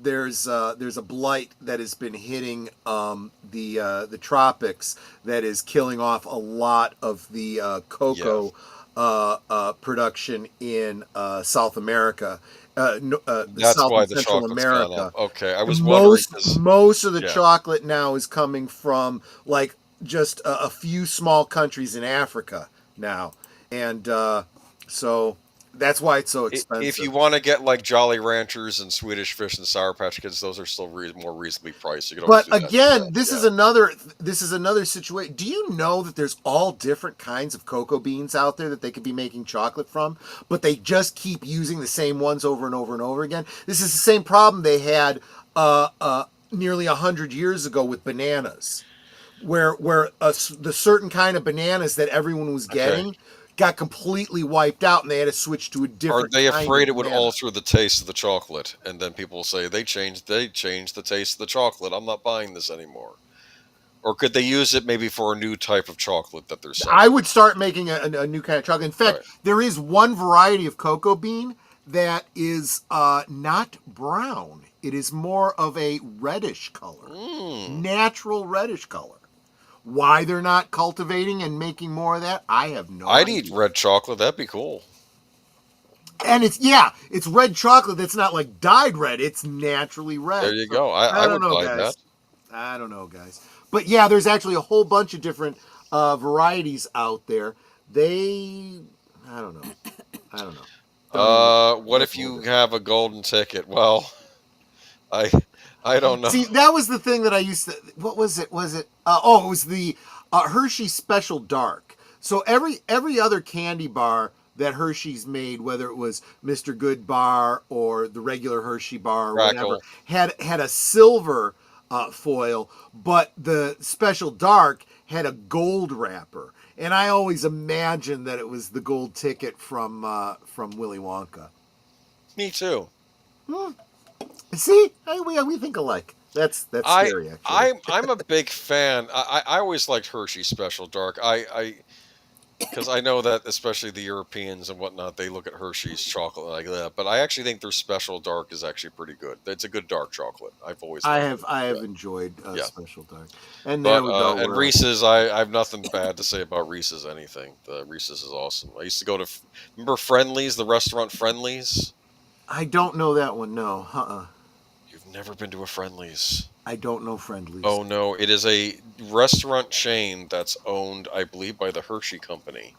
there's a blight that has been hitting the tropics that is killing off a lot of the cocoa production in South America. That's South why and the Central chocolate's America. gone up. Okay, I was wondering. Most of the chocolate now is coming from like just a few small countries in Africa now, and so That's why it's so If expensive. you want to get like Jolly Ranchers and Swedish Fish and Sour Patch Kids, those are still more reasonably priced. You can always But do that again, instead. this is another situation. Do you know that there's all different kinds of cocoa beans out there that they could be making chocolate from, but they just keep using the same ones over and over and over again? This is the same problem they had nearly 100 years ago with bananas, where the certain kind of bananas that everyone was getting got completely wiped out, and they had to switch to a different. Are they kind afraid of it would banana. alter the taste of the chocolate? And then people will say they changed the taste of the chocolate. I'm not buying this anymore. Or could they use it maybe for a new type of chocolate that they're selling? I would start making a new kind of chocolate. In fact, there is one variety of cocoa bean that is not brown. It is more of a reddish color, natural reddish color. Why they're not cultivating and making more of that, I have no idea. I'd eat red chocolate. That'd be cool. And it's red chocolate that's not like dyed red. It's naturally red. There you go. I would buy that. I don't know, guys. But yeah, there's actually a whole bunch of different varieties out there. I don't know. What if you have a golden ticket? Well, I don't know. See, that was the thing that I used to. What was it? It was the Hershey Special Dark. So every other candy bar that Hershey's made, whether it was Mr. Good bar or the regular Hershey bar or whatever, had a silver foil, but the Special Dark had a gold wrapper. And I always imagined that it was the gold ticket from Willy Wonka. Me too. See, we think alike. That's scary. Actually, I'm a big fan. I always liked Hershey Special Dark. Because I know that especially the Europeans and whatnot, they look at Hershey's chocolate like that. But I actually think their Special Dark is actually pretty good. It's a good dark chocolate. I have enjoyed Special Dark. And there we go. And Reese's, I have nothing bad to say about Reese's anything. The Reese's is awesome. I used to go to remember Friendly's, the restaurant Friendly's. I don't know that one. No, You've never been to a Friendly's. I don't know Friendly's. Oh no, it is a restaurant chain that's owned, I believe, by the Hershey Company,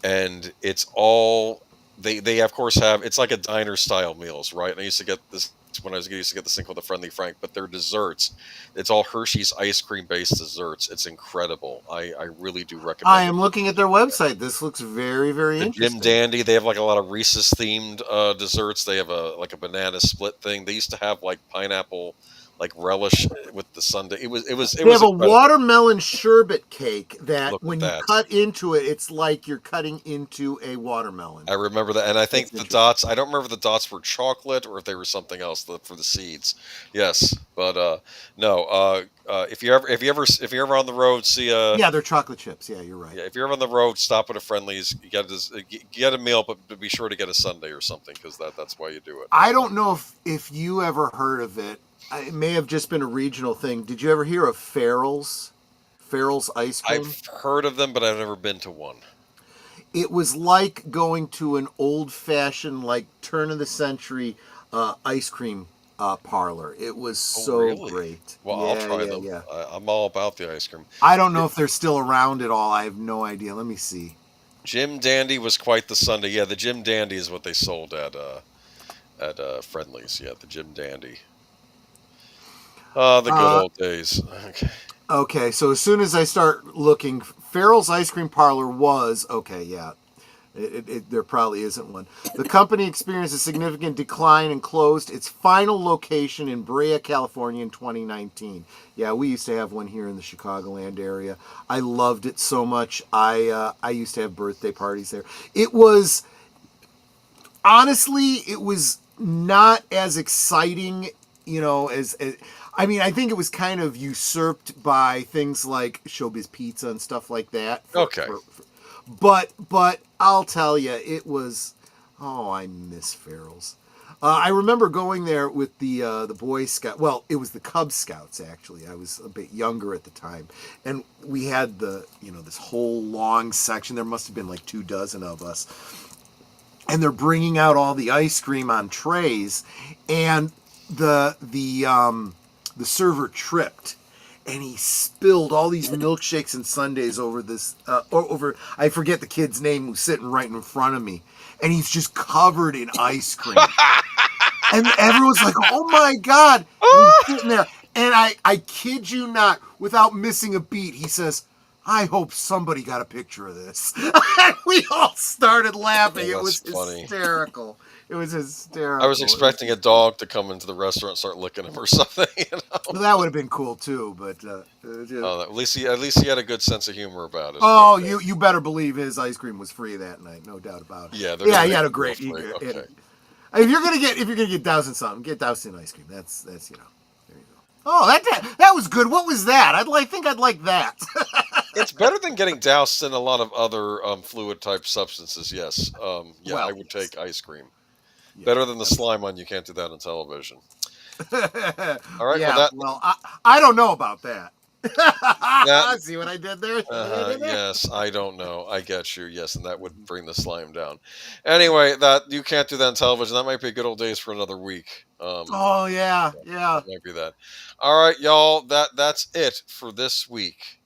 and it's all they of course have. It's like a diner style meals, right? And I used to get this when I used to get this thing called the Friendly Frank, but their desserts, it's all Hershey's ice cream based desserts. It's incredible. I really do recommend. I am looking at their website. This looks very, very interesting. Jim Dandy, they have like a lot of Reese's themed desserts. They have a banana split thing. They used to have like pineapple, like relish with the sundae. They have a watermelon sherbet cake that when you cut into it, it's like you're cutting into a watermelon. I remember that, and I think the dots. I don't remember if the dots were chocolate or if they were something else for the seeds. Yes, but no. If you're ever on the road, see they're chocolate chips. Yeah, you're right. Yeah, if you're ever on the road, stop at a Friendly's. You get a meal, but be sure to get a sundae or something because that's why you do it. I don't know if you ever heard of it. It may have just been a regional thing. Did you ever hear of Farrell's? Farrell's ice cream? I've heard of them, but I've never been to one. It was like going to an old-fashioned, like turn-of-the-century ice cream parlor. It was so great. Well, I'll try them. Yeah. I'm all about the ice cream. I don't know if they're still around at all. I have no idea. Let me see. Jim Dandy was quite the sundae. Yeah, the Jim Dandy is what they sold at Friendly's. Yeah, the Jim Dandy. The good old days. Okay, so as soon as I start looking, Farrell's Ice Cream Parlor was, there probably isn't one. The company experienced a significant decline and closed its final location in Brea, California in 2019. Yeah, we used to have one here in the Chicagoland area. I loved it so much. I used to have birthday parties there. It was, honestly, it was not as exciting, as I think it was kind of usurped by things like Showbiz Pizza and stuff like that. But I'll tell you, it was. Oh, I miss Farrell's. I remember going there with the Boy Scout. Well, it was the Cub Scouts actually. I was a bit younger at the time, and we had this whole long section. There must have been like 24 of us, and they're bringing out all the ice cream on trays, and the server tripped and he spilled all these milkshakes and sundaes over this I forget the kid's name who's sitting right in front of me, and he's just covered in ice cream. And everyone's like, "Oh my God!" And he's sitting there, and I kid you not, without missing a beat, he says, "I hope somebody got a picture of this." And we all started laughing. It was funny. Hysterical. It was hysterical. I was expecting a dog to come into the restaurant and start licking him or something. Well, that would have been cool too, but at least he had a good sense of humor about it. oh, you better believe his ice cream was free that night, no doubt about it. Yeah, he had a great. Okay. If you're gonna get doused in something, get doused in ice cream. That's There you go. Oh, that was good. What was that? Think I'd like that. It's better than getting doused in a lot of other fluid type substances. Yes. I would take ice cream. Yeah, better than the slime on. You can't do that on television. All right. Yeah. I don't know about that. See what I did there? Yes, I don't know. I get you. Yes, and that would bring the slime down. Anyway, that you can't do that on television. That might be good old days for another week. Oh yeah. Might be that. All right, y'all. That's it for this week.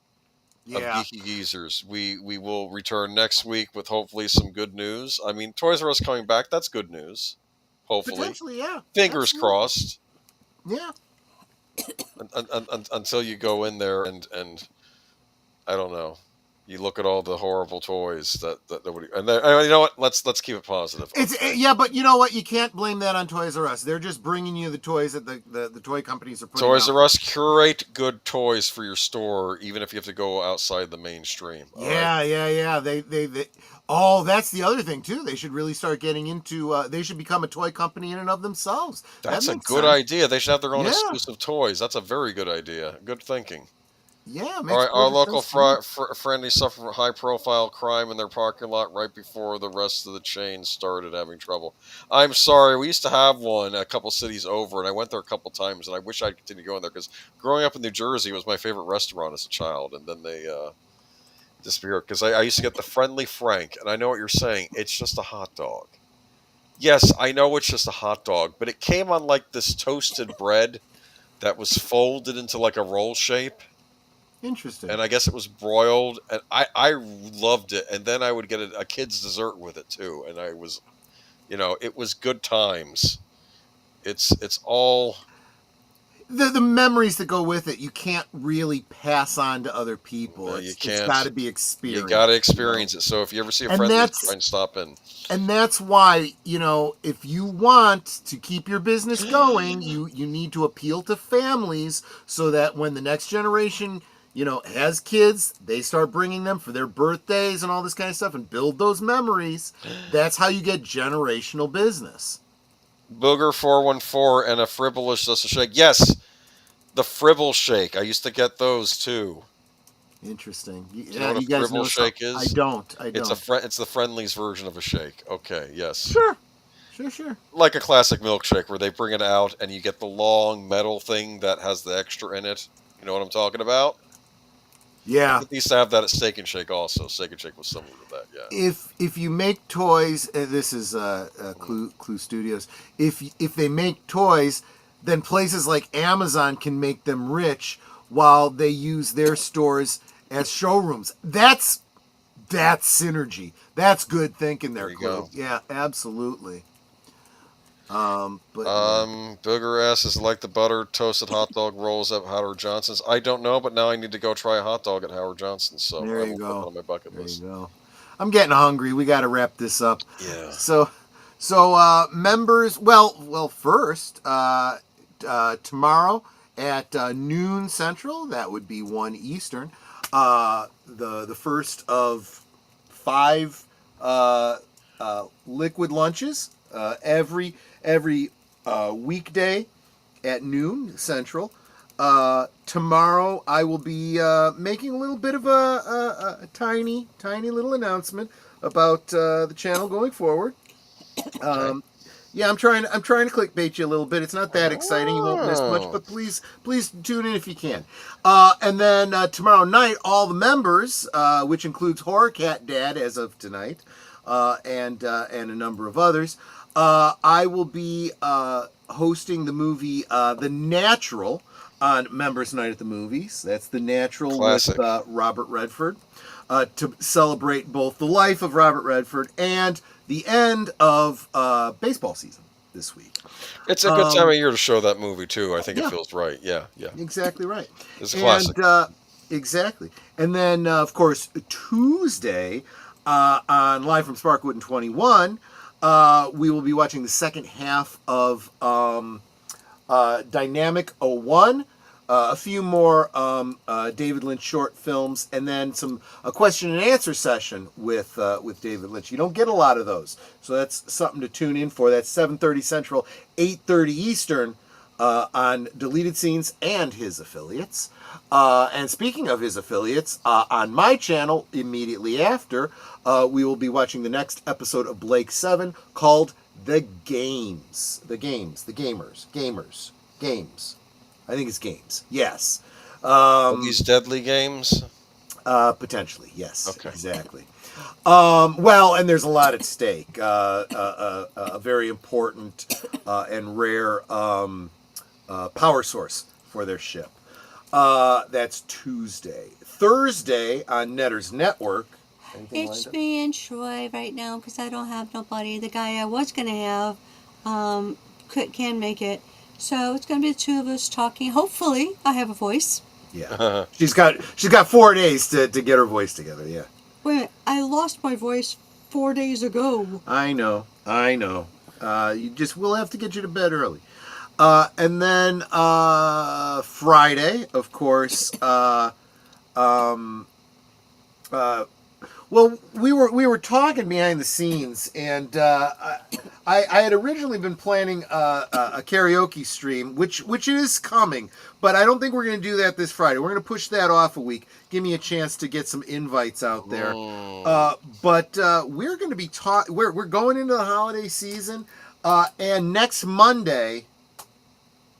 Of Geeky Geezers. We will return next week with hopefully some good news. I mean, Toys R Us coming back. That's good news. Hopefully. Potentially, yeah. Fingers crossed. Yeah. Until you go in there and I don't know, you look at all the horrible toys that would, and you know what? Let's keep it positive. But you know what? You can't blame that on Toys R Us. They're just bringing you the toys that the toy companies are putting Toys out. R Us curate good toys for your store, even if you have to go outside the mainstream. Yeah. They. Oh, that's the other thing too. They should really start getting into. They should become a toy company in and of themselves. That's a good idea. They should have their own exclusive toys. That's a very good idea. Good thinking. Yeah. All right, our local friendlies suffer from high-profile crime in their parking lot right before the rest of the chain started having trouble. I'm sorry, we used to have one a couple cities over, and I went there a couple times, and I wish I'd continue going there because growing up in New Jersey was my favorite restaurant as a child, and then they disappeared because I used to get the Friendly Frank, and I know what you're saying. It's just a hot dog. Yes, I know it's just a hot dog, but it came on like this toasted bread that was folded into like a roll shape. Interesting. And I guess it was broiled, and I loved it. And then I would get a kid's dessert with it too, and I was, it was good times. It's all the memories that go with it. You can't really pass on to other people. No, you can't. It's got to be experienced. You got to experience it. So if you ever see a friend, try and stop in. And that's why if you want to keep your business going, you need to appeal to families so that when the next generation has kids, they start bringing them for their birthdays and all this kind of stuff and build those memories. That's how you get generational business. Booger 414 and a Frivolous Just a Shake. Yes, the Fribble Shake. I used to get those too. Interesting. Do you know what a Fribble Shake is? I don't. It's the Friendly's version of a shake. Okay, yes. Sure. Like a classic milkshake where they bring it out and you get the long metal thing that has the extra in it. You know what I'm talking about? Yeah. They used to have that at Steak and Shake also. Steak and Shake was similar to that, yeah. If you make toys, this is Clue Studios. If they make toys, then places like Amazon can make them rich while they use their stores as showrooms. That's synergy. That's good thinking there, Clue. Yeah, absolutely. Booger asks, is it like the butter toasted hot dog rolls at Howard Johnson's? I don't know, but now I need to go try a hot dog at Howard Johnson's. So there you go. Put it on my bucket list. There you go. I'm getting hungry. We got to wrap this up. Yeah. So members. Well, first tomorrow at noon Central. That would be 1 Eastern. The first of 5 liquid lunches every weekday at noon Central. Tomorrow I will be making a little bit of a tiny little announcement about the channel going forward. Yeah, I'm trying to clickbait you a little bit. It's not that exciting. You won't miss much, but please tune in if you can. And then tomorrow night, all the members, which includes Horror Cat Dad as of tonight, and a number of others, I will be hosting the movie The Natural on Members Night at the Movies. That's The Natural. Classic. With Robert Redford, to celebrate both the life of Robert Redford and the end of baseball season this week. It's a good time of year to show that movie too. I think it Yeah. feels right. Yeah, yeah. Exactly right. It's a classic. Exactly. And then, of course, Tuesday on Live from Sparkwood in 21, we will be watching the second half of Dynamic 01, a few more David Lynch short films, and then a question and answer session with David Lynch. You don't get a lot of those, so that's something to tune in for. That's 7:30 Central, 8:30 Eastern on Deleted Scenes and his affiliates. And speaking of his affiliates, on my channel immediately after, we will be watching the next episode of Blake 7 called The Games. The Gamers. I think it's games. Yes. These deadly games? Potentially, yes. Okay. Exactly. Well, and there's a lot at stake. A very important and rare power source for their ship. That's Tuesday. Thursday on Netter's Network. It's me and Troy right now because I don't have nobody. The guy I was going to have can't make it. So it's going to be the two of us talking. Hopefully, I have a voice. Yeah. She's got 4 days to get her voice together, yeah. Wait, I lost my voice 4 days ago. I know. We'll have to get you to bed early. And then Friday, of course, well, we were talking behind the scenes, and I had originally been planning a karaoke stream, which is coming, but I don't think we're going to do that this Friday. We're going to push that off a week. Give me a chance to get some invites out there. But we're going to be we're going into the holiday season, and next Monday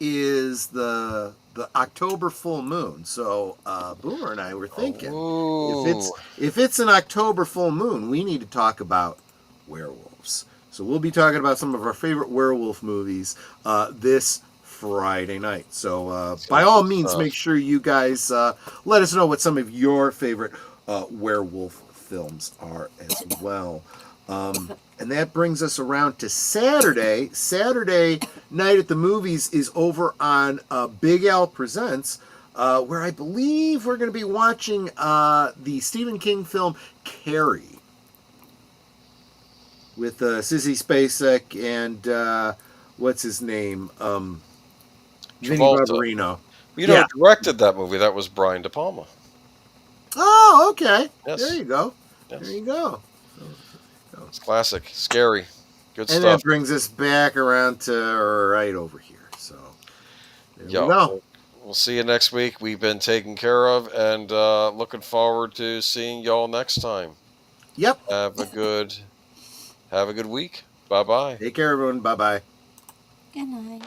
is the October full moon. So Boomer and I were thinking, if it's an October full moon, we need to talk about werewolves. So we'll be talking about some of our favorite werewolf movies this Friday night. So by all means, make sure you guys let us know what some of your favorite werewolf films are as well. And that brings us around to Saturday. Saturday night at the movies is over on Big Al Presents, where I believe we're going to be watching the Stephen King film Carrie with Sissy Spacek and what's his name? Vinny Barbarino. You know, who directed that movie? That was Brian De Palma. Oh, okay. Yes. There you go. Yes. There you go. It's classic, scary, good and stuff. that brings us back around to right over here. So there we go. We'll see you next week. We've been taken care of, and looking forward to seeing y'all next time. Yep. Have a good week. Bye bye. Take care, everyone. Bye bye. Good night.